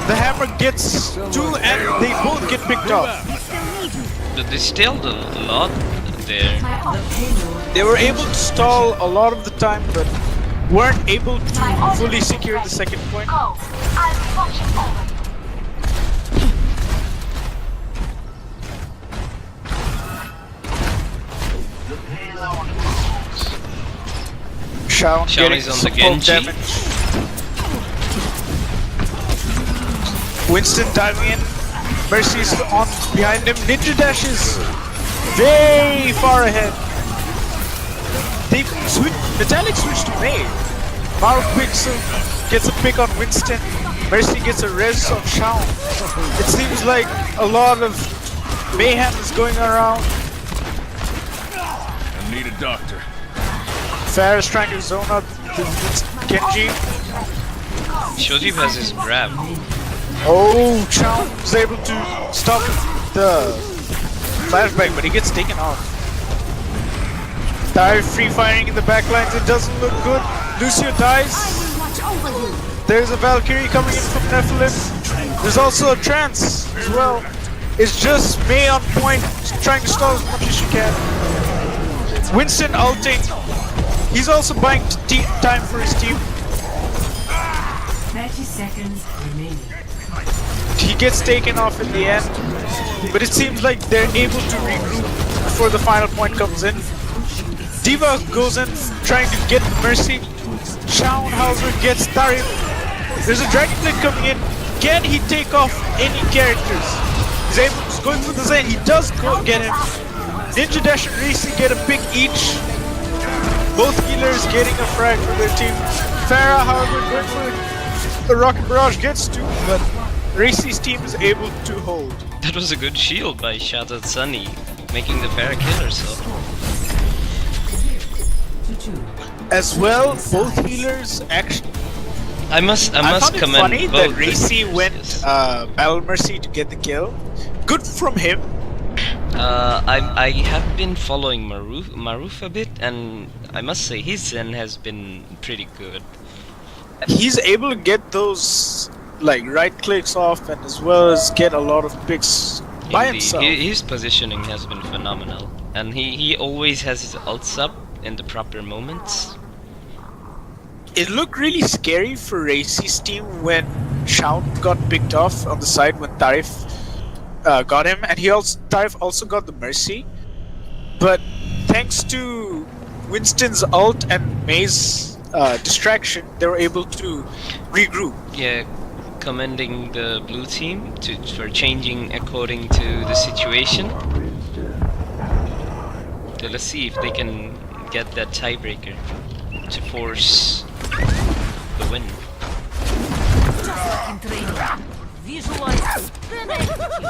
The hammer gets 2 and they both get picked off. But they still did a lot there. They were able to stall a lot of the time, but weren't able to fully secure the second point. Shaun getting is on the some poke Genji. damage. Winston diving in. Mercy's on behind him. Ninja Dash is way far ahead. Metallic switched to May. Mark gets a pick on Winston. Mercy gets a res on Shaun. It seems like a lot of mayhem is going around. I need a doctor. Farah is trying to zone out Genji. Shoji has his grab. Oh, Shaun is able to stop the flashback, but he gets taken off. Dire free firing in the backlines, it doesn't look good. Lucio dies. There's a Valkyrie coming in from Nephilim. There's also a Trance as well. It's just May on point, trying to stall as much as she can. Winston ulting. He's also buying time for his team. 30 seconds remaining. He gets taken off in the end, but it seems like they're able to regroup before the final point comes in. D.Va goes in trying to get Mercy. Shaun, however, gets Tarif. There's a Dragon Blade coming in. Can he take off any characters? He's going for the Zen. He does go get him. Ninja Dash and Racy get a pick each. Both healers getting a frag for their team. Farah, however, going for the Rocket Barrage gets 2, but Racy's team is able to hold. That was a good shield by Shattered Sunny, making the Farah kill herself. As well, both healers actually. I must found it commend funny both. that Racy went Battle Mercy to get the kill. Good from him. I have been following Maruf a bit, and I must say his Zen has been pretty good. He's able to get those like right clicks off, and as well as get a lot of picks by Indeed. himself. His positioning has been phenomenal, and he always has his ults up in the proper moments. It looked really scary for Racy's team when Shaun got picked off on the side when Tarif got him, and Tarif also got the Mercy. But thanks to Winston's ult and May's distraction, they were able to regroup. Yeah, commending the blue team for changing according to the situation. So let's see if they can get that tiebreaker to force the win. Just like in training. Visualize, then execute.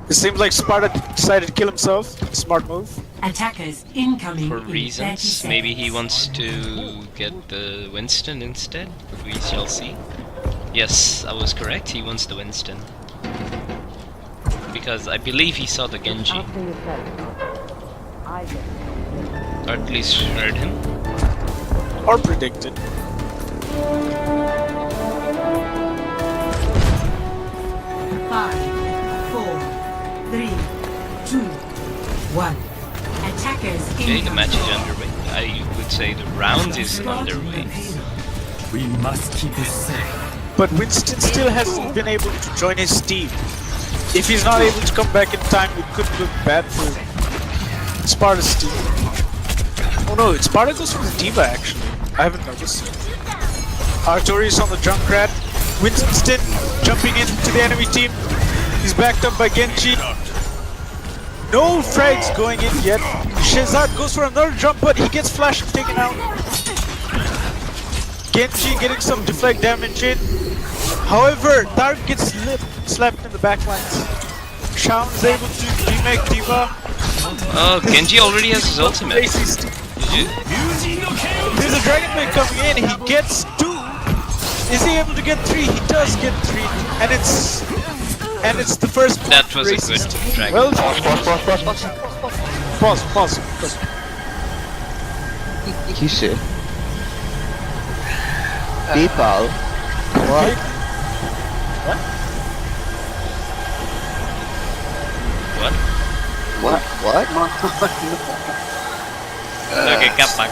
It seems like Sparta decided to kill himself. Smart move. Attackers incoming. For reasons, maybe he wants to get the Winston instead. We shall see. Yes, I was correct. He wants the Winston. Because I believe he saw the Genji. Or at least heard him. Or predicted. Five, 4, 3, 2, 1. Attackers Okay, the match is underway. I would say the round is underway. We must keep it safe. But Winston still hasn't been able to join his team. If he's not able to come back in time, it could look bad for Sparta's team. Oh no, Sparta goes for the D.Va actually. I haven't noticed. Artorias on the Junkrat. Winston jumping into the enemy team. He's backed up by Genji. No frags going in yet. Shehzad goes for another jump, but he gets flash and taken out. Genji getting some deflect damage in. However, Dark gets slapped in the backlines. Shaun is able to remake D.Va. Oh, Genji already has his ultimate. There's a Dragon Blade coming in. He gets 2. Is he able to get 3? He does get 3, and it's the first. That was a good Dragon. Well, pause. কিসে PayPal what Okay, kappa.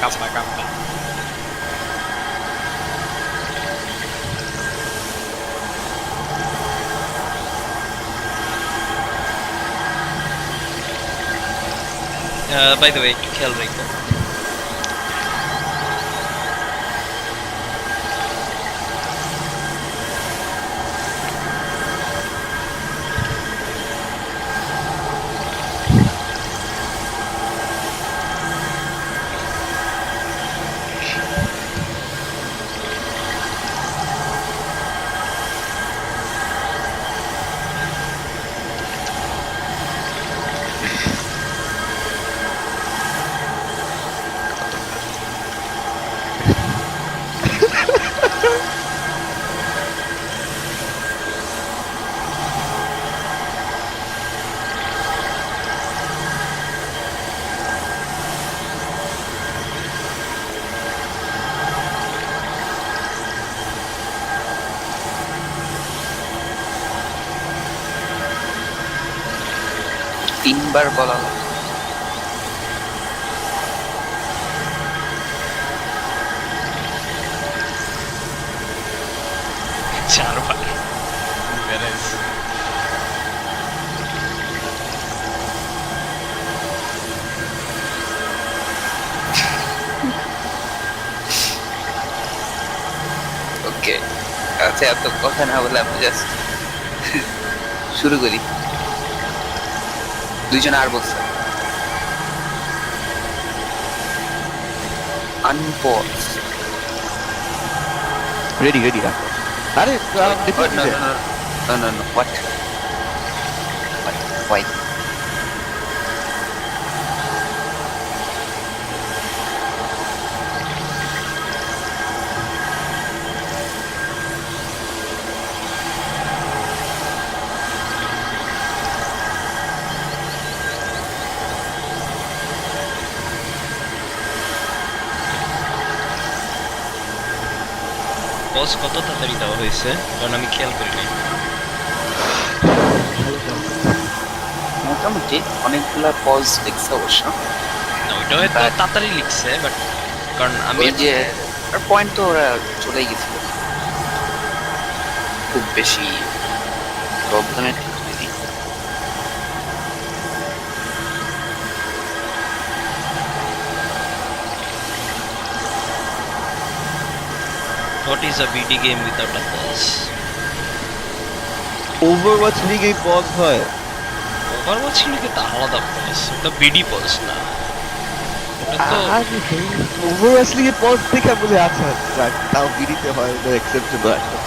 By the way, kill Rico. তিনবার বলা হলো চারবার ওকে আচ্ছা এত কথা না বলে আমরা জাস্ট শুরু করি দুইজন আর বলছে আনপজ ready রাখো আরে no what why বস কত তাড়াতাড়ি দেওয়া হয়েছে কারণ আমি খেয়াল করি নাই মোটামুটি অনেকগুলা পজ লিখছে অবশ্য না ওইটা হয়তো তাড়াতাড়ি লিখছে বাট কারণ আমি ওই যে পয়েন্ট তো ওরা চলেই গেছিল খুব বেশি problematic what is a BD game without a pause? Overwatch লিগে পজ হয়। Overwatch লিগে তো আলাদা pause, ওটা BD pause না। ওটা তো ওভারওয়াচ লিগে পজ দেখে বলে আচ্ছা যাক, তাও বিড়িতে হয় ওটা অ্যাকসেপ্টেবল একটা।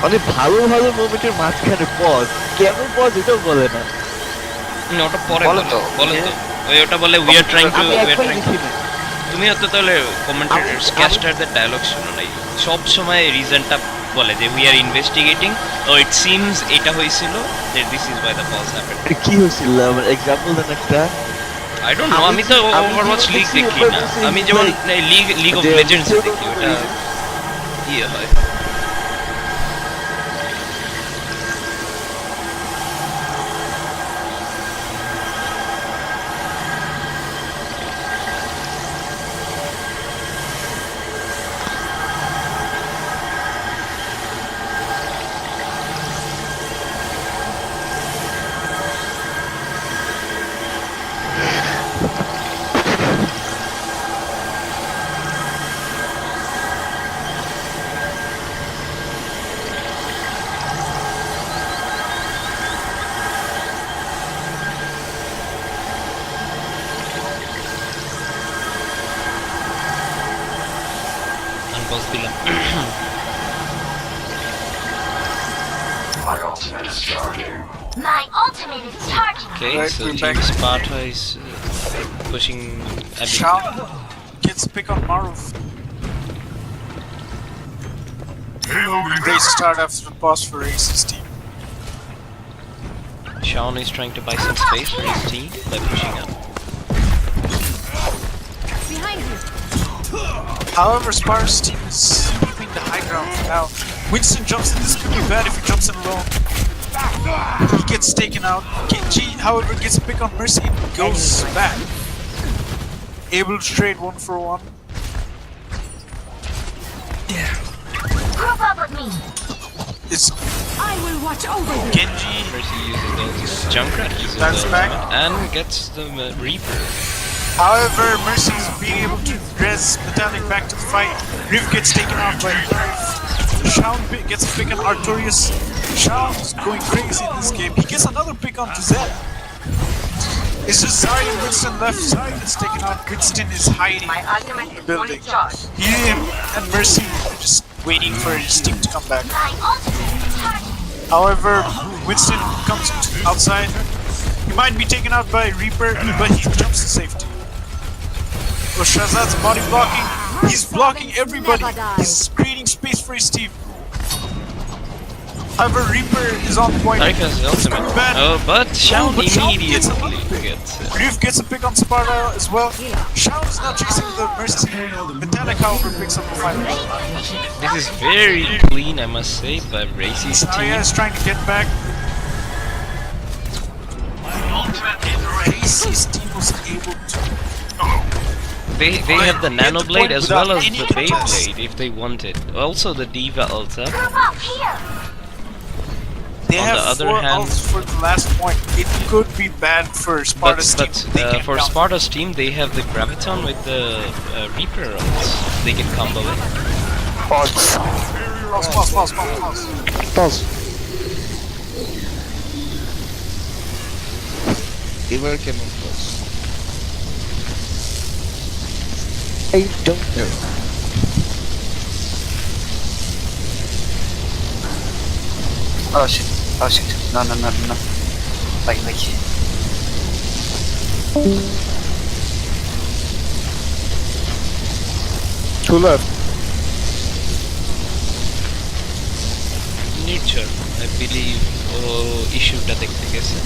অনেক ভালো ভালো মোমেন্টের মাঝখানে পজ, কেন পজ এটাও বলে না। না, ওটা পরে বলো তো, বলে তো ওটা বলে we are trying to আমি একবার লিখিনি। তুমি তো তাহলে কমেন্টেটরস ক্যাস্টারদের ডায়লগ শুনো নাই, সব সময় রিজনটা বলে যে we are investigating, or it seems এটা হইছিল that this is why the pause happened. এটা কি হয়েছিল আমার এক্সাম্পল দেন একটা। I don't know, আমি তো ওভারওয়াচ লিগ দেখি না, আমি যেমন লিগ অফ লেজেন্ডস দেখি, ওটা ইয়ে হয়। Unpause দিলাম। My ultimate is charging. My ultimate is charging. Okay, Right, so we're Team back. Sparta is pushing Abby. Shawn gets a pick on Maruf. Great start after the pause for Ace's team. Shawn is trying to buy some space for his team by pushing up. Behind you. However, Sparta's team is keeping the high ground for now. Winston jumps in. This could be bad if he jumps in alone. He gets taken out. KG, however, gets a pick on Mercy and goes back. Able to trade 1-for-1. Group up with me. It's I will watch over you. Genji. Mercy uses those. Junkrat uses That's those back. and gets the Reaper. However, Mercy is being able to res Metallic back to the fight. Riv gets taken out by Nerf. Shawn gets a pick on Artorias. Shawn's going crazy in this game. He gets another pick on Zed. It's just Zarya and Winston left. Zarya gets taken out. Winston is hiding My ultimate in is the fully building. charged. He and Mercy are just waiting for his team to come back. My ultimate is charging. However, Winston comes outside. He might be taken out by Reaper, but he jumps to safety. Oh, Shazad's body blocking. He's blocking everybody. He's creating space for his team. However, Reaper is on point. Tarek has his ultimate. Bad. Oh, but Shawn but Shawn gets immediately gets it. Reef gets a pick on Sparta as well. Shawn is now chasing the Mercy. Metallic, however, picks up the final. This is very clean, I must say, by Racy's team. Zarya is trying to get back. Racy's team was able to. They have the Nano the Blade point as well without as any the contest. Beyblade if they want it. Also the Diva Ulta. Group up here. They On have the other 4 hand- ults for the last point. It could be bad for Sparta's team. They can for counter. Sparta's team, they have the Graviton with the Reaper ults. They can combo it. Pause. Pause. এবার কেমন pause? I don't know. Oh shit. Oh shit. No. Bye. Two left. Nature, I believe, issueটা দেখতে গেছে.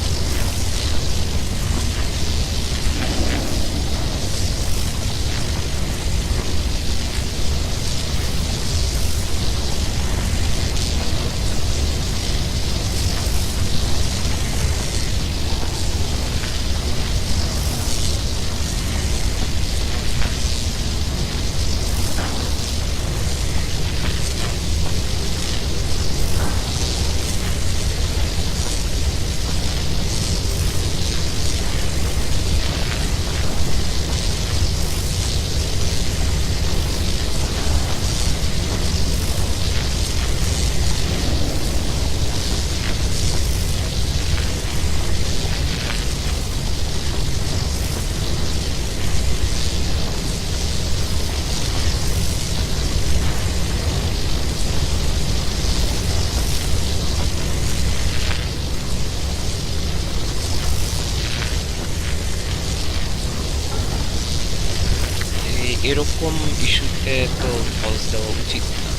এরকম ইস্যুতে তো pause দেওয়া উচিত না,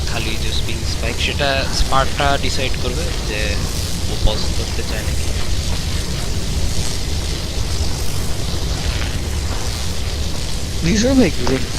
খালি জাস্ট বিং স্পাইক। সেটা স্পার্টা ডিসাইড করবে যে ও পজ করতে চায় নাকি। These are like really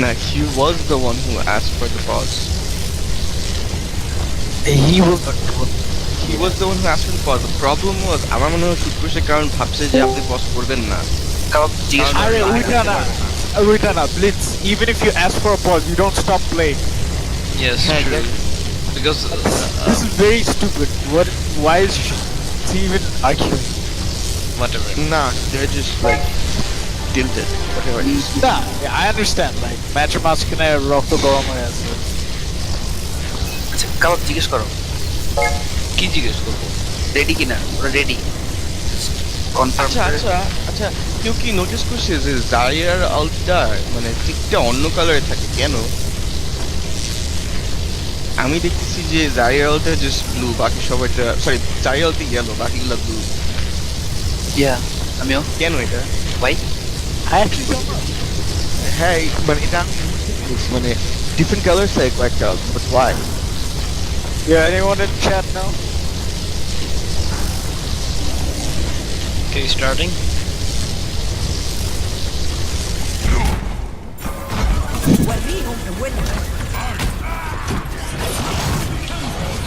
Nah, he was the one who asked for the pause. He was the one. He was the one who asked for the pause. The problem was, আমার মনে হয় shoot করছে কারণ ভাবছে যে আপনি pause করবেন না। Are Uitana, Blitz, even if you ask for a pause, you don't stop playing. Yes, true. Because This is very stupid. Why is she even arguing? whatever. Nah, they're just like tilted. Whatever it is. Nah, I understand. Like, match maskine rokto gorom hoye ache. আচ্ছা কাবাব জিজ্ঞেস করো, কি জিজ্ঞেস করবো? Ready কিনা? ওরা ready confirm. আচ্ছা আচ্ছা আচ্ছা, কেউ কি নোটিস করছে যে জারিয়ার আলটা মানে ঠিকটা অন্য কালারে থাকে কেন? আমি দেখতেছি যে জারিয়ার আলটা জাস্ট ব্লু, বাকি সবাইটা সরি জারিয়ার আলটা ইয়েলো, বাকিগুলো ব্লু। ইয়া আমিও। কেন এটা? Why? I actually don't know. হ্যাঁ মানে এটা মানে different colours like white colour, but why? Yeah, anyone in chat now? Okay, starting.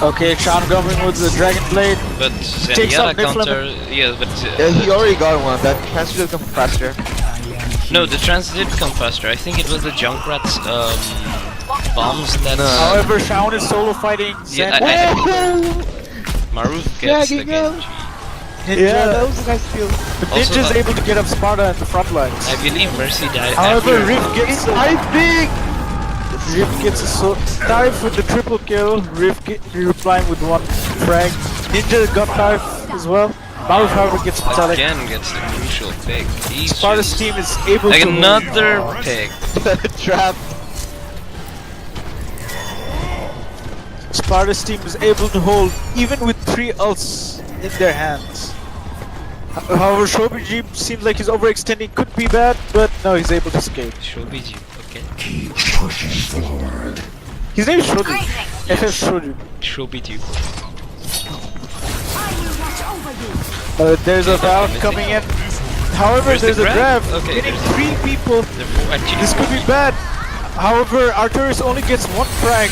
Okay, Sean coming with the Dragon Blade. But Takes Zenyatta out Niflheim. counter, yeah, but He already got one. That has to come faster. no, the trans did come faster. I think it was the Junkrat's bombs that. However, Shaun is solo fighting Zen. Yeah, Maruf gets the Genji. Ninja, that was a nice kill. but Also, Ninja's able to get up Sparta in the front lines. I believe Mercy died However, after. Rift gets Rift gets a dive with the triple kill. Rift replying with one frag. Ninja got dive as well. Maruf, however, gets metallic. Again gets the crucial pick. He's Sparta's just team is able like to another pick. Trap. Sparta's team is able to hold even with 3 ults in their hands. However, Shobiji seems like he's overextending. Could be bad, but no, he's able to escape. Shobiji, okay. Keep pushing forward. His name is Shoju. FF Shoju. Shobiji. There's a valve coming in. However, Where's there's the a grab? grab. Okay, Getting there's 3 people. Actually, This could be bad. However, Arturus only gets 1 frag.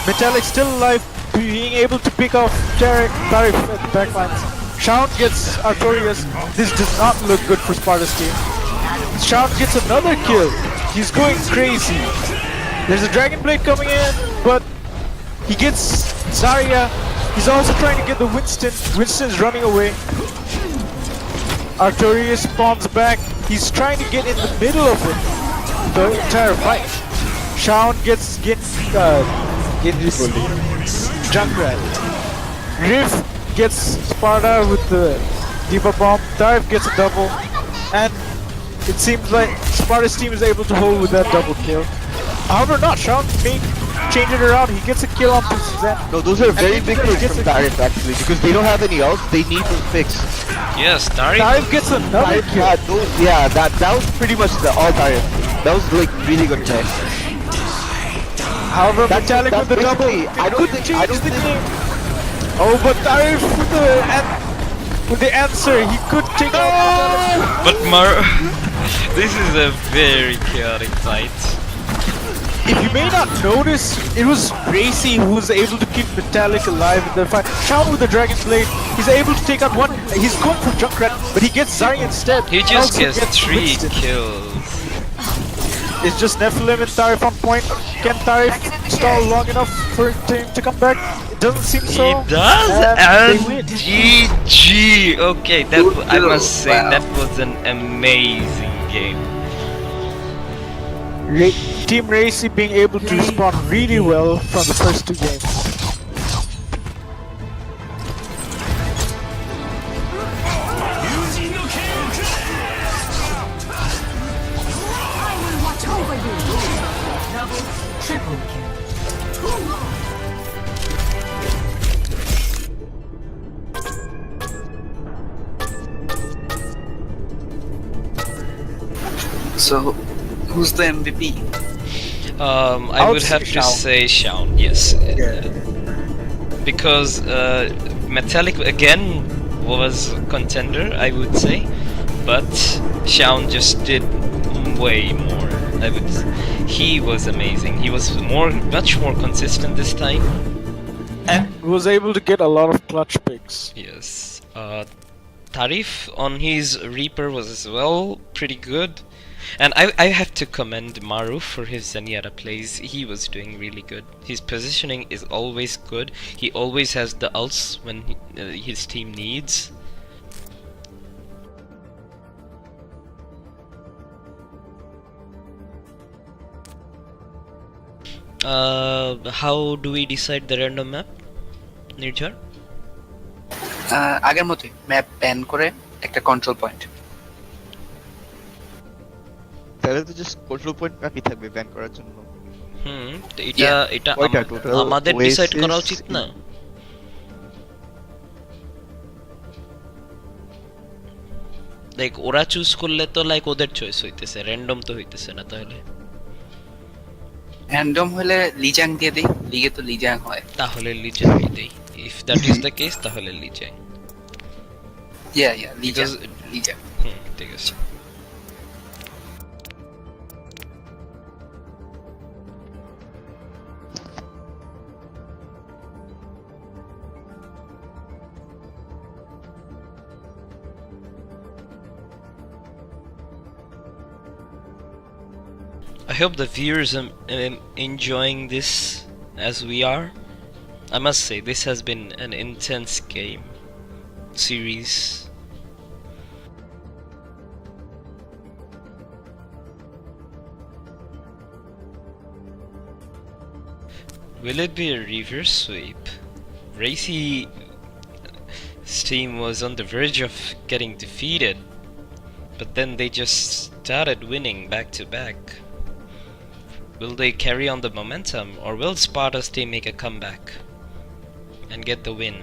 Metallic still alive, being able to pick off Tarif at the backlines. Shaun gets Artorias. This does not look good for Sparta's team. Shaun gets another kill. He's going crazy. There's a Dragon Blade coming in, but he gets Zarya. He's also trying to get the Winston. Winston's running away. Artorias spawns back. He's trying to get in the middle of it. The entire fight. Shaun gets Junkrat. Rift gets Sparta with the Diva Bomb. Dive gets a double. And it seems like Sparta's team is able to hold with that double kill. However, not. Shaun may change it around. He gets a kill on Zen. No, those are very big kills from Darius actually, because they don't have any else. They need to fix. yes, Dari. Dive gets another kill. That was pretty much the all Darius. That was like really good play. However, Metallic with the double. I don't think. Game. Oh, but Dive with the answer. He could take out. But this is a very chaotic fight. if you may not notice, it was Racy who was able to keep Metallic alive in the fight. Shaun with the Dragon Blade, he's able to take out one. He's going for Junkrat, but he gets Zarya instead. He just Also gets 3 Winston. kills. It's just Nephilim and Tarif on point. Can Tarif stall long enough for him to come back? It doesn't seem so. He does, They and win. GG. Okay, that I must say that was an amazing game. Team Racy being able to respond really well from the first 2 games. I will watch over you. Double, triple kill. So, who's the MVP? I would have to say Shaun, yes. Because Metallic again was contender, I would say, but Shaun just did way more. He was amazing. He was much more consistent this time. And was able to get a lot of clutch picks. Yes. Tarif on his Reaper was as well pretty good. And I have to commend Maru for his Zenyatta plays. He was doing really good. His positioning is always good. He always has the ults when his team needs. How do we decide the random map, Nirjar? আগের মতোই map pan করে একটা control point. তাহলে তো just control point ম্যাপই থাকবে ban করার জন্য। তো এটা কয়টা total? আমাদের ডিসাইড করা Oasis উচিত না? লাইক ওরা চুজ করলে তো লাইক ওদের চয়েস হইতেছে, র্যান্ডম তো হইতেছে না তাহলে। র‍্যান্ডম হলে লিজাং দিয়ে দেই, লিগে তো লিজাং হয়। তাহলে লিজাংই দেই। If that is the case তাহলে লিজাং। ইয়া লিজাং। লিজাং। ঠিক আছে। I hope the viewers are enjoying this as we are. I must say, this has been an intense game series. Will it be a reverse sweep? Racy's team was on the verge of getting defeated, but then they just started winning back to back. Will they carry on the momentum, or will Sparta's team make a comeback and get the win?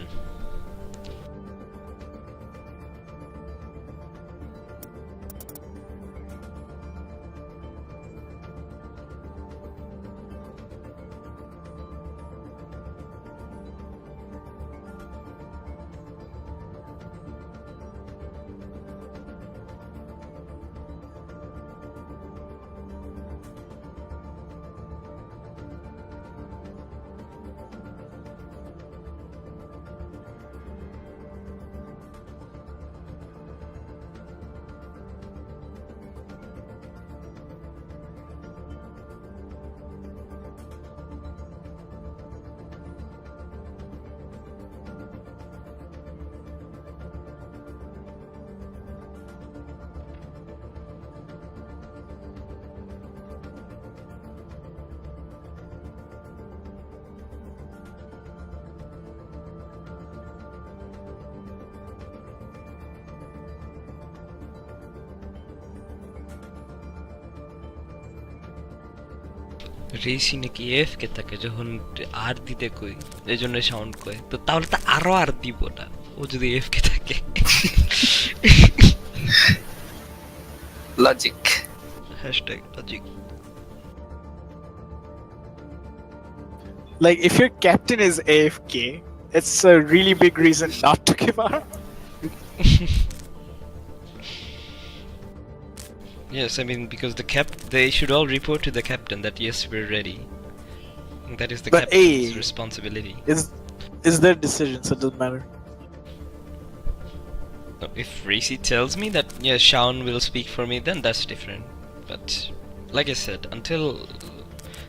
রেসি নাকি F কে থাকে যখন আর দিতে কই, এজন্য sound কয়। তো তাহলে তো আরো আর দিব না ও যদি এফ কে থাকে। Logic #logic. Like, if your captain is AFK, it's a really big reason not to give up. Yes, I mean because they should all report to the captain that yes, we're ready. That is the But, captain's hey, responsibility. Is their decision, so it doesn't matter. If Racy tells me that yeah, Shaun will speak for me, then that's different. But like I said, until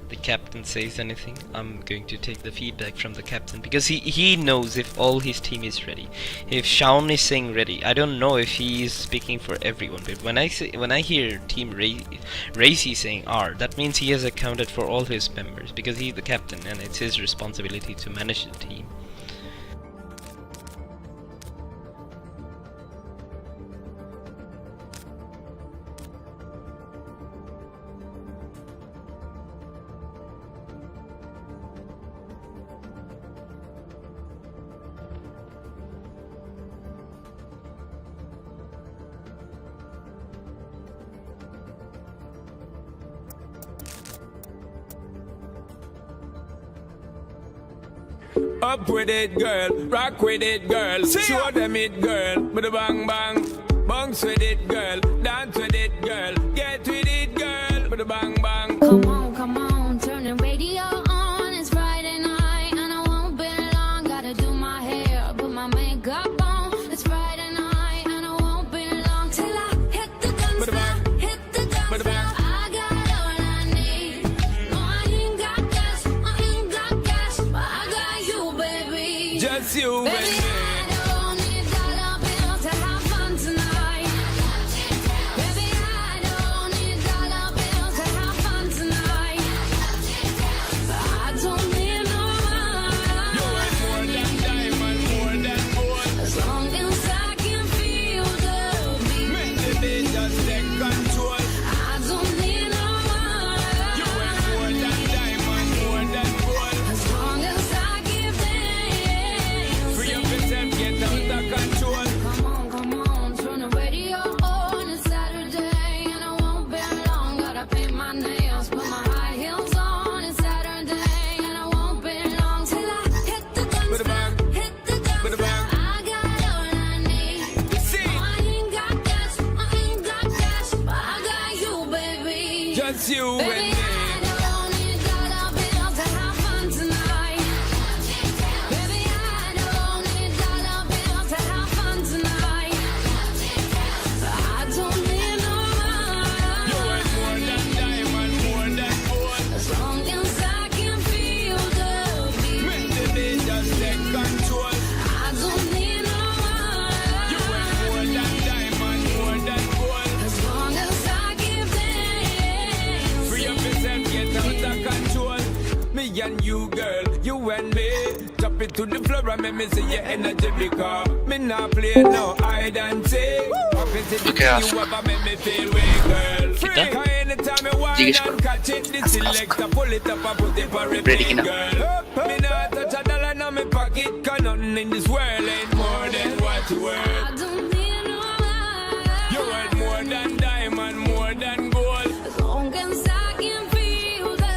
the captain says anything, I'm going to take the feedback from the captain because he knows if all his team is ready. If Shaun is saying ready, I don't know if he is speaking for everyone. But when I hear Team Racy saying R, that means he has accounted for all his members because he's the captain and it's his responsibility to manage the team. Up with it, girl. Rock with it, girl. Show them it, girl. With a bang bang. Bounce with it, girl. Dance with it, girl. Get with it, girl. With a bang bang. Come on, turn the radio on. It's Friday night and I won't be long. Gotta do my hair, put my makeup on. It's Friday night and I won't be long till I hit the dance floor. Hit the dance floor. I got all I need. No, I ain't got cash. I ain't got cash, but I got you, baby. Just you, Baby, baby. I don't need dollar bills to have fun tonight. Baby, I don't need dollar bills to have fun tonight. I don't need no money. You want more than diamond, more than gold. As long as I can feel the beat. Make the beat just take control. I don't need no money. You want more than diamond, more than gold. As long as I give dance. Free up yourself, get out of control. Come on, turn the radio on. It's Saturday and I won't be long. Gotta paint my nails, put my high heels on. It's Saturday and I won't be long till I hit the dance With a bang. floor. Hit the dance With a floor. bang. I got all I need. You see? No, I ain't got cash, I ain't got cash, but I got you, baby. Just you Baby, and me. I don't need dollar bills to have fun tonight. Baby, I don't need dollar bills to have fun tonight. I don't need no You want more money. than diamond, more than gold. As long as I can feel the beat. Make the beat just take control. I don't need no You want more money. than diamond, more than gold. As long as I give dance. Free up yourself, get out of control. Me and you, girl, you and me. Drop it to the floor and make me see your energy because me not play no hide and seek. Opposite Okay, you Oscar. ever make me feel way, girl. Free, Kita? cause anytime you whine জিজ্ঞেস and করো। catch it, the selector pull it up and put it for Ready repeat, কিনা? girl. Me not touch a dollar in my pocket, cause nothing in this world ain't more than what you worth. I don't need no money. You worth more than diamond, more than gold. As long as I can feel the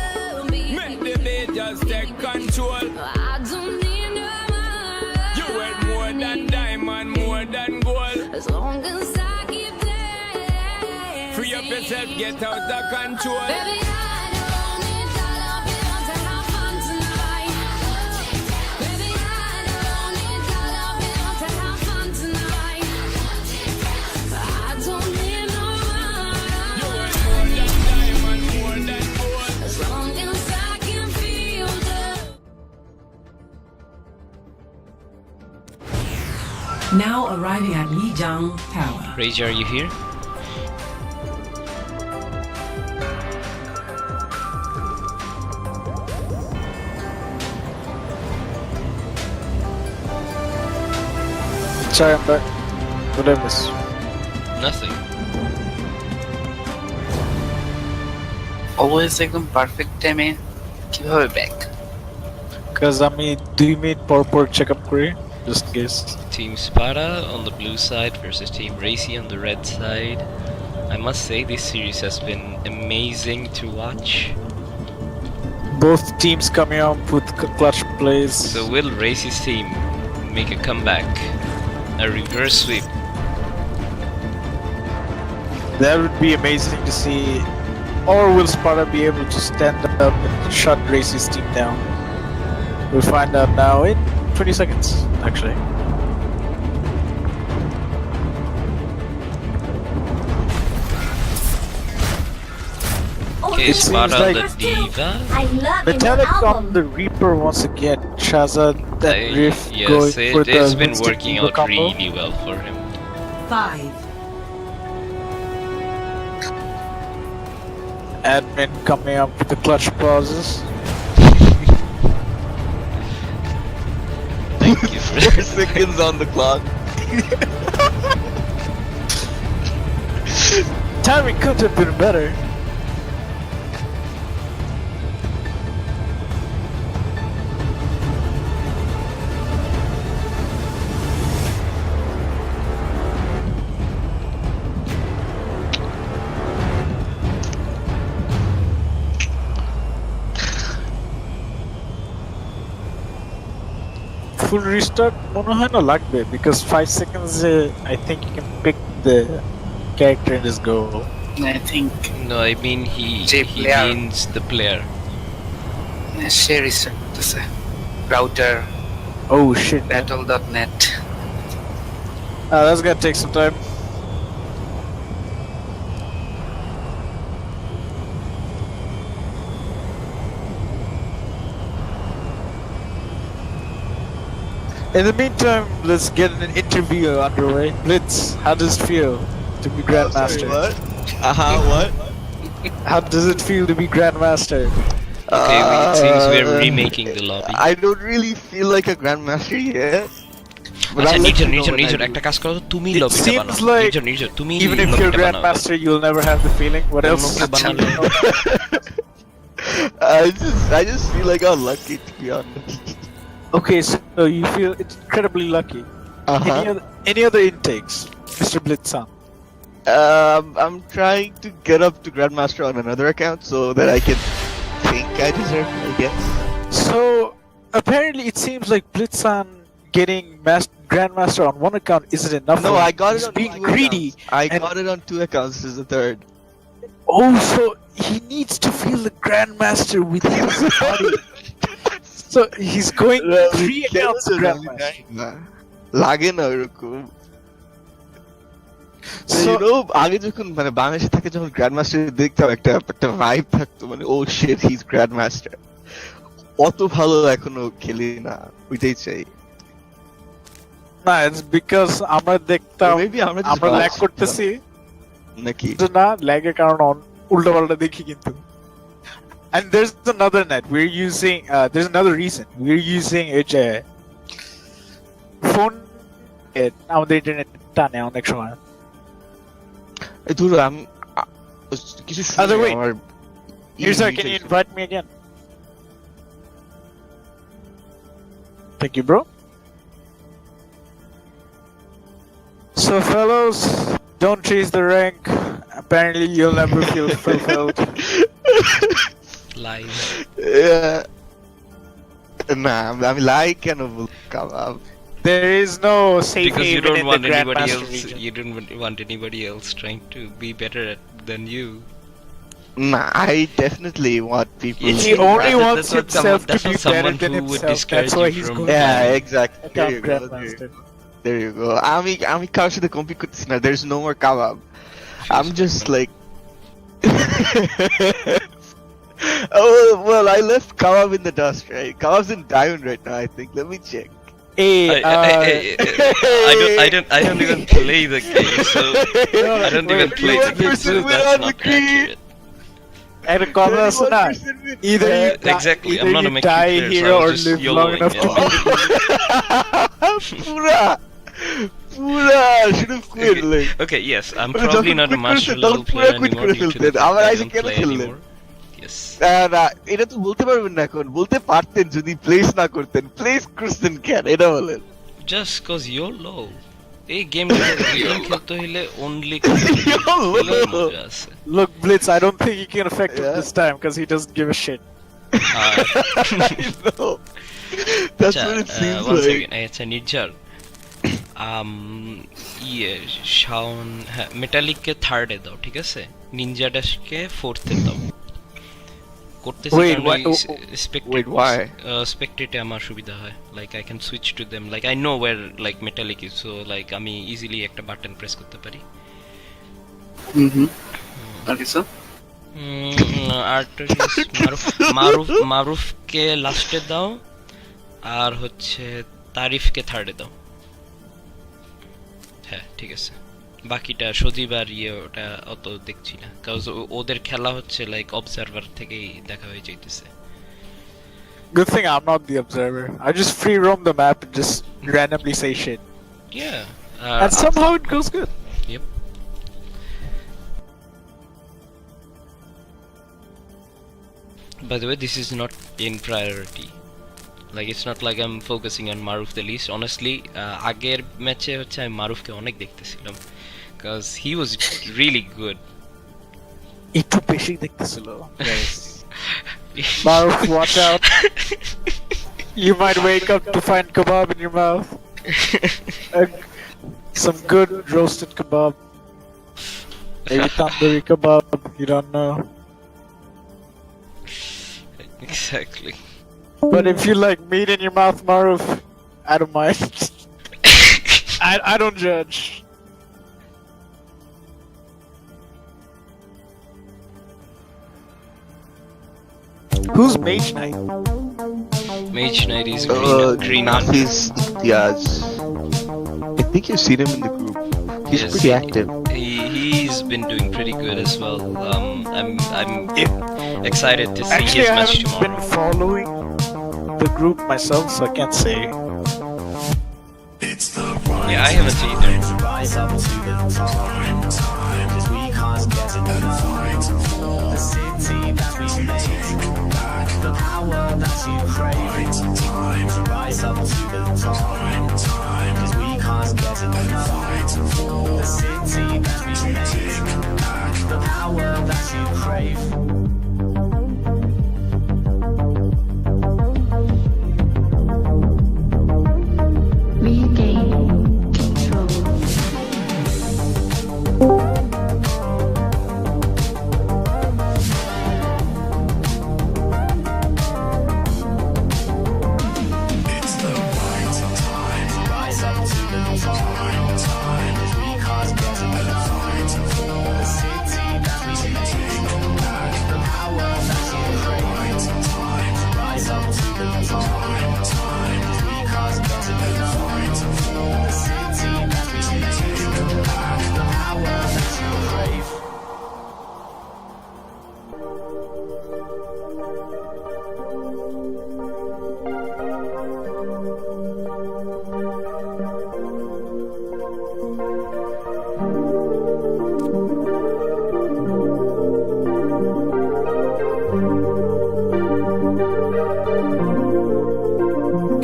beat. Make the beat just take control. I don't need no money. You worth more than diamond, more than gold. As long as I keep dancing. Free up yourself, get out of control. Baby, I don't need dollar bills to have fun tonight. Baby, I don't need dollar bills to have fun tonight. I don't need no You money. worth more than diamond, more than gold. As long as I can feel the Now arriving at Lijiang Tower. Rage, are you here? Sorry, I'm back. What did I miss? Nothing. Always একদম perfect টাইমে কিভাবে back? Because I mean, do you mean purport checkup query? Just in case. Team Spada on the blue side versus Team Racy on the red side. I must say this series has been amazing to watch. Both teams coming out with clutch plays. So will Racy's team make a comeback? A reverse sweep? That would be amazing to see. Or will Sparta be able to stand up and shut Gracie's team down? We'll find out now in 20 seconds, actually. Okay, It seems Sparta like the Diva. Metallic on the Reaper once again. Shazad and Rift going Yes, for it's the been instant working Diva out combo. really well for him. 5. Admin coming up with the clutch pauses. Thank you. 4 seconds on the clock. Timing could have been better. Full restart মনে হয় না লাগবে because 5 seconds I think you can pick the character and just go. I think No, I mean he player. means the player. Say restart করতেছে router Oh shit. battle.net That's gonna take some time. In the meantime, let's get an interview underway. Blitz, how does it feel to be Grandmaster? What? What? How does it feel to be Grandmaster? Okay, it seems we're remaking the lobby. I don't really feel like a grandmaster yet. But আচ্ছা I'll let নির্জন you know নির্জন when I নির্জন do. একটা কাজ করো তুমি It লবিটা seems বানাও like নির্জন নির্জন তুমি even if you're লবিটা বানাও Grandmaster, you'll never have the feeling. What অন্য else? কেউ বানালে I just feel like I'm lucky to be honest. Okay, so you feel incredibly lucky. Any other intakes, Mr. Blitzan? I'm trying to get up to Grandmaster on another account so that I can think I deserve it, I guess. So apparently, it seems like Blitzan getting Grandmaster on one account isn't enough. No, for him. I got He's it on being 2 greedy. accounts. I got it on 2 accounts. This is the third. Oh, so he needs to feel the Grandmaster within his body. So he's going 3 accounts Grandmaster. লাগে না ওরকম So আগে যখন মানে বাংলাদেশে থাকে যখন grandmaster দেখতাম একটা ভাইব থাকতো মানে ও শিট হি ইজ গ্র্যান্ডমাস্টার অত ভালো এখনো খেলি না ওইটাই চাই না it's because আমরা দেখতাম Maybe আমরা just আমরা ল্যাগ বাজ করতেছি নাকি না ল্যাগের কারণ উল্টো পাল্টা দেখি কিন্তু and there's another net we're using there's another reason we're using a phone আমাদের ইন্টারনেট টানে অনেক সময় এই দূর আমি কিছু Other way. আমার Here's how, can you invite me again? Thank you, bro. So, fellows, don't chase the rank. Apparently, you'll never feel fulfilled. Live. Yeah. না আমি লাইক কেন বলতাম There is no safe Because you haven don't in want the anybody Grandmaster else. region. You don't want anybody else trying to be better than you. Nah, I definitely want people. He only wants That's what himself to that's be what better someone than who would himself. discourage That's why you he's from. going Yeah, exactly. There account you go. Grandmaster. There you go. আমি কারোর সাথে compete করতেছি না. There's no more kebab. I'm just like. Oh well, I left kebab in the dust, right? Kebab's in Diamond right now, I think. Let me check. Hey, I don't even play the game, so I don't even play the game, so that's not accurate. And a comment also not. Either you Exactly, either I'm not you a Mexican die player, so here I was or just live long YOLOing enough it. to be. Pura should have quit. Like. Okay, yes, I'm probably not a master level player anymore due to the fact আমার that I আইসে don't কেন play খেললেন anymore. Yes. না এটা তো বলতে পারবেন না এখন বলতে পারতেন যদি প্লেস না করতেন প্লেস করতেন কেন এটা বলেন Just cause you're low. এই গেম খেলতে হইলে only মজা আছে। Look, Blitz, I don't think he can affect him this time because he doesn't give a shit. I know. That's what it seems one like. second. আচ্ছা নির্জার ইয়ে শাওন, হ্যাঁ মেটালিককে থার্ডে দাও, ঠিক আছে? নিনজা ড্যাশকে ফোর্থে দাও। করতেছি Wait, কারণ why- wait, why? স্পেকটেটে আমার সুবিধা হয়, like I can switch to them, like I know wire like metallic is, so like আমি ইজিলি একটা বাটন প্রেস করতে পারি। আর্টারিয়াস মারুফকে লাস্টে দাও, আর হচ্ছে তারিফকে থার্ডে দাও। হ্যাঁ ঠিক আছে, বাকিটা সজীব আর ইয়ে ওটা অত দেখছি না, কারণ ওদের খেলা হচ্ছে লাইক অবজারভার থেকেই দেখা হয়ে যাইতেছে। Good thing I'm not the observer. I just free roam the map and just randomly say shit. Yeah. And somehow it goes good. Yep. By the way, this is not in priority. Like it's not like I'm focusing on Maruf the least. Honestly, আগের ম্যাচে হচ্ছে আমি মারুফকে অনেক দেখতেছিলাম, because he was really good. একটু বেশি দেখতেছিল guys. Maruf, watch out. You might wake up to find kebab in your mouth. Some good roasted kebab. Maybe tandoori kebab, you don't know. Exactly. But if you like meat in your mouth, Maruf, I don't mind. I don't judge. Who's Mage Knight? Mage Knight is green hunter. Nafis Imtiaz. I think you've seen him in the group. He's Yes. pretty active. He's been doing pretty good as well. I'm excited to see Actually, his I match haven't tomorrow. been following the group myself, so I can't say. Yeah, I haven't either. Rise up to the time, cause we can't get enough. The city that we made, the power that you crave. Rise up to the time, cause we can't get enough. The city that we made, the power that you crave. Regain control. Rise up to the time, cause we can't get enough. The city that we made, the power that you crave. Rise up to the time, cause we can't get enough. The city that we made, the power that you crave.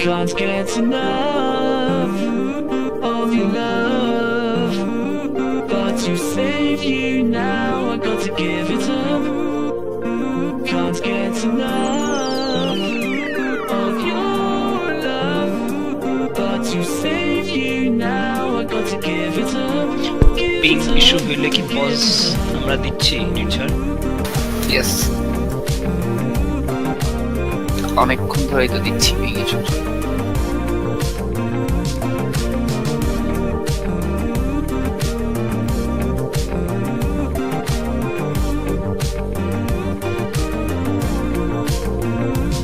Can't get enough of your love, but to save you now I got to give it up. Can't get enough of your love, but to save you now I got to give it up. Ping issue হইলে কি pause আমরা দিচ্ছি নির্ঝর? Yes, অনেকক্ষণ ধরেই তো দিচ্ছি কিছু।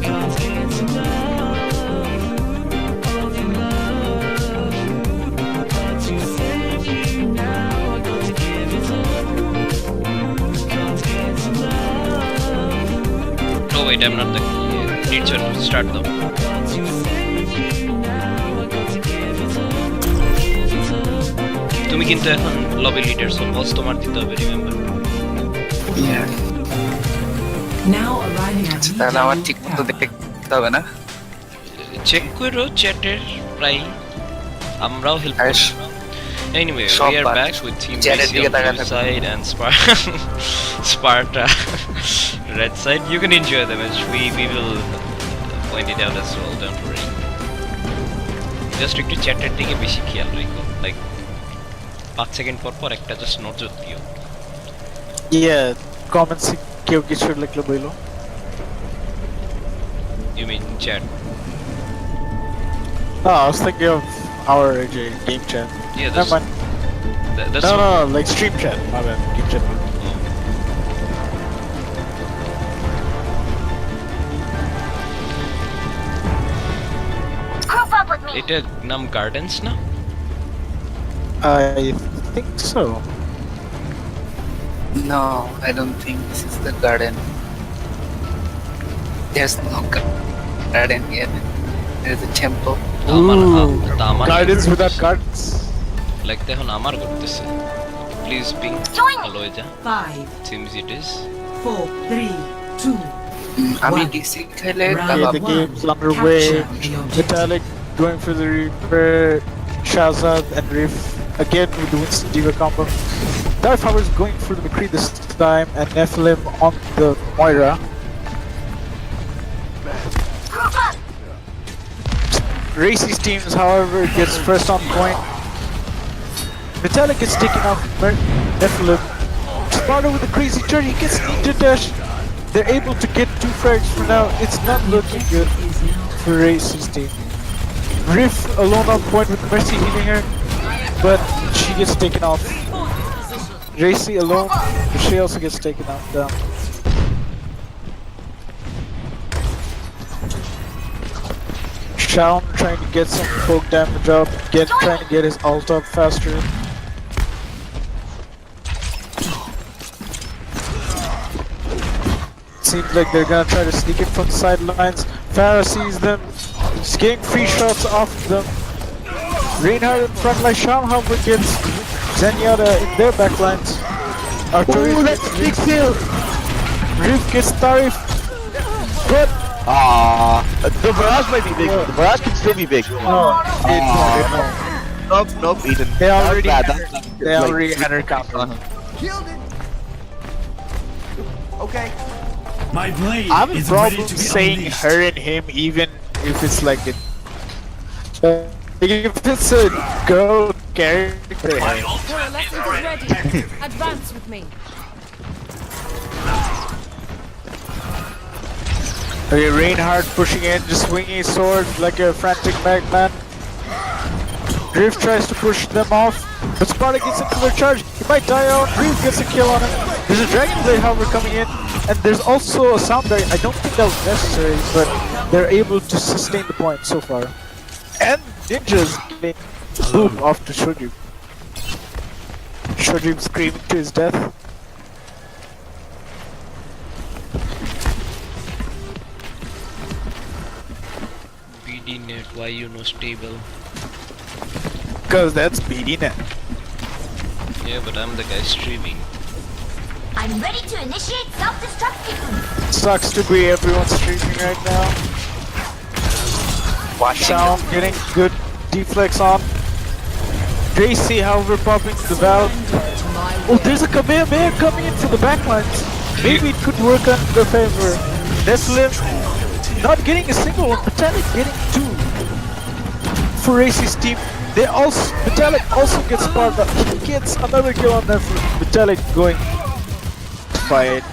Can't get enough of your love, but to save you now I got to give it up. Can't get enough. Oh wait, I'm not the Nirjhar, start though. But to save you now I got to give it up. Give it up. তুমি কিন্তু এখন lobby leader, so বস তোমার দিতে হবে, remember. Now arriving at তাহলে আমার ঠিক মতো দেখতে হবে না? চেক করো চ্যাটের প্রায়, আমরাও হেল্প আর করি। Anyway, সব we are বাদ। back with Team চ্যাটের BC দিকে on তাকায় blue থাকো। side and Sparta red side. You can enjoy the match. We will point it out as well, don't worry. Just একটু চ্যাটের দিকে বেশি খেয়াল রেখো, লাইক 5 সেকেন্ড পর পর একটা জাস্ট নজর দিও। Yeah, comments কেউ কিছু লিখলে বইলো। You mean chat? Oh, I was thinking of our game chat. Yeah, Never mind. that's No, like stream chat. My bad, game chat. Group up with me. এটা নাম গার্ডেন্স না? I think so. No, I don't think this is the garden. There's no garden here. There's a temple. Gardens without gardens. Like এখন আমার করতেছে। Please ping ভালো হয়ে যা। 5, Seems it is. 4, 3, 2. আমি ডিসি খেলে Okay, the game's underway. Vitalik going for the Reaper, Shazad and Riff again with the Winston Diva combo. Dark Power is going for the McCree this time and Nephilim on the Moira. Racy's teams, however, gets first on point. Vitalik gets taken off Nephilim. Sparta with a crazy turn, he gets ninja dash. They're able to get 2 frags for now. It's not looking good for Racy's team. Riff alone on point with Mercy healing her, but she gets taken off. Racy alone, but she also gets taken out down. Shaun trying to get some poke damage up, trying to get his ult up faster. Seems like they're gonna try to sneak in from the sidelines. Farah sees them. He's getting free shots off them. Reinhardt in front like Shaun however gets Zenyatta in their backlines. Artorias gets big kill. Riff gets Tarif. But the barrage might be big. The barrage can still be big. Nope, Eden. They already had her counter. Killed it. Okay. My blade I have a problem saying her and him even if it's like a if it's a girl character. Coalescent is ready. Advance with me. Okay, Reinhardt pushing in, just swinging his sword like a frantic madman. Drift tries to push them off, but Sparta gets into their charge. He might die out. Drift gets a kill on him. There's a Dragon Blade, however, coming in, and there's also a sound barrier. I don't think that was necessary, but they're able to sustain the point so far. And Ninja's getting boom off to Shoji. Shoji screaming to his death. BDNet, why you no stable? Cause that's BDNet. Yeah, but I'm the guy streaming. I'm ready to initiate self-destruct sequence. Sucks to be everyone streaming right now. Sound getting good deflex on. Tracy, however, popping the valve. Oh, there's a Kamehameha coming in for the backlines. Maybe it could work on their favor. Neslim not getting a single one, Vitalik getting 2 for Racy's team. They also Vitalik also gets Sparta. He gets another kill on them for Vitalik going to fight.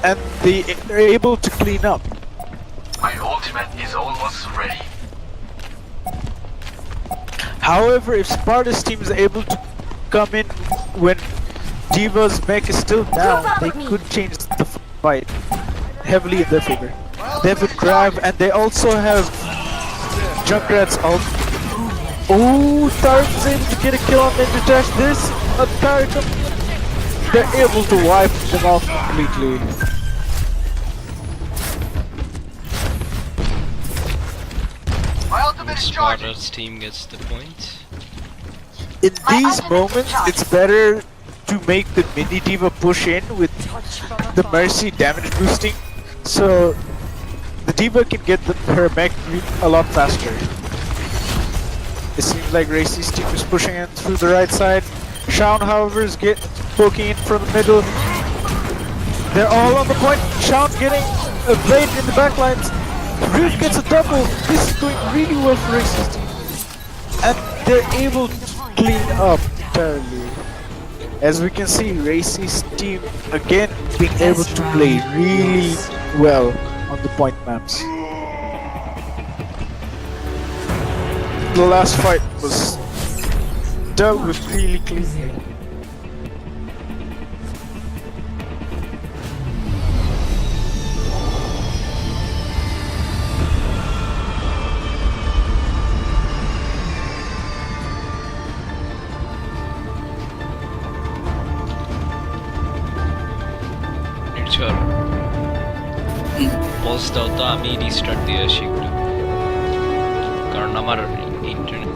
And they're able to clean up. My ultimate is almost ready. However, if Sparta's team is able to come in when Diva's mech is still down, they could change the fight heavily in their favor. They have a grab and they also have Junkrat's ult. Oh, Tarik's able to get a kill on Ninja Dash. There's a Tarik coming in. They're able to wipe them off completely. Sparta's team gets the point. In these moments, it's better to make the mini diva push in with the Mercy damage boosting, so the diva can get her mech a lot faster. It seems like Racy's team is pushing in through the right side. Shaun, however, is poking in from the middle. They're all on the point. Shaun getting a blade in the backlines. Rift gets a double. This is going really well for Race's team. And they're able to clean up entirely. As we can see, Racy's team again being able to play really well on the point maps. The last fight was dealt with really cleanly. Pause দাও তো আমি restart দিয়ে আসি একটু কারণ আমার internet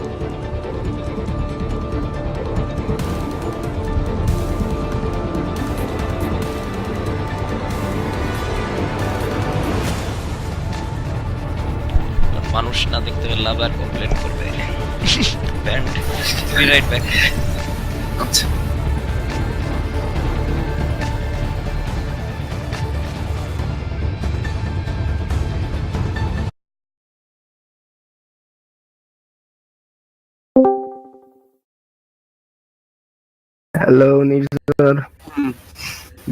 মানুষ না দেখতে পেলে আবার কমপ্লেন করবে ব্যান্ড বি রাইট ব্যাক আচ্ছা হ্যালো নির্জর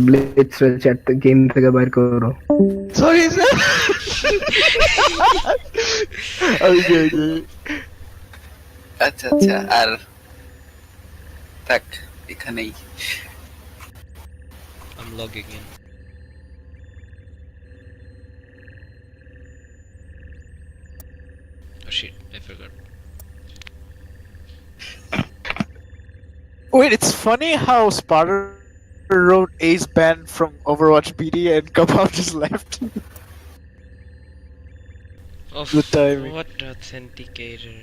ব্লিটজ চ্যাট গেম থেকে বাইর করো সরি স্যার আচ্ছা আচ্ছা আর থাক এখানেই I'm logging in. Oh shit, I forgot. Wait, it's funny how Sparta wrote Ace banned from Overwatch BD and Kabab just left. Oh, Good timing. what authenticator?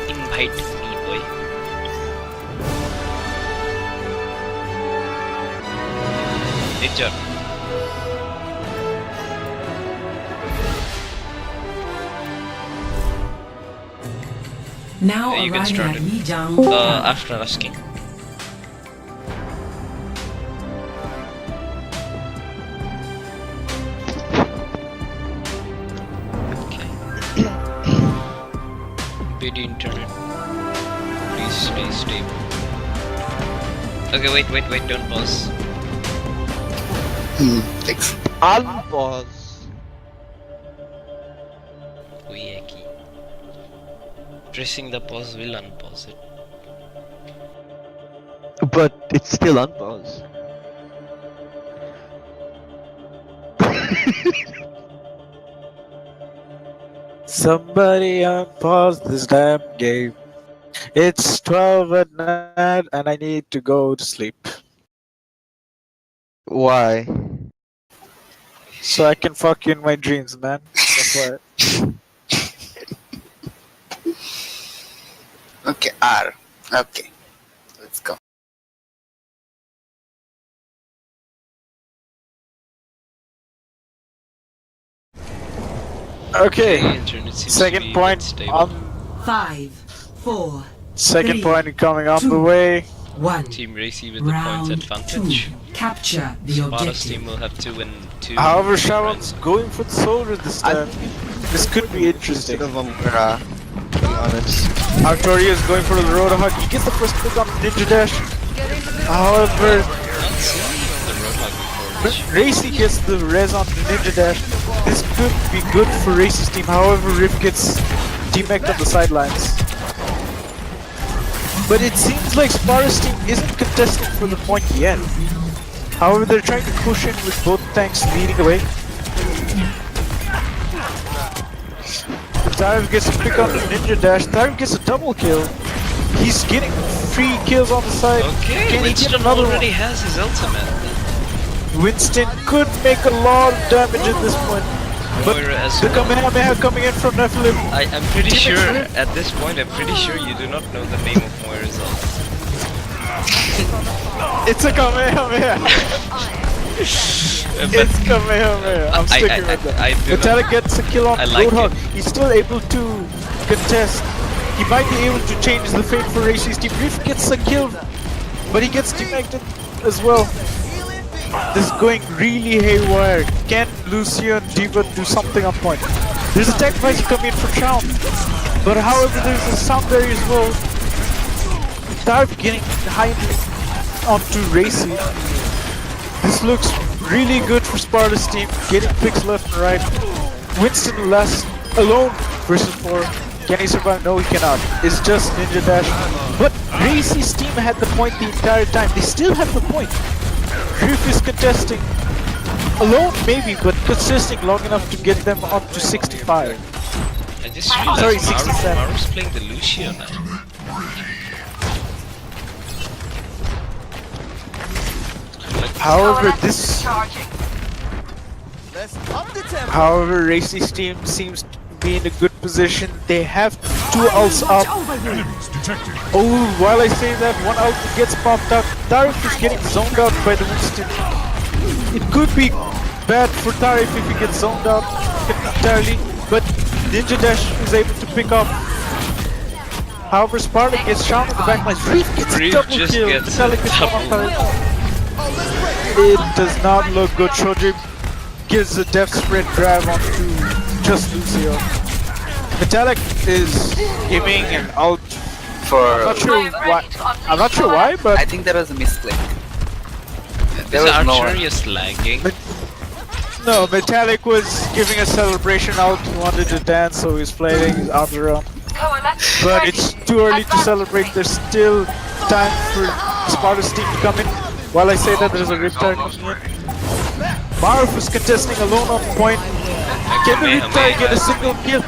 Invite me, boy. Good job. Now You can start it. After asking. Bid internet. Please stay stable. Okay, wait, don't pause. Thanks. Unpause. Pressing the pause will unpause it. But it's still unpause. Somebody unpause this damn game. It's 12 at night and I need to go to sleep. Why? So I can fuck you in my dreams, man. That's why. Okay, R. Okay. Let's go. Okay. Internet seems to Second be point stable. on 5, 4, second 3, point coming on the 2, way. 1. Team Racy with the points Round advantage. 2. Capture the Sparta's objective. team will have 2 and 2. However, Sharon's going for the soldier this time. This could be interesting. Instead of Umbrella, to be honest. Artoria is going for the Roadhog. He gets the first pick on Ninja Dash. However, Racy gets the res on the Ninja Dash. This could be good for Racy's team. However, Rift gets teammate on the sidelines. But it seems like Sparta's team isn't contesting for the point yet. However, they're trying to push in with both tanks leading away. Tyre gets a pick on the Ninja Dash. Tyre gets a double kill. He's getting 3 kills on the side. Okay, Can he get Winston another already one? has his ultimate. Winston could make a lot of damage at this point. But Moira as the well. Kamehameha coming in from Nephilim. I'm pretty sure, at this point, I'm pretty sure you do not know the name of Moira's ult. It's a Kamehameha. It's Kamehameha. I'm sticking with that. Metallic gets a kill on I like Roadhog. it. He's still able to contest. He might be able to change the fate for Racy's team. Rift gets a kill, but he gets connected as well. This is going really haywire. Can Lucio and Diva do something on point? There's a tech advice coming in for Chown. But however, there's a sound barrier as well. Dark getting behind onto Racy. This looks really good for Sparta's team. Getting picks left and right. Winston less alone versus 4. Can he survive? No, he cannot. It's just Ninja Dash. But Racy's team had the point the entire time. They still have the point. Griff is contesting alone, maybe, but consisting long enough to get them up to 65. I just realized Sorry, 67. Maru's playing the Lucio now. However, Racy's team seems to be in a good position. They have 2 ults up. Oh, while I say that, 1 ult gets popped up. Tarif is getting zoned out by the Winston. It could be bad for Tarif if he gets zoned out entirely, but Ninja Dash is able to pick up. However, Sparta gets shot in the backline. Reef gets a double kill. Metallic is on Tarif. It does not look good. Shoji gives a death sprint grab onto just Lucio. Metallic is giving an ult For I'm not sure why, but I think there was a misclick. There Is was no one. Archerius lagging? no, Metallic was giving a celebration out. He wanted to dance, so he's playing his arms around. But it's too early to celebrate. There's still time for Sparta's team to come in. While I say that, there's a Riptide coming in. Marv is contesting alone on point. Can the Riptide get a single kill?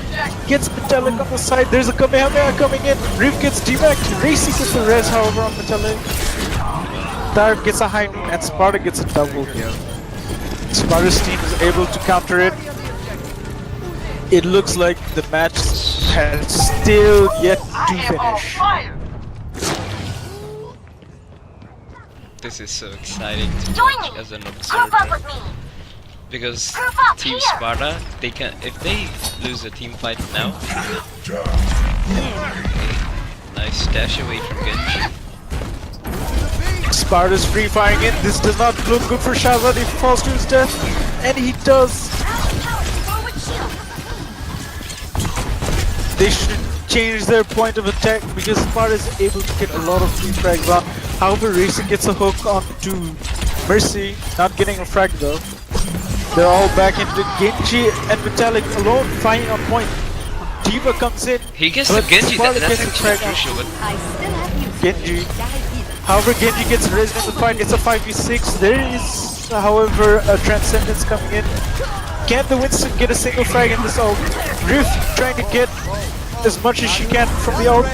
Gets Metallic on the side. There's a Kamehameha coming in. Riv gets debacked. Racy gets the res, however, on Metallic. Tarif gets a high noon, and Sparta gets a double kill. Sparta's team is able to counter it. It looks like the match has still yet to finish. This is so exciting to watch as an observer. Because Team Sparta, they can, if they lose a team fight now. Nice stash away from Genji. Sparta's free firing in. This does not look good for Shazad if he falls to his death. And he does. They should change their point of attack because Sparta is able to get a lot of free frags on. However, Racing gets a hook onto Mercy, not getting a frag though. They're all back into Genji and Metallic alone, fighting on point. Diva comes in. He gets the Genji, that's actually crucial, but Genji. However, Genji gets raised in the fight. It's a 5v6. There is, however, a Transcendence coming in. Can the Winston get a single frag in this ult? Rift trying to get as much as she can from the ult.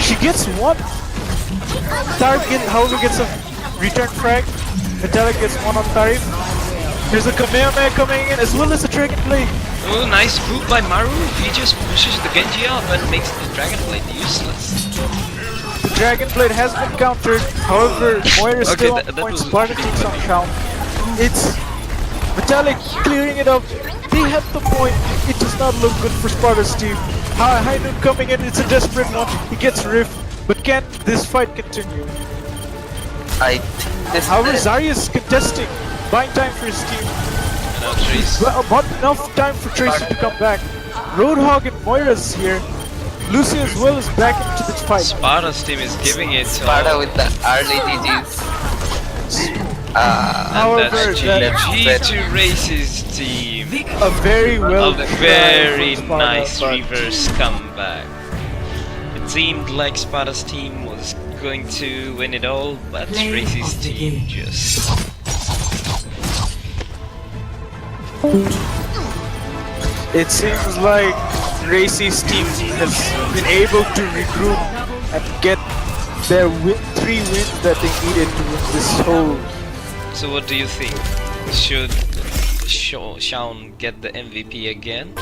She gets one. Tarif, however, gets a return frag. Metallic gets one on Tarif. There's a Kamehameha coming in as well as a Dragon Blade. oh, nice move by Maru. He just pushes the Genji up and makes the Dragon Blade useless. The Dragon Blade has been countered. However, Moira is still on that point. was Sparta takes on count. It's Metallic clearing it up. They have the point. It does not look good for Sparta's team. High noon coming in. It's a desperate one. He gets Rift. But can this fight continue? I think this However, Zarya is contesting. Buying time for his team. Now Trace. Well, not enough time for Tracy to come back. Roadhog and Moira's here. Lucy as well is back into the fight. Sparta's team is giving it to Sparta with the early GG's. and that's GG to Race's team. A very well A very nice reverse comeback. It seemed like Sparta's team was going to win it all, but Race's team just... It seems like Racy's team has been able to regroup and get their 3 wins that they needed to win this whole. So what do you think? should Shaun get the MVP again?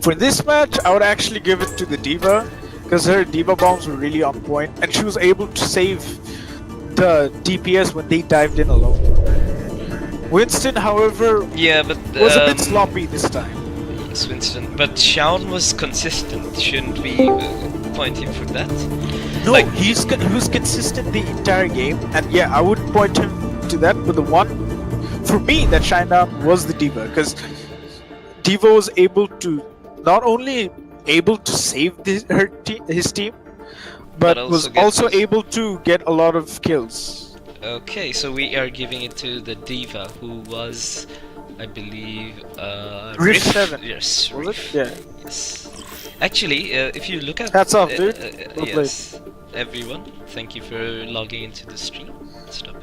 For this match, I would actually give it to the D.Va, because her D.Va bombs were really on point, and she was able to save the DPS when they dived in alone. Winston, however, Yeah, but was a bit sloppy this time. Yes, Winston. But Shaun was consistent. Shouldn't we point him for that? No, he was consistent the entire game, and yeah, I would point him to that. But the one for me that shined out was the D.Va, because D.Va was able to not only able to save his team, but was also able to get a lot of kills. Okay, so we are giving it to the D.Va, who was, I believe, Rift 7. Yes, Was Rift. it? Yeah. Yes. Actually, if you look at hats off, dude. Well yes, everyone, thank you for logging into the stream. Stop it.